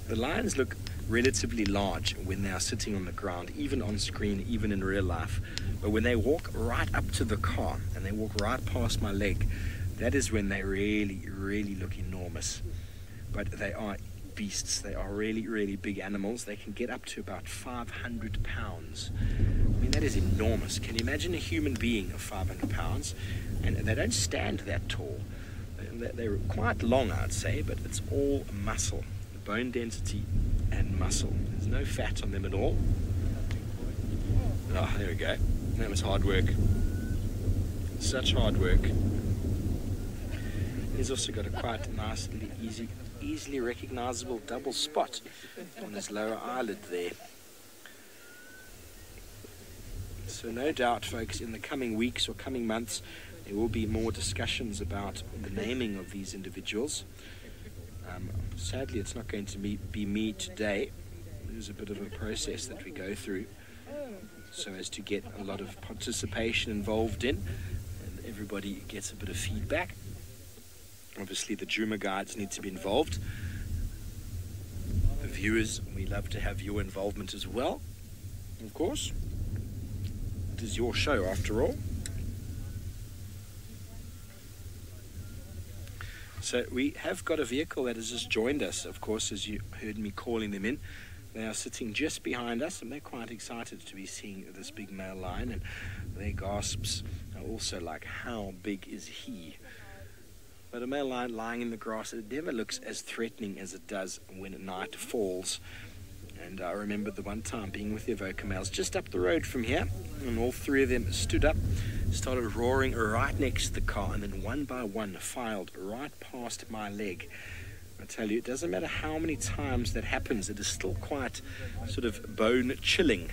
The lions look relatively large when they are sitting on the ground, even on screen, even in real life. But when they walk right up to the car and they walk right past my leg, that is when they really, really look enormous. But they are beasts. They are really, really big animals. They can get up to about 500 pounds. I mean, that is enormous. Can you imagine a human being of 500 pounds? And they don't stand that tall. They're quite long, I'd say, but it's all muscle, bone density and muscle. There's no fat on them at all. Oh, there we go. That was hard work. Such hard work. He's also got a quite nice, easily recognizable double spot on his lower eyelid there. So no doubt, folks, in the coming weeks or coming months, there will be more discussions about the naming of these individuals. Sadly, it's not going to be me today. There's a bit of a process that we go through so as to get a lot of participation involved in, and everybody gets a bit of feedback. Obviously, the Djuma guides need to be involved. The viewers, we love to have your involvement as well, of course. It is your show, after all. So so we have got a vehicle that has just joined us, of course, as you heard me calling them in. They are sitting just behind us, and they're quite excited to be seeing this big male lion, and their gasps are also like, how big is he? But a male lion lying in the grass, it never looks as threatening as it does when night falls. And I remember the one time being with the Avoca males just up the road from here, and all three of them stood up, started roaring right next to the car, and then one by one filed right past my leg. I tell you, it doesn't matter how many times that happens, it is still quite sort of bone chilling,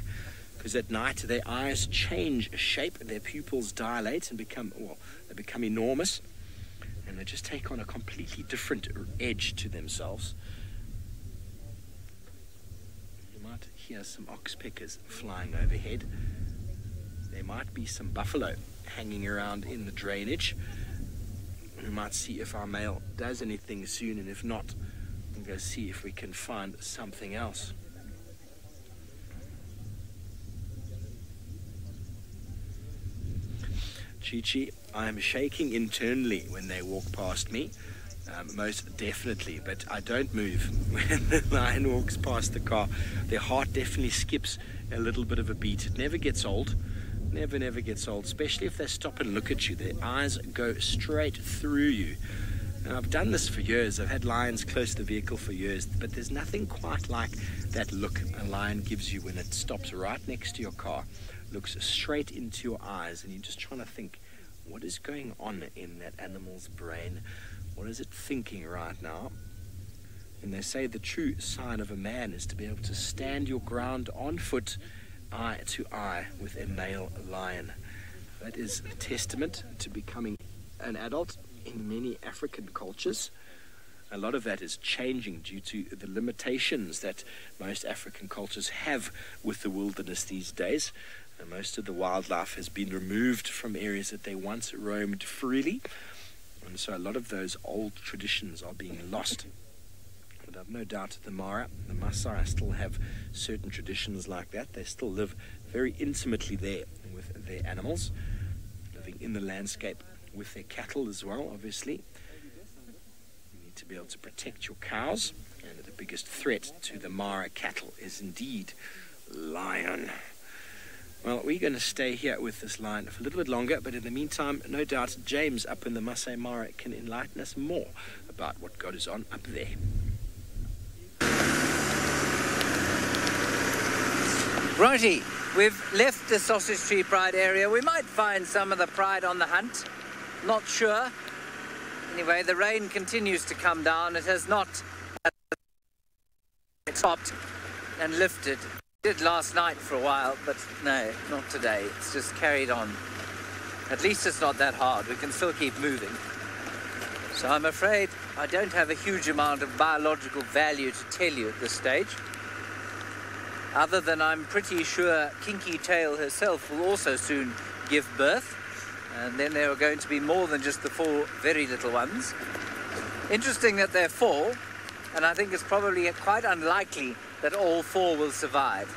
because at night their eyes change shape, their pupils dilate and become enormous, and they just take on a completely different edge to themselves. You might hear some oxpeckers flying overhead. There might be some buffalo hanging around in the drainage. We might see if our male does anything soon, and if not, we'll go see if we can find something else. Chi-Chi, I am shaking internally when they walk past me, most definitely, but I don't move when the lion walks past the car. Their heart definitely skips a little bit of a beat. It never gets old. Never gets old, especially if they stop and look at you. Their eyes go straight through you. And I've done this for years. I've had lions close to the vehicle for years, but there's nothing quite like that look a lion gives you when it stops right next to your car, looks straight into your eyes, and you're just trying to think, what is going on in that animal's brain? What is it thinking right now? And they say the true sign of a man is to be able to stand your ground on foot, eye to eye with a male lion. That is a testament to becoming an adult in many African cultures. A lot of that is changing due to the limitations that most African cultures have with the wilderness these days. And most of the wildlife has been removed from areas that they once roamed freely. And so a lot of those old traditions are being lost. But I've no doubt the Mara, the Maasai still have certain traditions like that. They still live very intimately there with their animals, living in the landscape with their cattle as well, obviously. You need to be able to protect your cows, and the biggest threat to the Mara cattle is indeed lion. Well, we're going to stay here with this lion for a little bit longer, but in the meantime, no doubt James up in the Masai Mara can enlighten us more about what goes on up there. Righty, we've left the Sausage Tree Pride area. We might find some of the pride on the hunt. Not sure. Anyway, the rain continues to come down. It has not stopped and lifted. It did last night for a while, but no, not today. It's just carried on. At least it's not that hard. We can still keep moving. So I'm afraid I don't have a huge amount of biological value to tell you at this stage. Other than I'm pretty sure Kinky Tail herself will also soon give birth. And then there are going to be more than just the 4 very little ones. Interesting that they're 4, and I think it's probably quite unlikely that all 4 will survive.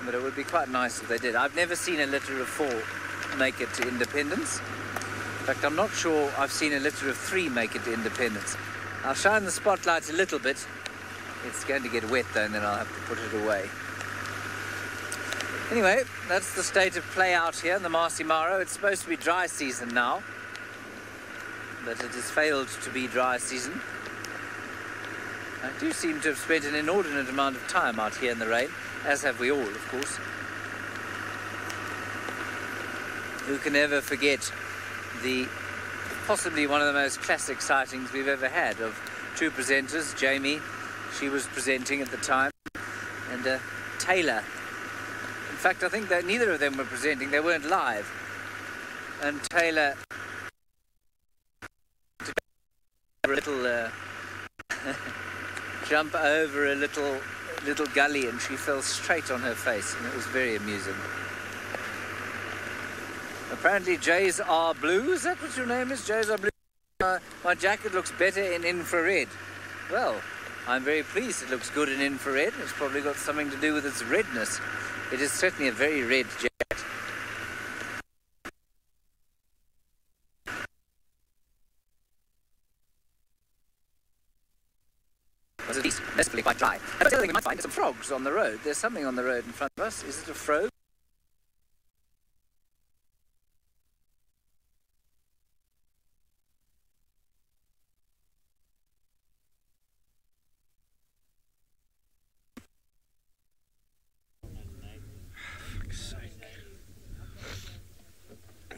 But it would be quite nice if they did. I've never seen a litter of 4 make it to independence. In fact, I'm not sure I've seen a litter of 3 make it to independence. I'll shine the spotlight a little bit. It's going to get wet though, and then I'll have to put it away. Anyway, that's the state of play out here in the Masai Mara. It's supposed to be dry season now, but it has failed to be dry season. I do seem to have spent an inordinate amount of time out here in the rain, as have we all, of course. Who can ever forget the possibly one of the most classic sightings we've ever had of 2 presenters, Jamie, she was presenting at the time, and Taylor. In fact, I think that neither of them were presenting, they weren't live. And Taylor a little jump over a little gully, and she fell straight on her face, and it was very amusing. Apparently Jays are blue. Is that what your name is? Jays are blue. My jacket looks better in infrared. Well, I'm very pleased it looks good in infrared. It's probably got something to do with its redness. It is certainly a very red jacket. thing I might find is some frogs on the road. There's something on the road in front of us. Is it a frog?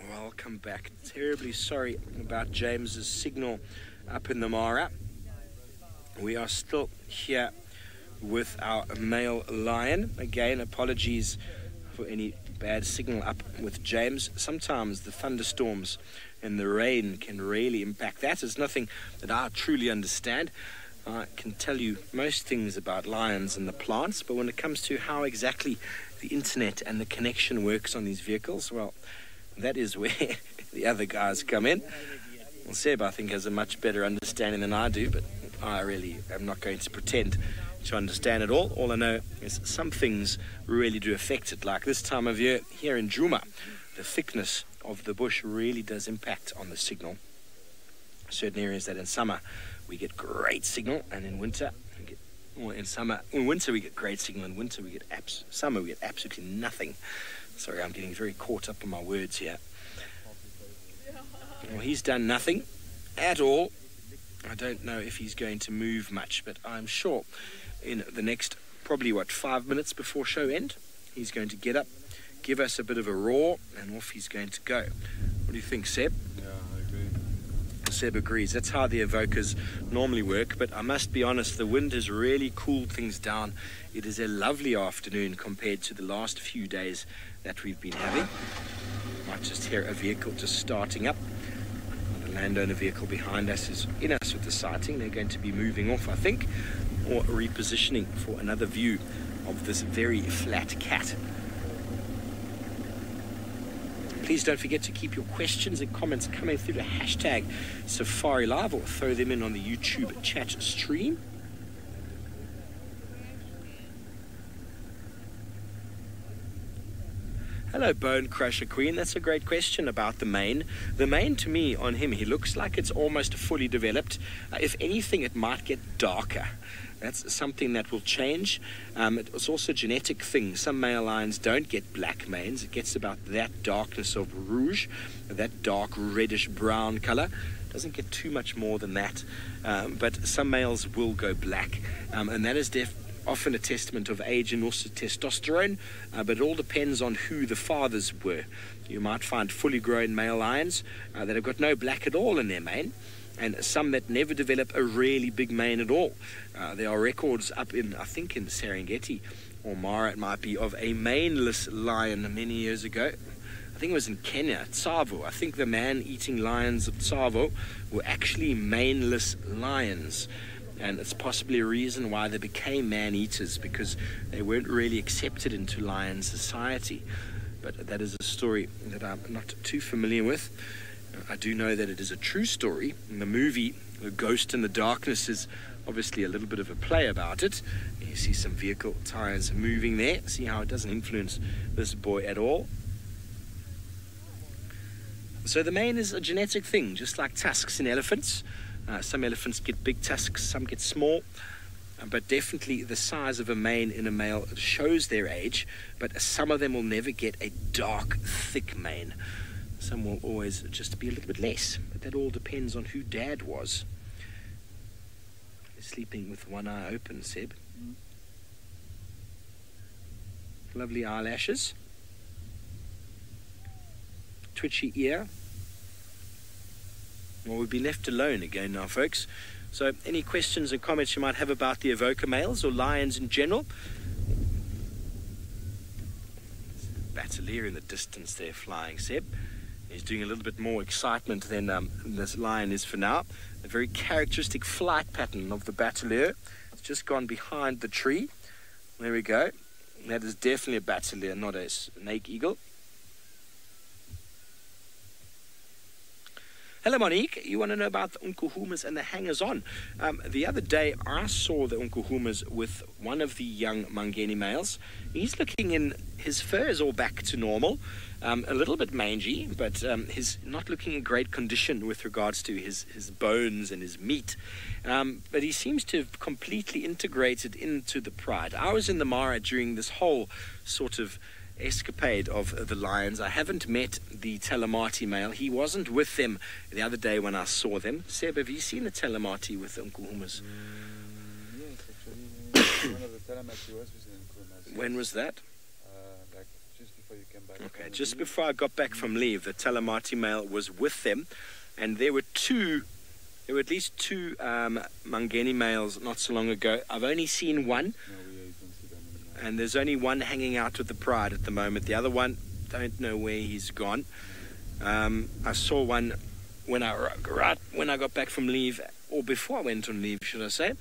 Welcome back. Terribly sorry about James's signal up in the Mara. We are still here with our male lion. Again, apologies for any bad signal up with James. Sometimes the thunderstorms and the rain can really impact that. It's nothing that I truly understand. I can tell you most things about lions and the plants, but when it comes to how exactly the internet and the connection works on these vehicles, well, that is where the other guys come in. Well, Seb, I think, has a much better understanding than I do, but I really am not going to pretend to understand it all. All I know is some things really do affect it, like this time of year here in Djuma. The thickness of the bush really does impact on the signal. Certain areas that in summer we get great signal, and in winter we get, or in winter we get great signal, in winter we get summer we get absolutely nothing. Sorry, I'm getting very caught up on my words here. Well, he's done nothing at all. I don't know if he's going to move much, but I'm sure in the next, probably, 5 minutes before show end, he's going to get up, give us a bit of a roar, and off he's going to go. What do you think, Seb? Yeah, I agree. Seb agrees. That's how the evokers normally work, but I must be honest, the wind has really cooled things down. It is a lovely afternoon compared to the last few days that we've been having. Might just hear a vehicle just starting up. The landowner vehicle behind us is in us with the sighting. They're going to be moving off, I think, or repositioning for another view of this very flat cat. Please don't forget to keep your questions and comments coming through the hashtag SafariLive, or throw them in on the YouTube chat stream. Hello, Bone Crusher Queen. That's a great question about the mane. The mane, to me, on him, he looks like it's almost fully developed. If anything, it might get darker. That's something that will change. It's also a genetic thing. Some male lions don't get black manes. It gets about that darkness of rouge, that dark reddish brown color. Doesn't get too much more than that. But some males will go black. And that is often a testament of age and also testosterone, but it all depends on who the fathers were. You might find fully grown male lions that have got no black at all in their mane, and some that never develop a really big mane at all. There are records up in, I think in Serengeti or Mara it might be, of a maneless lion many years ago. I think it was in Kenya, Tsavo. I think the man-eating lions of Tsavo were actually maneless lions. And it's possibly a reason why they became man-eaters, because they weren't really accepted into lion society. But that is a story that I'm not too familiar with. I do know that it is a true story. In the movie, The Ghost in the Darkness is obviously a little bit of a play about it. You see some vehicle tires moving there. See how it doesn't influence this boy at all. So the mane is a genetic thing, just like tusks in elephants. Some elephants get big tusks, some get small, but definitely the size of a mane in a male shows their age, but some of them will never get a dark, thick mane. Some will always just be a little bit less, but that all depends on who Dad was. Sleeping with one eye open, Seb. Lovely eyelashes. Twitchy ear. Well, we'll be left alone again now, folks. So any questions and comments you might have about the evoker males or lions in general? Battalier in the distance there flying, Seb. He's doing a little bit more excitement than this lion is for now. A very characteristic flight pattern of the battalier. It's just gone behind the tree. There we go. That is definitely a battalier, not a snake eagle. Hello, Monique. You want to know about the unkuhumas and the hangers-on? The other day, I saw the unkuhumas with one of the young Mangeni males. He's looking in, his fur is all back to normal, a little bit mangy, but he's not looking in great condition with regards to his bones and his meat. But he seems to have completely integrated into the pride. I was in the Mara during this whole sort of escapade of the lions. I haven't met the Talamati male. He wasn't with them the other day when I saw them. Seb, have you seen the Talamati with the unkuhumas? Yes, actually, one of the Talamati was with the unkuhumas. When was that? Like just before you came back. Okay, just before I got back from leave, the Talamati male was with them, and there were at least two Mangeni males not so long ago. I've only seen one. No, we don't see them anymore. And there's only one hanging out with the pride at the moment. The other one, don't know where he's gone. I saw one when I got back from leave, or before I went on leave, should I say,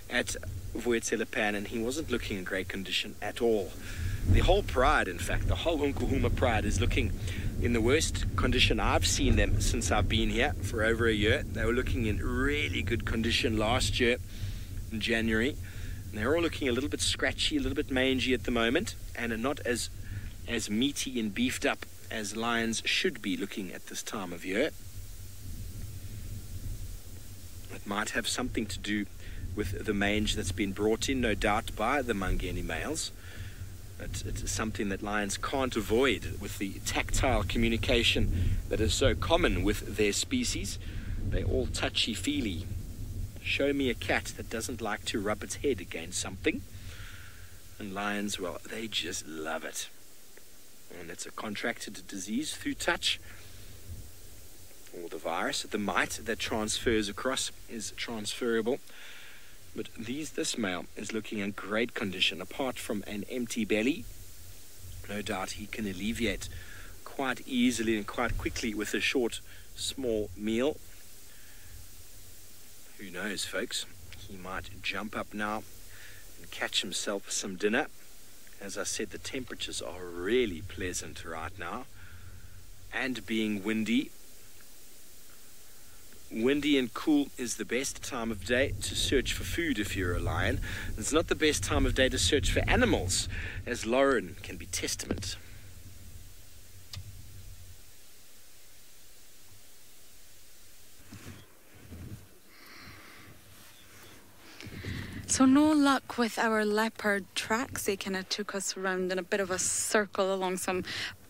at Vuetelepan, and he wasn't looking in great condition at all. The whole pride, in fact, the whole Unkuhuma pride is looking in the worst condition I've seen them since I've been here for over a year. They were looking in really good condition last year in January. And they're all looking a little bit scratchy, a little bit mangy at the moment, and are not as meaty and beefed up as lions should be looking at this time of year. It might have something to do with the mange that's been brought in, no doubt, by the Mangeni males. It's something that lions can't avoid with the tactile communication that is so common with their species. They're all touchy-feely. Show me a cat that doesn't like to rub its head against something. And lions, well, they just love it. And it's a contracted disease through touch. Or the virus, the mite that transfers across is transferable. But this male is looking in great condition. Apart from an empty belly, no doubt he can alleviate quite easily and quite quickly with a short, small meal. Who knows, folks? He might jump up now and catch himself some dinner. As I said, the temperatures are really pleasant right now. And being windy. Windy and cool is the best time of day to search for food if you're a lion. It's not the best time of day to search for animals, as Lauren can be testament. So no luck with our leopard tracks. They kind of took us around in a bit of a circle along some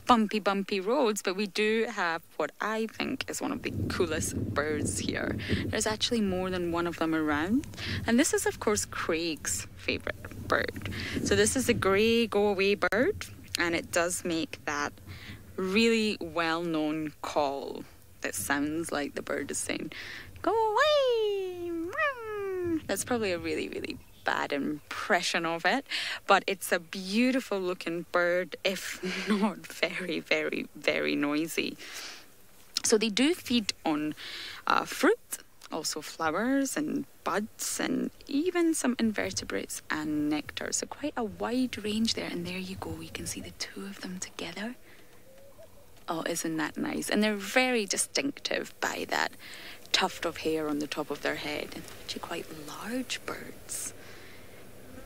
bumpy roads, but we do have what I think is one of the coolest birds here. There's actually more than one of them around, and this is of course Craig's favorite bird. So this is a grey go-away bird, and it does make that really well-known call that sounds like the bird is saying, "Go away!" That's probably a really bad impression of it, but it's a beautiful looking bird, if not very noisy. So they do feed on fruit, also flowers and buds, and even some invertebrates and nectar. So quite a wide range there, and there you go, you can see the two of them together. Oh, isn't that nice? And they're very distinctive by that tuft of hair on the top of their head. And actually quite large birds.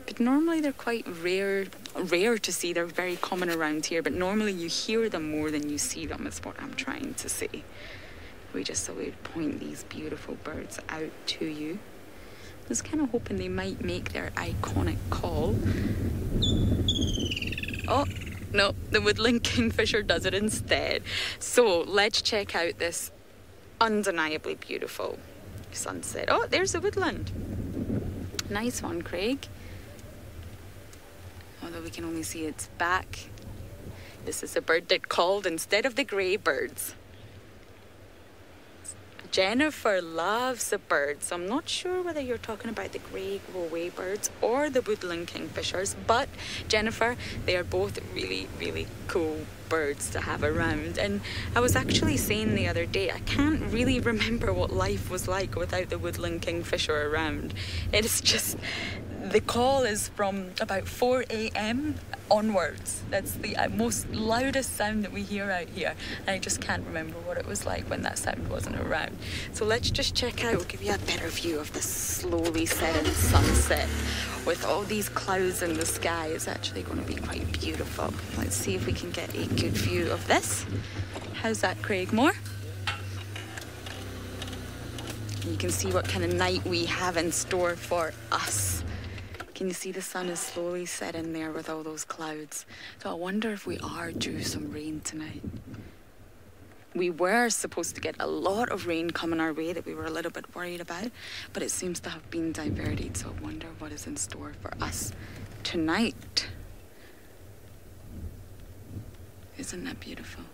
But normally they're quite rare to see. They're very common around here, but normally you hear them more than you see them, is what I'm trying to say. We just thought we'd point these beautiful birds out to you. I was kind of hoping they might make their iconic call. Oh, no, the woodland kingfisher does it instead. So let's check out this undeniably beautiful sunset. Oh, there's the woodland. Nice one, Craig. Although we can only see its back. This is a bird that called instead of the grey birds. Jennifer loves the birds, so I'm not sure whether you're talking about the grey go-away birds or the woodland kingfishers, but Jennifer, they are both really cool birds to have around. And I was actually saying the other day, I can't really remember what life was like without the woodland kingfisher around. It is just, the call is from about 4 a.m. onwards. That's the most loudest sound that we hear out here. And I just can't remember what it was like when that sound wasn't around. So let's just check out, we'll give you a better view of the slowly setting sunset. With all these clouds in the sky, it's actually going to be quite beautiful. Let's see if we can get a good view of this. How's that, Craig Moore? You can see what kind of night we have in store for us. Can you see the sun is slowly setting there with all those clouds? So I wonder if we are due some rain tonight. We were supposed to get a lot of rain coming our way that we were a little bit worried about, but it seems to have been diverted. So I wonder what is in store for us tonight. Isn't that beautiful?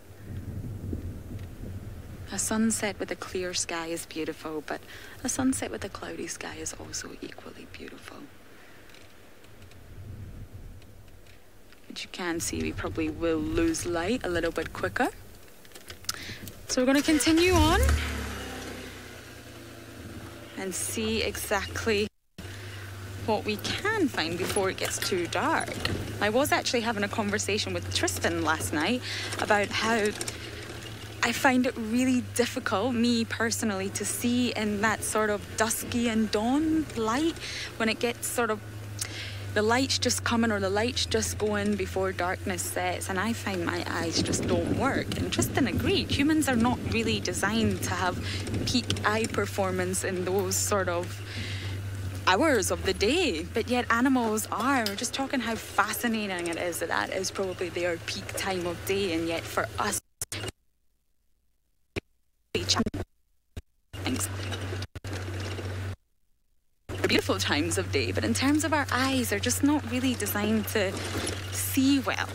A sunset with a clear sky is beautiful, but a sunset with a cloudy sky is also equally beautiful. But you can see we probably will lose light a little bit quicker. So we're going to continue on and see exactly what we can find before it gets too dark. I was actually having a conversation with Tristan last night about how I find it really difficult, me personally, to see in that sort of dusky and dawn light when it gets sort of the light's just coming or the light's just going before darkness sets, and I find my eyes just don't work. And Tristan agreed, humans are not really designed to have peak eye performance in those sort of hours of the day, but yet animals are. We're just talking how fascinating it is that is probably their peak time of day, and yet for us, beautiful times of day, but in terms of our eyes, they're just not really designed to see well.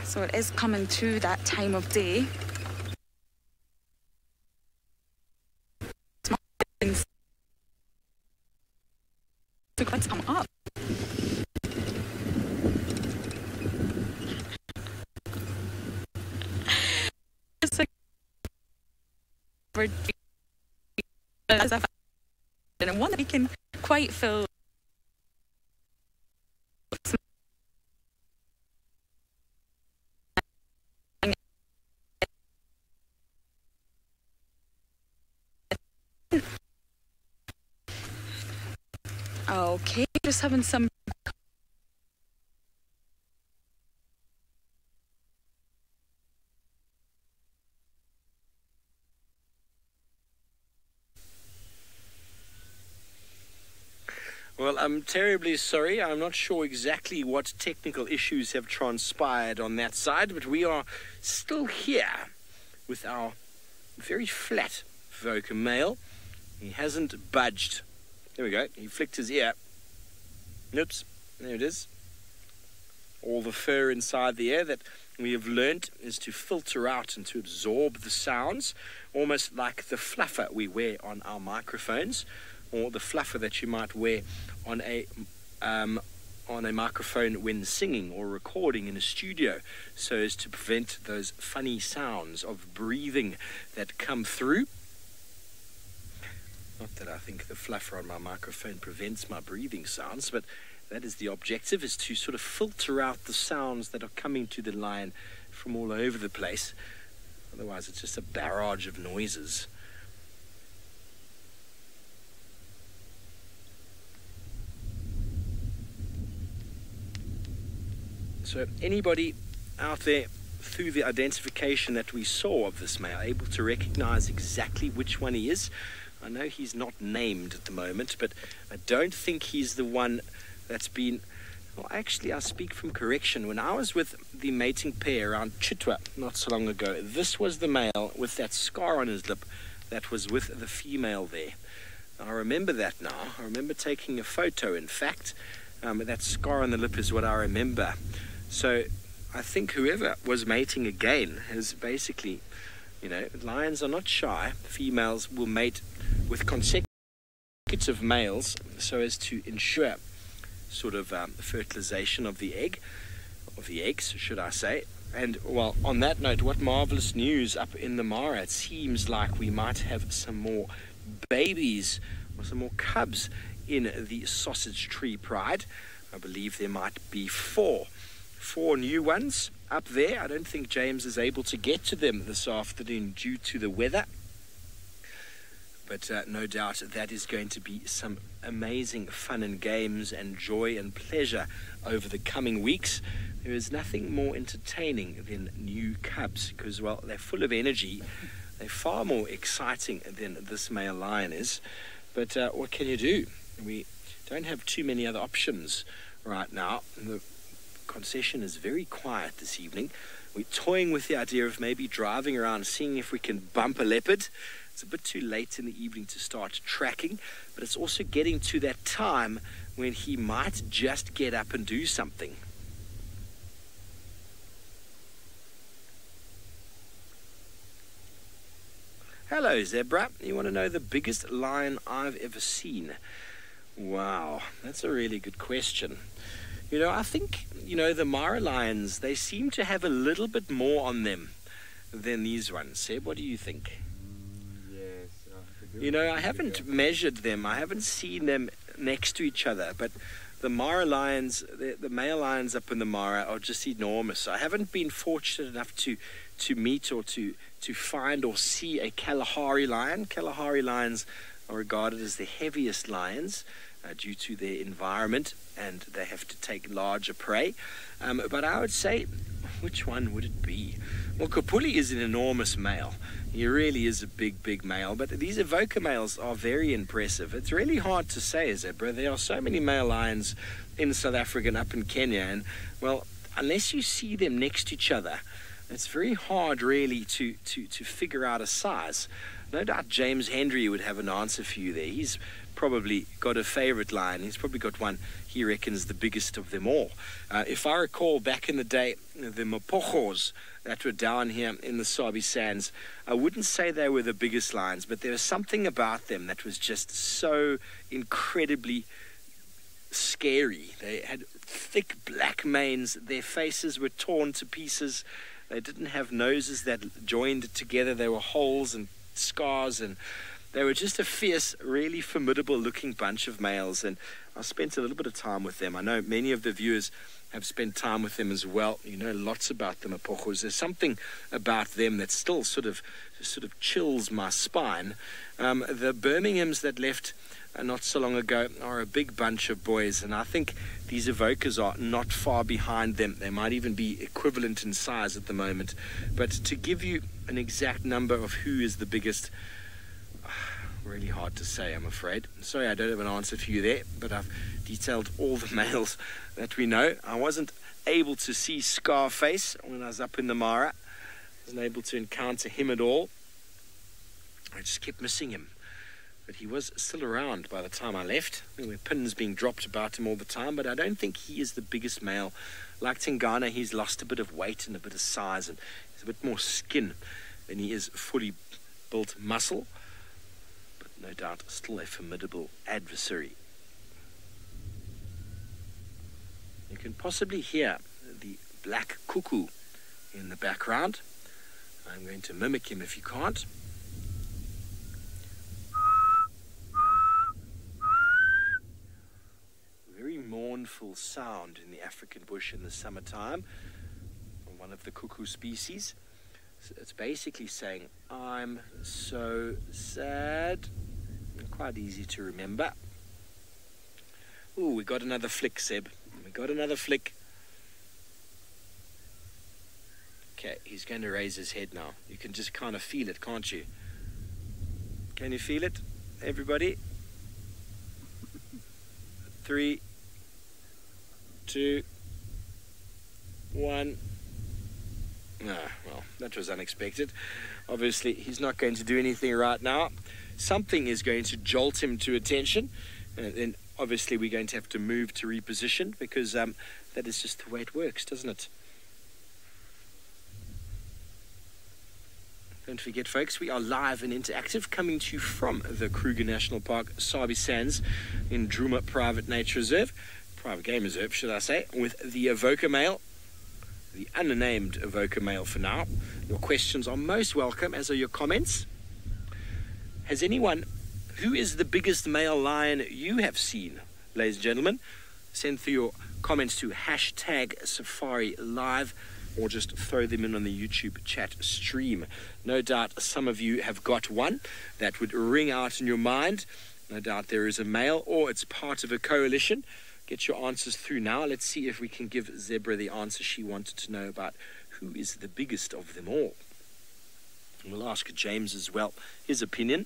So it is coming to that time of day. Let's come up. And one that we can quite feel okay, just having some Well, I'm terribly sorry. I'm not sure exactly what technical issues have transpired on that side, but we are still here with our very flat vocal male. He hasn't budged. There we go. He flicked his ear. Oops. There it is. All the fur inside the ear that we have learnt is to filter out and to absorb the sounds, almost like the fluffer we wear on our microphones, or the fluffer that you might wear on a microphone when singing or recording in a studio, so as to prevent those funny sounds of breathing that come through. Not that I think the fluffer on my microphone prevents my breathing sounds, but that is the objective, is to sort of filter out the sounds that are coming to the line from all over the place. Otherwise it's just a barrage of noises. So anybody out there, through the identification that we saw of this male, able to recognize exactly which one he is? I know he's not named at the moment, but I don't think he's the one that's been... Well, actually, I speak from correction. When I was with the mating pair around Chitwa not so long ago, this was the male with that scar on his lip that was with the female there. I remember that now. I remember taking a photo, in fact. That scar on the lip is what I remember. So I think whoever was mating again has basically, you know, lions are not shy. Females will mate with consecutive males so as to ensure sort of fertilization of the eggs, should I say. And, well, on that note, what marvelous news up in the Mara. It seems like we might have some more babies or some more cubs in the Sausage Tree Pride. I believe there might be four new ones up there. I don't think James is able to get to them this afternoon due to the weather. But no doubt that is going to be some amazing fun and games and joy and pleasure over the coming weeks. There is nothing more entertaining than new cubs because, well, they're full of energy. They're far more exciting than this male lion is. But what can you do? We don't have too many other options right now. The concession is very quiet this evening. We're toying with the idea of maybe driving around, seeing if we can bump a leopard. It's a bit too late in the evening to start tracking, but it's also getting to that time when he might just get up and do something. Hello, Zebra. You want to know the biggest lion I've ever seen? Wow, that's a really good question. You know, I think, the Mara lions, they seem to have a little bit more on them than these ones. Seb, what do you think? Yes. I haven't measured them. I haven't seen them next to each other, but the Mara lions, the male lions up in the Mara are just enormous. I haven't been fortunate enough to meet or to find or see a Kalahari lion. Kalahari lions are regarded as the heaviest lions due to their environment, and they have to take larger prey. But I would say, which one would it be? Well, Kapuli is an enormous male. He really is a big, big male. But these Avoca males are very impressive. It's really hard to say, Zebra. There are so many male lions in South Africa and up in Kenya. And, well, unless you see them next to each other, it's very hard, really, to figure out a size. No doubt James Hendry would have an answer for you there. He's probably got a favorite lion. He's probably got one he reckons the biggest of them all. If I recall back in the day, the Mapojos that were down here in the Sabi Sands, I wouldn't say they were the biggest lions, but there was something about them that was just so incredibly scary. They had thick black manes. Their faces were torn to pieces. They didn't have noses that joined together. There were holes and scars, and they were just a fierce, really formidable looking bunch of males. And I spent a little bit of time with them. I know many of the viewers have spent time with them as well. You know lots about the Mapojos. There's something about them that still sort of chills my spine. The Birminghams that left not so long ago are a big bunch of boys, and I think these Avocas are not far behind them. They might even be equivalent in size at the moment. But to give you an exact number of who is the biggest, really hard to say, I'm afraid. Sorry, I don't have an answer for you there, but I've detailed all the males that we know. I wasn't able to see Scarface when I was up in the Mara. I wasn't able to encounter him at all. I just kept missing him. But he was still around by the time I left. There were pins being dropped about him all the time, but I don't think he is the biggest male. Like Tingana, he's lost a bit of weight and a bit of size, and he's a bit more skin than he is fully built muscle. But no doubt still a formidable adversary. You can possibly hear the black cuckoo in the background. I'm going to mimic him if you can't. Very mournful sound in the African bush in the summertime from one of the cuckoo species. So it's basically saying, I'm so sad. Quite easy to remember. Ooh, we got another flick, Seb. We got another flick. Okay, he's going to raise his head now. You can just kind of feel it, can't you? Can you feel it, everybody? 3, 2, 1. Well, that was unexpected. Obviously, he's not going to do anything right now. Something is going to jolt him to attention, and then obviously we're going to have to move to reposition, because that is just the way it works, doesn't it? Don't forget, folks, we are live and interactive, coming to you from the Kruger National Park, Sabi Sands, in Druma Private Nature Reserve, Private Game Reserve, should I say, with the Avoca male, the unnamed Avoca male for now. Your questions are most welcome, as are your comments. Who is the biggest male lion you have seen, ladies and gentlemen? send through your comments to #SafariLive, or just throw them in on the YouTube chat stream. No doubt some of you have got one that would ring out in your mind. No doubt there is a male or it's part of a coalition. Get your answers through now. Let's see if we can give Zebra the answer she wanted to know about who is the biggest of them all. And we'll ask James as well his opinion.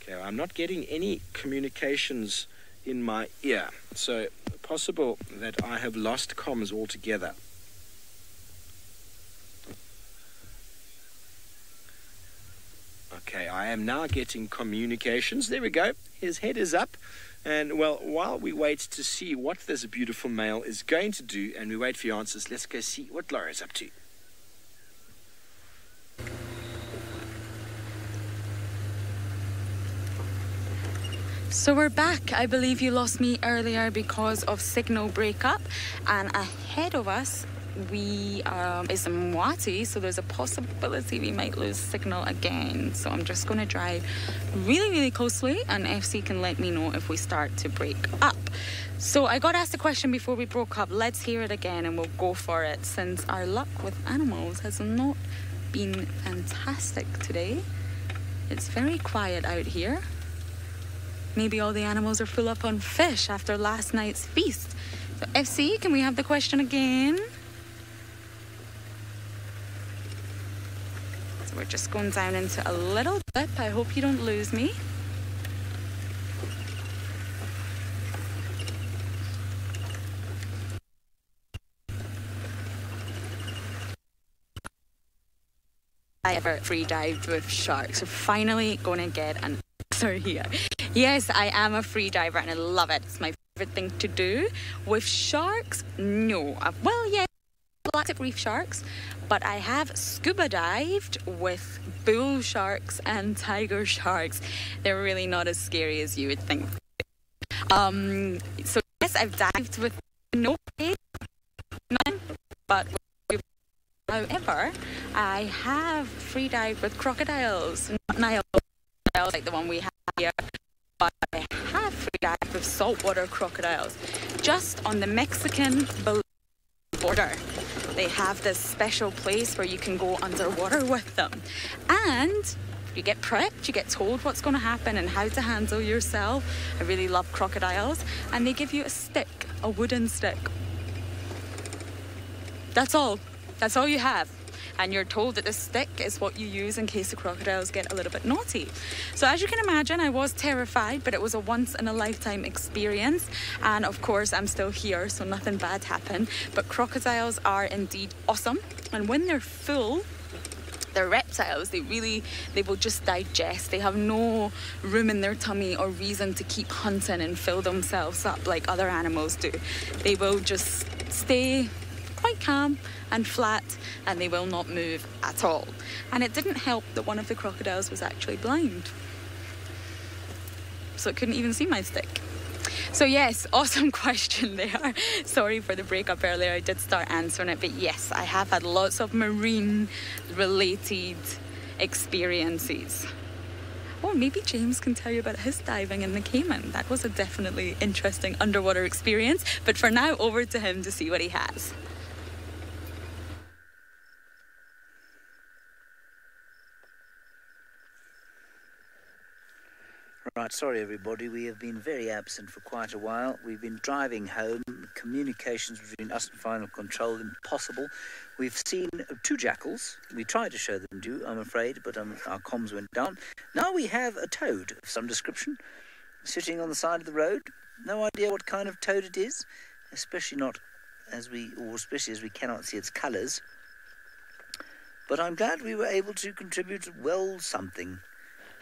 Okay, I'm not getting any communications in my ear, so possible that I have lost comms altogether. Okay, I am now getting communications. There we go. His head is up. And, well, while we wait to see what this beautiful male is going to do, and we wait for your answers, let's go see what Laura's up to. So we're back. I believe you lost me earlier because of signal breakup, and ahead of us is Mwati, so there's a possibility we might lose signal again. So I'm just going to drive really closely, and FC can let me know if we start to break up. So I got asked a question before we broke up. Let's hear it again and we'll go for it, since our luck with animals has not been fantastic today. It's very quiet out here. Maybe all the animals are full up on fish after last night's feast. So FC, can we have the question again? So we're just going down into a little dip. I hope you don't lose me. I ever free dived with sharks. We're finally going to get an answer here. Yes, I am a free diver and I love it. It's my favorite thing to do. With sharks, no. Well, yeah, Atlantic reef sharks, but I have scuba dived with bull sharks and tiger sharks. They're really not as scary as you would think. So yes, I've dived with no pain, none, but however, I have free dived with crocodiles, not Nile crocodiles like the one we have here, but I have free dived with saltwater crocodiles just on the Mexican border. They have this special place where you can go underwater with them, and you get prepped, you get told what's going to happen and how to handle yourself. I really love crocodiles, and they give you a stick, a wooden stick. That's all you have. And you're told that the stick is what you use in case the crocodiles get a little bit naughty. So as you can imagine, I was terrified, but it was a once-in-a-lifetime experience. And of course, I'm still here, so nothing bad happened. But crocodiles are indeed awesome. And when they're full, they're reptiles. They will just digest. They have no room in their tummy or reason to keep hunting and fill themselves up like other animals do. They will just stay quite calm and flat, and they will not move at all. And it didn't help that one of the crocodiles was actually blind, so it couldn't even see my stick. So yes, awesome question there. Sorry for the breakup earlier. I did start answering it, but yes, I have had lots of marine related experiences. Or maybe James can tell you about his diving in the Cayman. That was a definitely interesting underwater experience. But for now, over to him to see what he has. Right, sorry everybody, we have been very absent for quite a while. We've been driving home, communications between us and Final Control impossible. We've seen 2 jackals. We tried to show them to you, I'm afraid, but our comms went down. Now we have a toad of some description sitting on the side of the road. No idea what kind of toad it is, especially as we cannot see its colours. But I'm glad we were able to contribute something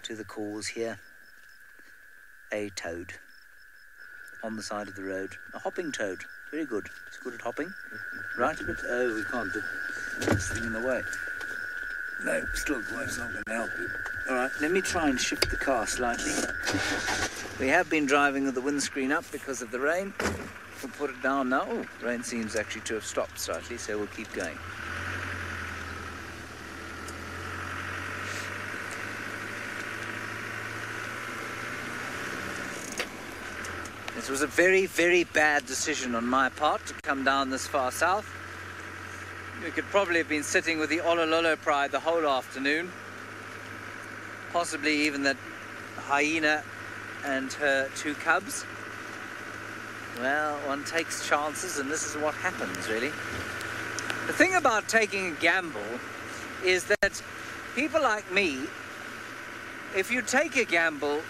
to the cause here. A toad on the side of the road. A hopping toad. Very good. It's good at hopping. Right a bit. Oh, we can't do this thing in the way. No, still it's not going to help you. All right, let me try and shift the car slightly. We have been driving with the windscreen up because of the rain. We'll put it down now. Oh, rain seems actually to have stopped slightly, so we'll keep going. It was a very, very bad decision on my part to come down this far south. We could probably have been sitting with the Olololo pride the whole afternoon. Possibly even that hyena and her 2 cubs. Well, one takes chances, and this is what happens, really. The thing about taking a gamble is that people like me, if you take a gamble,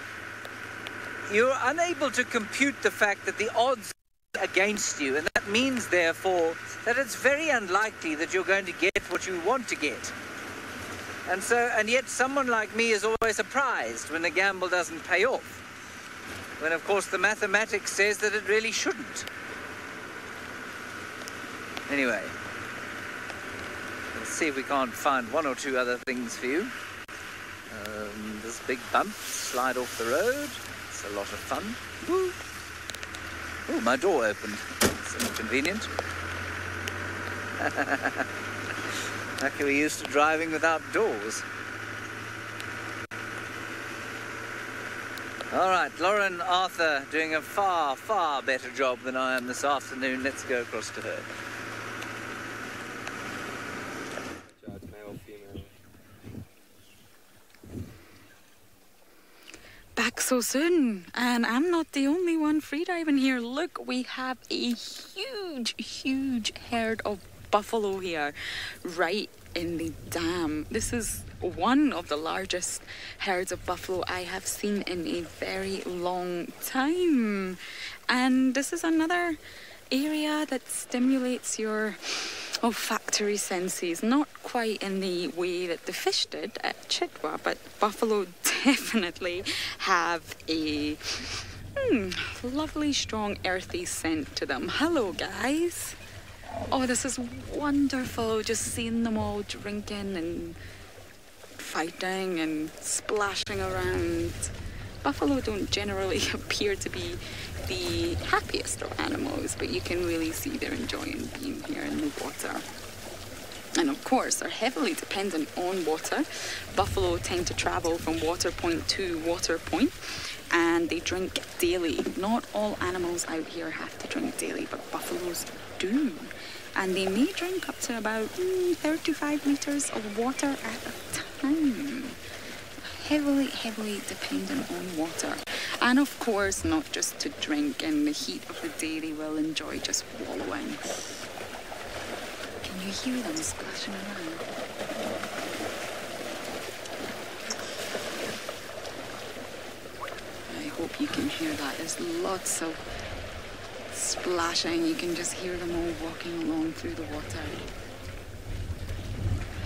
you're unable to compute the fact that the odds are against you, and that means, therefore, that it's very unlikely that you're going to get what you want to get. And yet someone like me is always surprised when the gamble doesn't pay off, when of course the mathematics says that it really shouldn't. Anyway, let's see if we can't find 1 or 2 other things for you. This big bump, slide off the road. It's a lot of fun. Woo. Oh, my door opened. It's inconvenient. Lucky we're used to driving without doors. All right, Lauren Arthur doing a far, far better job than I am this afternoon. Let's go across to her. Back so soon, and I'm not the only one freediving here. Look, we have a huge, huge herd of buffalo here, right in the dam. This is one of the largest herds of buffalo I have seen in a very long time. And this is another area that stimulates your olfactory senses, not quite in the way that the fish did at Chitwa, but buffalo definitely have a lovely, strong, earthy scent to them. Hello, guys. Oh, this is wonderful, just seeing them all drinking and fighting and splashing around. Buffalo don't generally appear to be the happiest of animals, but you can really see they're enjoying being here in the water. And of course, they're heavily dependent on water. Buffalo tend to travel from water point to water point, and they drink daily. Not all animals out here have to drink daily, but buffaloes do. And they may drink up to about 35 litres of water at a time. Heavily, heavily dependent on water. And of course, not just to drink in the heat of the day, they will enjoy just wallowing. Can you hear them splashing around? I hope you can hear that. There's lots of splashing. You can just hear them all walking along through the water.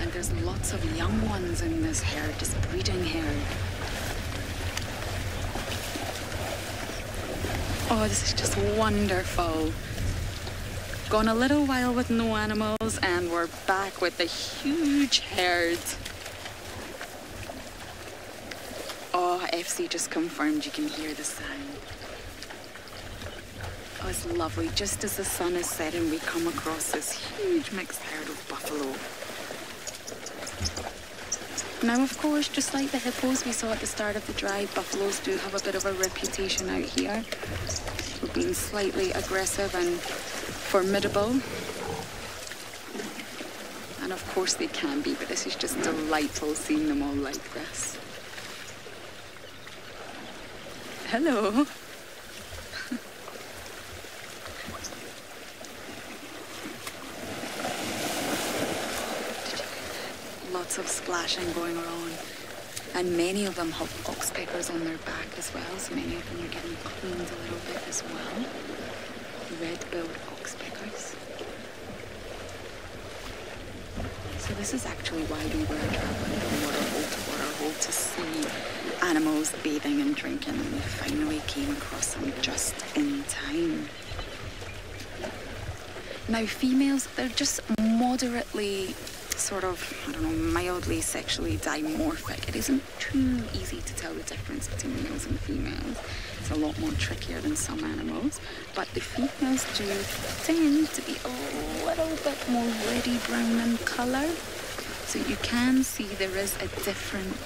And there's lots of young ones in this herd, this breeding herd. Oh, this is just wonderful. Gone a little while with no animals, and we're back with a huge herd. Oh, FC just confirmed you can hear the sound. Oh, it's lovely. Just as the sun is setting, we come across this huge mixed herd of buffalo. Now, of course, just like the hippos we saw at the start of the drive, buffaloes do have a bit of a reputation out here for being slightly aggressive and formidable. And of course they can be, but this is just delightful seeing them all like this. Hello. Lots of splashing going on, and many of them have oxpeckers on their back as well, so many of them are getting cleaned a little bit as well. Red-billed oxpeckers. So this is actually why we were travelling from waterhole to waterhole, to see animals bathing and drinking, and we finally came across them just in time. Now females, they're just moderately sort of, I don't know, mildly sexually dimorphic. It isn't too easy to tell the difference between males and females. It's a lot more trickier than some animals, but the females do tend to be a little bit more reddy brown in colour. So you can see there is a different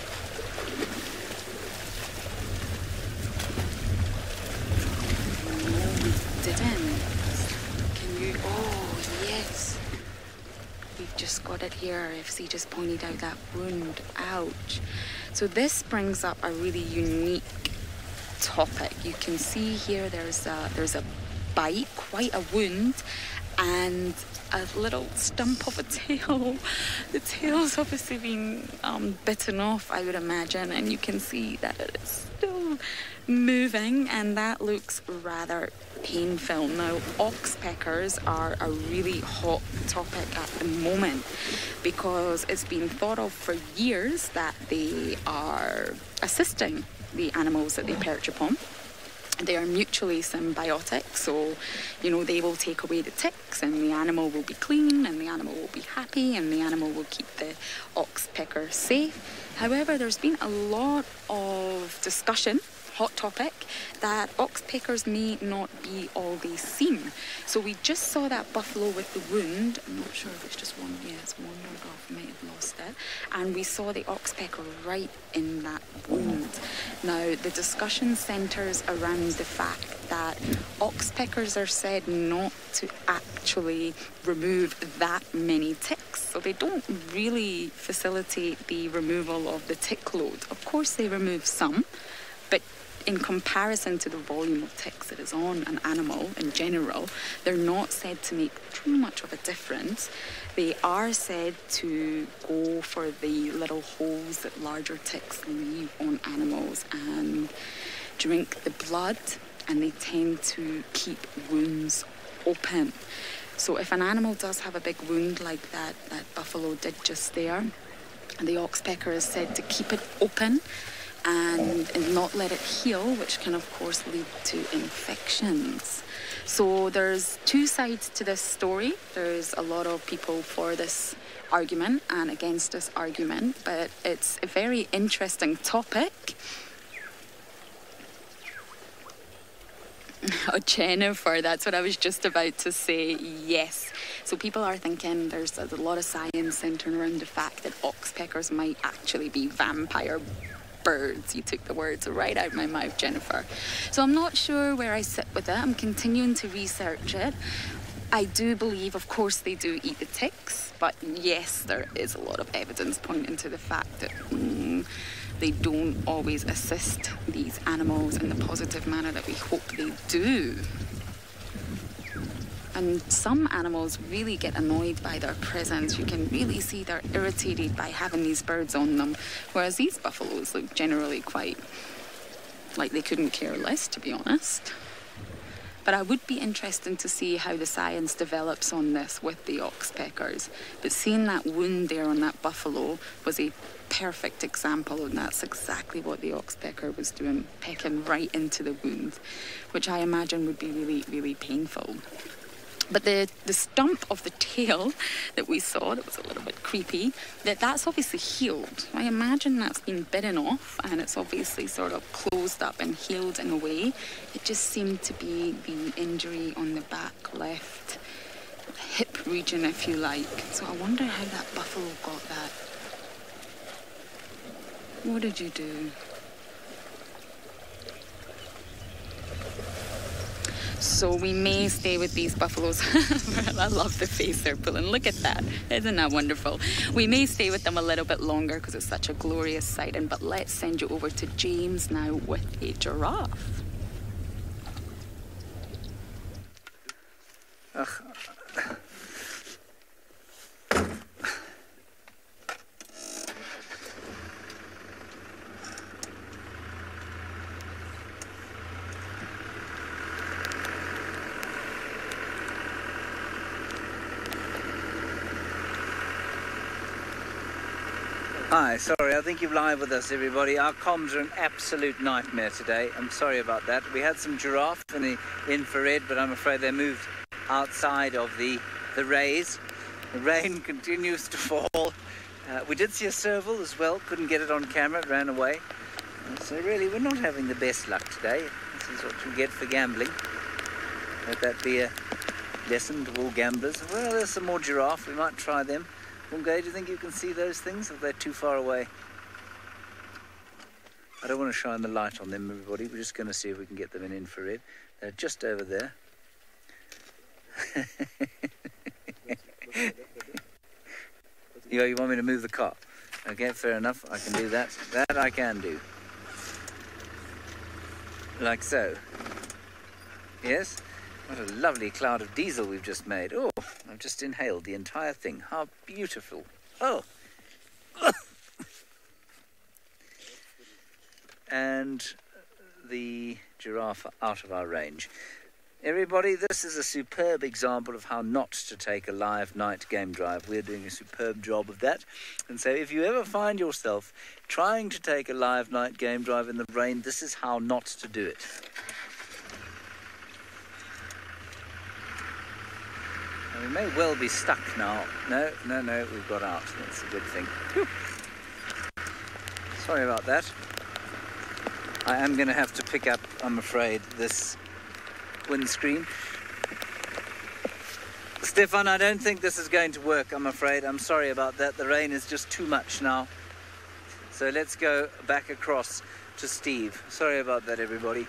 spotted here. FC just pointed out that wound. Ouch. So this brings up a really unique topic. You can see here there's a bite, quite a wound, and a little stump of a tail. The tail's obviously been bitten off, I would imagine, and you can see that it is still moving, and that looks rather painful. Now, oxpeckers are a really hot topic at the moment because it's been thought of for years that they are assisting the animals that they perch upon. They are mutually symbiotic, so, you know, they will take away the ticks and the animal will be clean and the animal will be happy and the animal will keep the oxpecker safe. However, there's been a lot of discussion, hot topic, that oxpeckers may not be all they seem. So we just saw that buffalo with the wound. I'm not sure if it's just one. Yeah, it's wandered off. I might have lost it. And we saw the oxpecker right in that wound. Now, the discussion centres around the fact that oxpeckers are said not to actually remove that many ticks. So they don't really facilitate the removal of the tick load. Of course, they remove some, but in comparison to the volume of ticks that is on an animal in general, they're not said to make too much of a difference. They are said to go for the little holes that larger ticks leave on animals and drink the blood, and they tend to keep wounds open. So if an animal does have a big wound like that buffalo did just there, the oxpecker is said to keep it open and not let it heal, which can of course lead to infections. So there's two sides to this story. There's a lot of people for this argument and against this argument, but it's a very interesting topic. Oh, Jennifer, that's what I was just about to say. Yes. So people are thinking there's a lot of science centered around the fact that oxpeckers might actually be vampire birds. You took the words right out of my mouth, Jennifer. So I'm not sure where I sit with it. I'm continuing to research it. I do believe, of course, they do eat the ticks, but yes, there is a lot of evidence pointing to the fact that they don't always assist these animals in the positive manner that we hope they do. And some animals really get annoyed by their presence. You can really see they're irritated by having these birds on them, whereas these buffaloes look generally quite like they couldn't care less, to be honest. But I would be interested to see how the science develops on this with the oxpeckers. But seeing that wound there on that buffalo was a perfect example, and that's exactly what the oxpecker was doing, pecking right into the wound, which I imagine would be really, really painful. But the stump of the tail that we saw, that was a little bit creepy, that's obviously healed. I imagine that's been bitten off and it's obviously sort of closed up and healed in a way. It just seemed to be the injury on the back left hip region, if you like. So I wonder how that buffalo got that. What did you do? So we may stay with these buffaloes. I love the face they're pulling. Look at that. Isn't that wonderful? We may stay with them a little bit longer because it's such a glorious sighting. But let's send you over to James now with a giraffe. Hi, sorry, I think you're live with us, everybody. Our comms are an absolute nightmare today. I'm sorry about that. We had some giraffe in the infrared, but I'm afraid they moved outside of the rays. The rain continues to fall. We did see a serval as well. Couldn't get it on camera, it ran away. So really, we're not having the best luck today. This is what you get for gambling. Let that be a lesson to all gamblers. Well, there's some more giraffe. We might try them. Wungay, do you think you can see those things, or they're too far away? I don't want to shine the light on them, everybody. We're just going to see if we can get them in infrared. They're just over there. You want me to move the car? Okay, fair enough. I can do that. That I can do. Like so. Yes? What a lovely cloud of diesel we've just made. Oh, I've just inhaled the entire thing. How beautiful. Oh. And the giraffe out of our range. Everybody, this is a superb example of how not to take a live night game drive. We're doing a superb job of that. And so if you ever find yourself trying to take a live night game drive in the rain, this is how not to do it. And we may well be stuck now. No, we've got out. That's a good thing. Whew. Sorry about that. I am going to have to pick up, I'm afraid, this windscreen. Stefan, I don't think this is going to work, I'm afraid. I'm sorry about that. The rain is just too much now. So let's go back across to Steve. Sorry about that, everybody.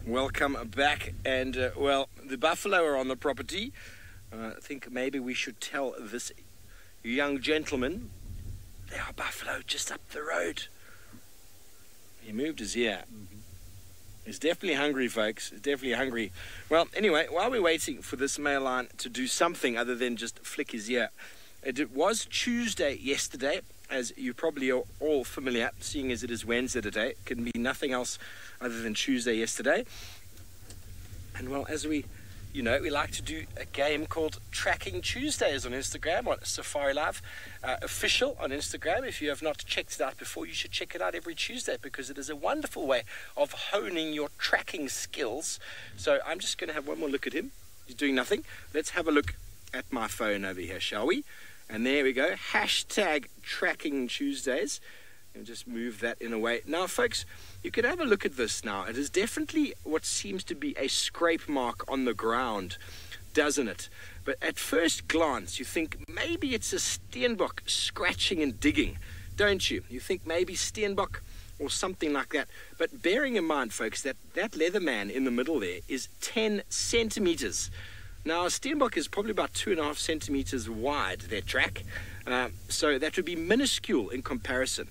Welcome back. And, well, the buffalo are on the property. I think maybe we should tell this young gentleman there are buffalo just up the road. He moved his ear. He's definitely hungry, folks. He's definitely hungry. Well, anyway, while we're waiting for this male lion to do something other than just flick his ear, it was Tuesday yesterday, as you probably are all familiar, seeing as it is Wednesday today. It can be nothing else other than Tuesday yesterday. And well, as we like to do a game called Tracking Tuesdays on Instagram, on SafariLive official on Instagram. If you have not checked it out before, you should check it out every Tuesday, because it is a wonderful way of honing your tracking skills. So I'm just going to have one more look at him. He's doing nothing. Let's have a look at my phone over here, shall we? And there we go. Hashtag Tracking Tuesdays. And just move that in a way. Now, folks, you can have a look at this now. It is definitely what seems to be a scrape mark on the ground, doesn't it? But at first glance, you think maybe it's a steenbok scratching and digging, don't you? You think maybe steenbok or something like that. But bearing in mind, folks, that leatherman in the middle there is 10 centimeters. Now, a steenbok is probably about 2.5 centimeters wide, their track. So that would be minuscule in comparison.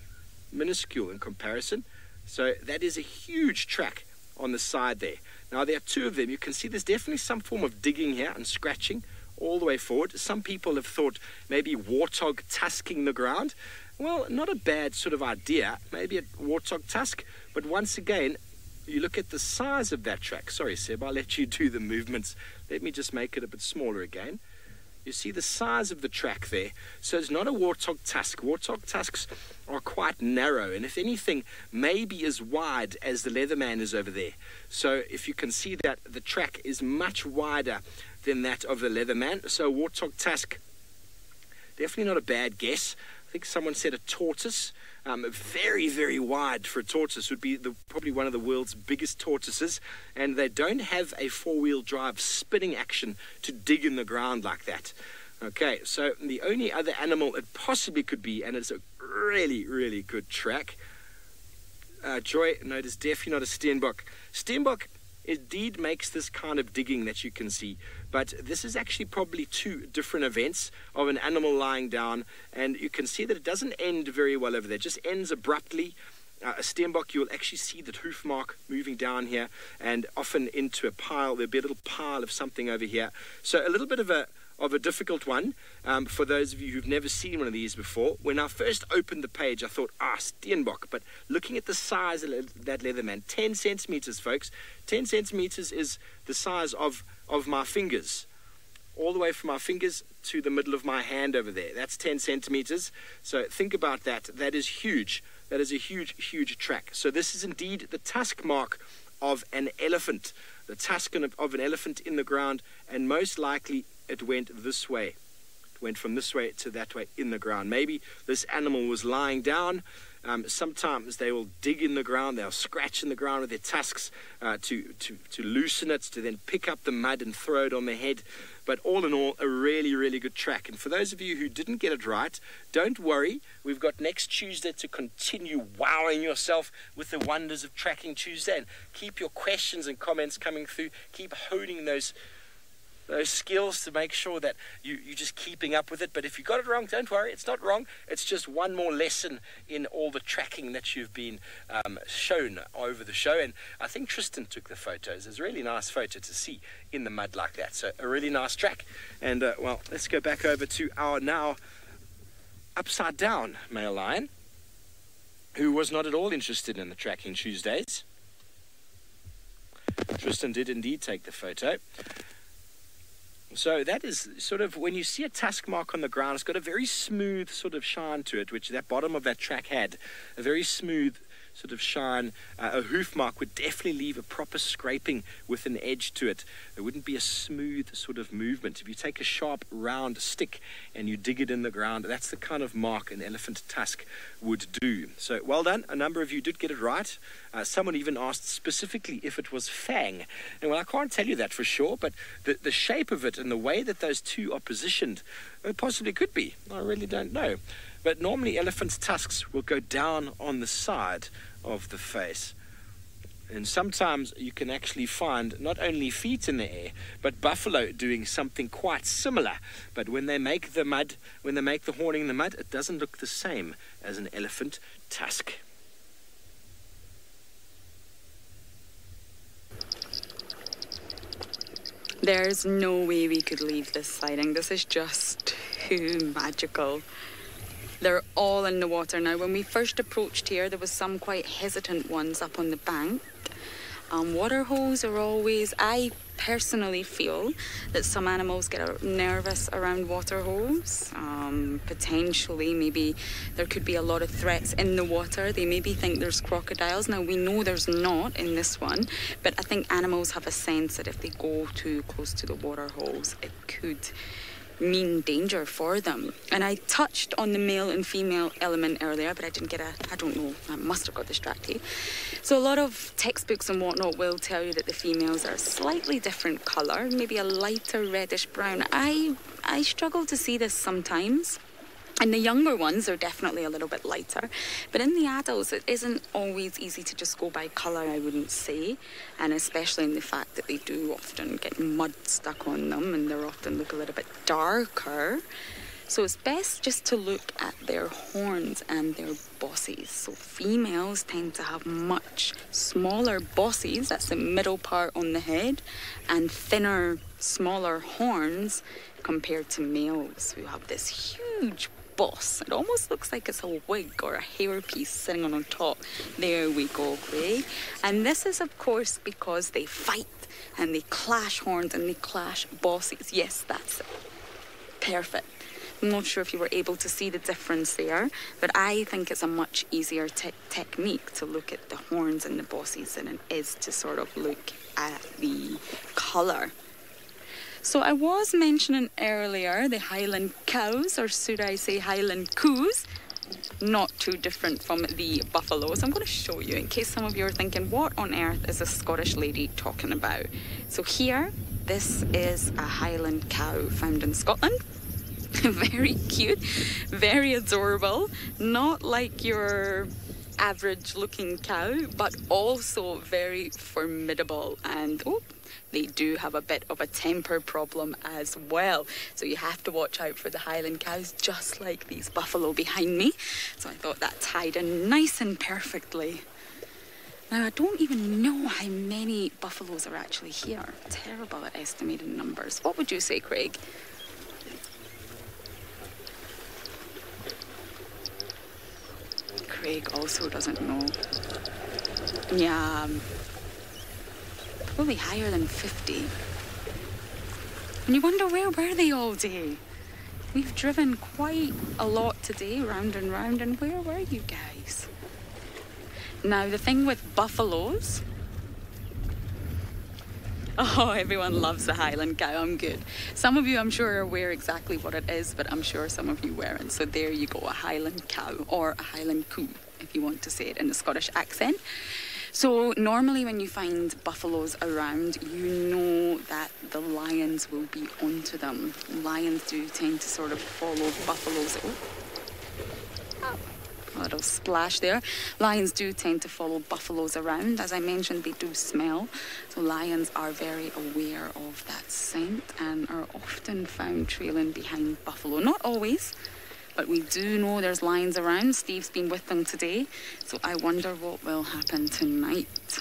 So that is a huge track on the side there. Now there are two of them. You can see there's definitely some form of digging here and scratching all the way forward. Some people have thought maybe warthog tusking the ground. Well, not a bad sort of idea, maybe a warthog tusk. But once again, you look at the size of that track. Sorry, Seb, I'll let you do the movements. Let me just make it a bit smaller again. You see the size of the track there. So it's not a warthog tusk. Warthog tusks are quite narrow, and if anything, maybe as wide as the leatherman is over there. So if you can see that the track is much wider than that of the leatherman. So warthog tusk, definitely not a bad guess. I think someone said a tortoise. Very, very wide for a tortoise. Would be probably one of the world's biggest tortoises, and they don't have a four-wheel drive spinning action to dig in the ground like that. Okay, so the only other animal it possibly could be, and it's a really, really good track. Joy, no, it is definitely not a steenbok. Steenbok indeed makes this kind of digging that you can see, but this is actually probably two different events of an animal lying down, and you can see that it doesn't end very well over there. It just ends abruptly. A steenbok, you'll actually see the hoof mark moving down here and often into a pile. There'll be a little pile of something over here. So a little bit of a difficult one for those of you who've never seen one of these before. When I first opened the page, I thought, steenbok. But looking at the size of that leatherman, 10 centimeters, folks. 10 centimeters is the size of my fingers. All the way from my fingers to the middle of my hand over there. That's 10 centimeters. So think about that. That is huge. That is a huge, huge track. So this is indeed the tusk mark of an elephant. The tusk of an elephant in the ground, and most likely it went this way. It went from this way to that way in the ground. Maybe this animal was lying down Sometimes they will dig in the ground, they'll scratch in the ground with their tusks to loosen it, to then pick up the mud and throw it on their head. But all in all, a really, really good track. And for those of you who didn't get it right, don't worry. We've got next Tuesday to continue wowing yourself with the wonders of Tracking Tuesday. And keep your questions and comments coming through. Keep honing those skills to make sure that you're just keeping up with it. But if you got it wrong, don't worry, it's not wrong. It's just one more lesson in all the tracking that you've been shown over the show. And I think Tristan took the photos. It's a really nice photo to see in the mud like that. So a really nice track. And well, let's go back over to our now upside down male lion, who was not at all interested in the Tracking Tuesdays. Tristan did indeed take the photo. So that is sort of, when you see a tusk mark on the ground, it's got a very smooth sort of shine to it, which that bottom of that track had. A very smooth sort of shine. A hoof mark would definitely leave a proper scraping with an edge to it. There wouldn't be a smooth sort of movement. If you take a sharp round stick and you dig it in the ground, that's the kind of mark an elephant tusk would do. So well done. A number of you did get it right. Someone even asked specifically if it was fang. And well, I can't tell you that for sure, but the shape of it and the way that those two are positioned, it possibly could be. I really don't know. But normally elephants' tusks will go down on the side of the face. And sometimes you can actually find not only feet in the air, but buffalo doing something quite similar. But when they make the mud, when they make the horning in the mud, it doesn't look the same as an elephant tusk. There's no way we could leave this sighting. This is just too magical. They're all in the water now. When we first approached here, there was some quite hesitant ones up on the bank. Water holes are always, I personally feel that some animals get nervous around water holes. Potentially, maybe there could be a lot of threats in the water. They maybe think there's crocodiles. Now, we know there's not in this one, but I think animals have a sense that if they go too close to the water holes, it could mean danger for them. And I touched on the male and female element earlier, but I didn't get I don't know, I must have got distracted. So a lot of textbooks and whatnot will tell you that the females are a slightly different colour, maybe a lighter reddish brown. I struggle to see this sometimes. And the younger ones are definitely a little bit lighter. But in the adults, it isn't always easy to just go by colour, I wouldn't say. And especially in the fact that they do often get mud stuck on them and they often look a little bit darker. So it's best just to look at their horns and their bosses. So females tend to have much smaller bosses, that's the middle part on the head, and thinner, smaller horns compared to males who have this huge boss. It almost looks like it's a wig or a hairpiece sitting on top. There we go, Craig. And this is, of course, because they fight and they clash horns and they clash bosses. Yes, that's it. Perfect. I'm not sure if you were able to see the difference there, but I think it's a much easier technique to look at the horns and the bosses than it is to sort of look at the colour. So I was mentioning earlier the Highland cows, or should I say Highland coos, not too different from the buffaloes. I'm going to show you in case some of you are thinking, what on earth is a Scottish lady talking about? So here, this is a Highland cow found in Scotland. Very cute, very adorable, not like your average looking cow, but also very formidable. And they do have a bit of a temper problem as well. So you have to watch out for the Highland cows, just like these buffalo behind me. So I thought that tied in nice and perfectly. Now, I don't even know how many buffaloes are actually here. Terrible at estimating numbers. What would you say, Craig? Craig also doesn't know. Yeah, probably higher than 50. And you wonder, where were they all day? We've driven quite a lot today, round and round, and where were you guys? Now, the thing with buffaloes... Oh, everyone loves the Highland cow. I'm good. Some of you, I'm sure, are aware exactly what it is, but I'm sure some of you weren't. So there you go, a Highland cow or a Highland coo. if you want to say it in a Scottish accent. So normally when you find buffaloes around, you know that the lions will be onto them. Lions do tend to sort of follow buffaloes. A little splash there. Lions do tend to follow buffaloes around. As I mentioned, they do smell. So lions are very aware of that scent and are often found trailing behind buffalo. Not always, but we do know there's lions around. Steve's been with them today, so I wonder what will happen tonight.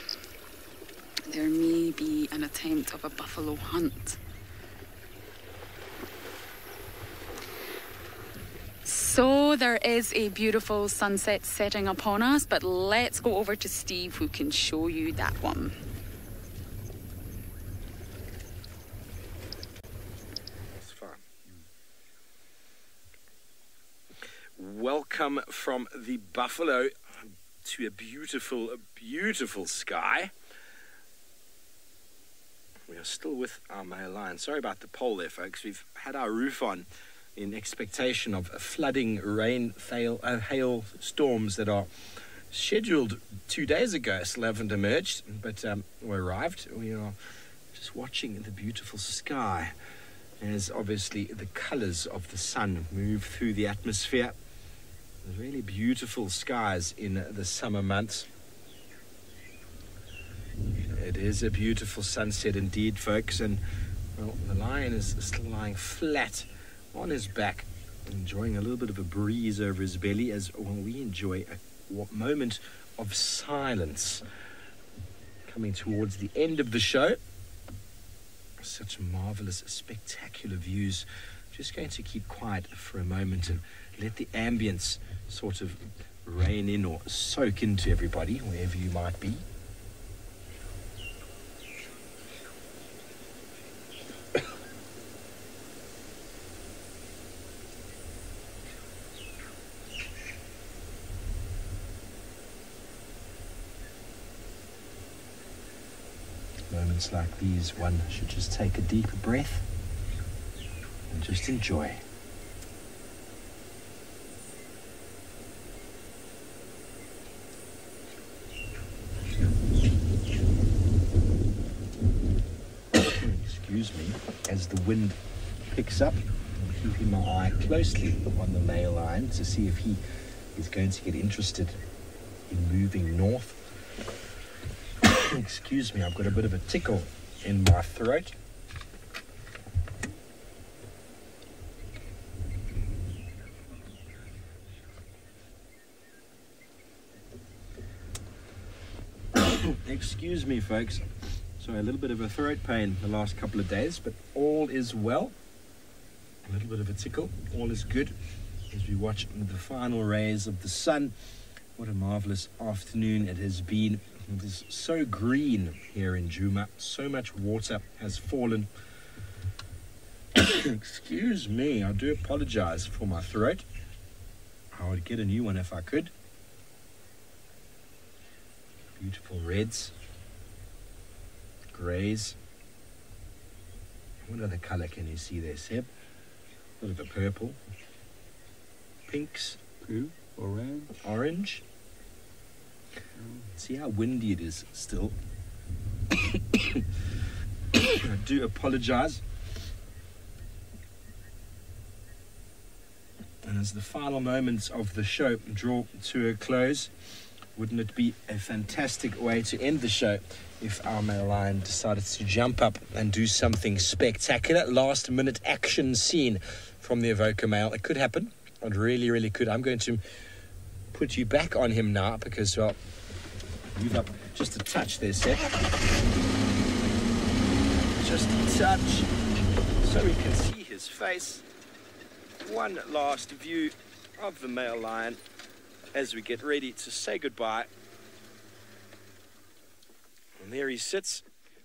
There may be an attempt of a buffalo hunt. So there is a beautiful sunset setting upon us, but let's go over to Steve who can show you that one. It's fun. Welcome from the buffalo to a beautiful sky. We are still with our male lion. Sorry about the pole there, folks. We've had our roof on in expectation of flooding, rain, hail storms that are scheduled 2 days ago. Still haven't emerged, but we arrived. We are just watching the beautiful sky as obviously the colours of the sun move through the atmosphere. Really beautiful skies in the summer months. It is a beautiful sunset indeed, folks, and well, the lion is still lying flat on his back, enjoying a little bit of a breeze over his belly as well, we enjoy a moment of silence coming towards the end of the show. Such marvelous, spectacular views. Just going to keep quiet for a moment and let the ambience sort of rain in or soak into everybody, wherever you might be. Moments like these, one should just take a deep breath and just enjoy. Excuse me, as the wind picks up, I'm keeping my eye closely on the male lion to see if he is going to get interested in moving north. Excuse me, I've got a bit of a tickle in my throat. Excuse me, folks. So a little bit of a throat pain the last couple of days, but all is well. A little bit of a tickle, all is good as we watch the final rays of the sun. What a marvelous afternoon it has been. It is so green here in Djuma. So much water has fallen. Excuse me, I do apologize for my throat. I would get a new one if I could. Beautiful reds, greys. What other colour can you see there, Seb? A bit of a purple. Pinks. Blue, orange. See how windy it is still. I do apologize. And as the final moments of the show draw to a close, wouldn't it be a fantastic way to end the show if our male lion decided to jump up and do something spectacular? Last minute action scene from the Evoker male. It could happen. It really, really could. I'm going to put you back on him now because, well, move up just a touch there, Seth. Just a touch so we can see his face. One last view of the male lion as we get ready to say goodbye. And there he sits,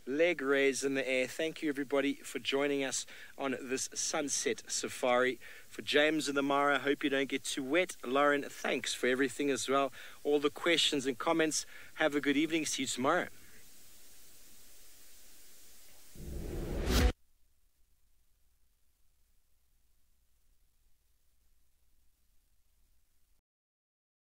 leg raised in the air. Thank you, everybody, for joining us on this sunset safari. For James and the Mara, hope you don't get too wet. Lauren, thanks for everything as well. All the questions and comments. Have a good evening. See you tomorrow.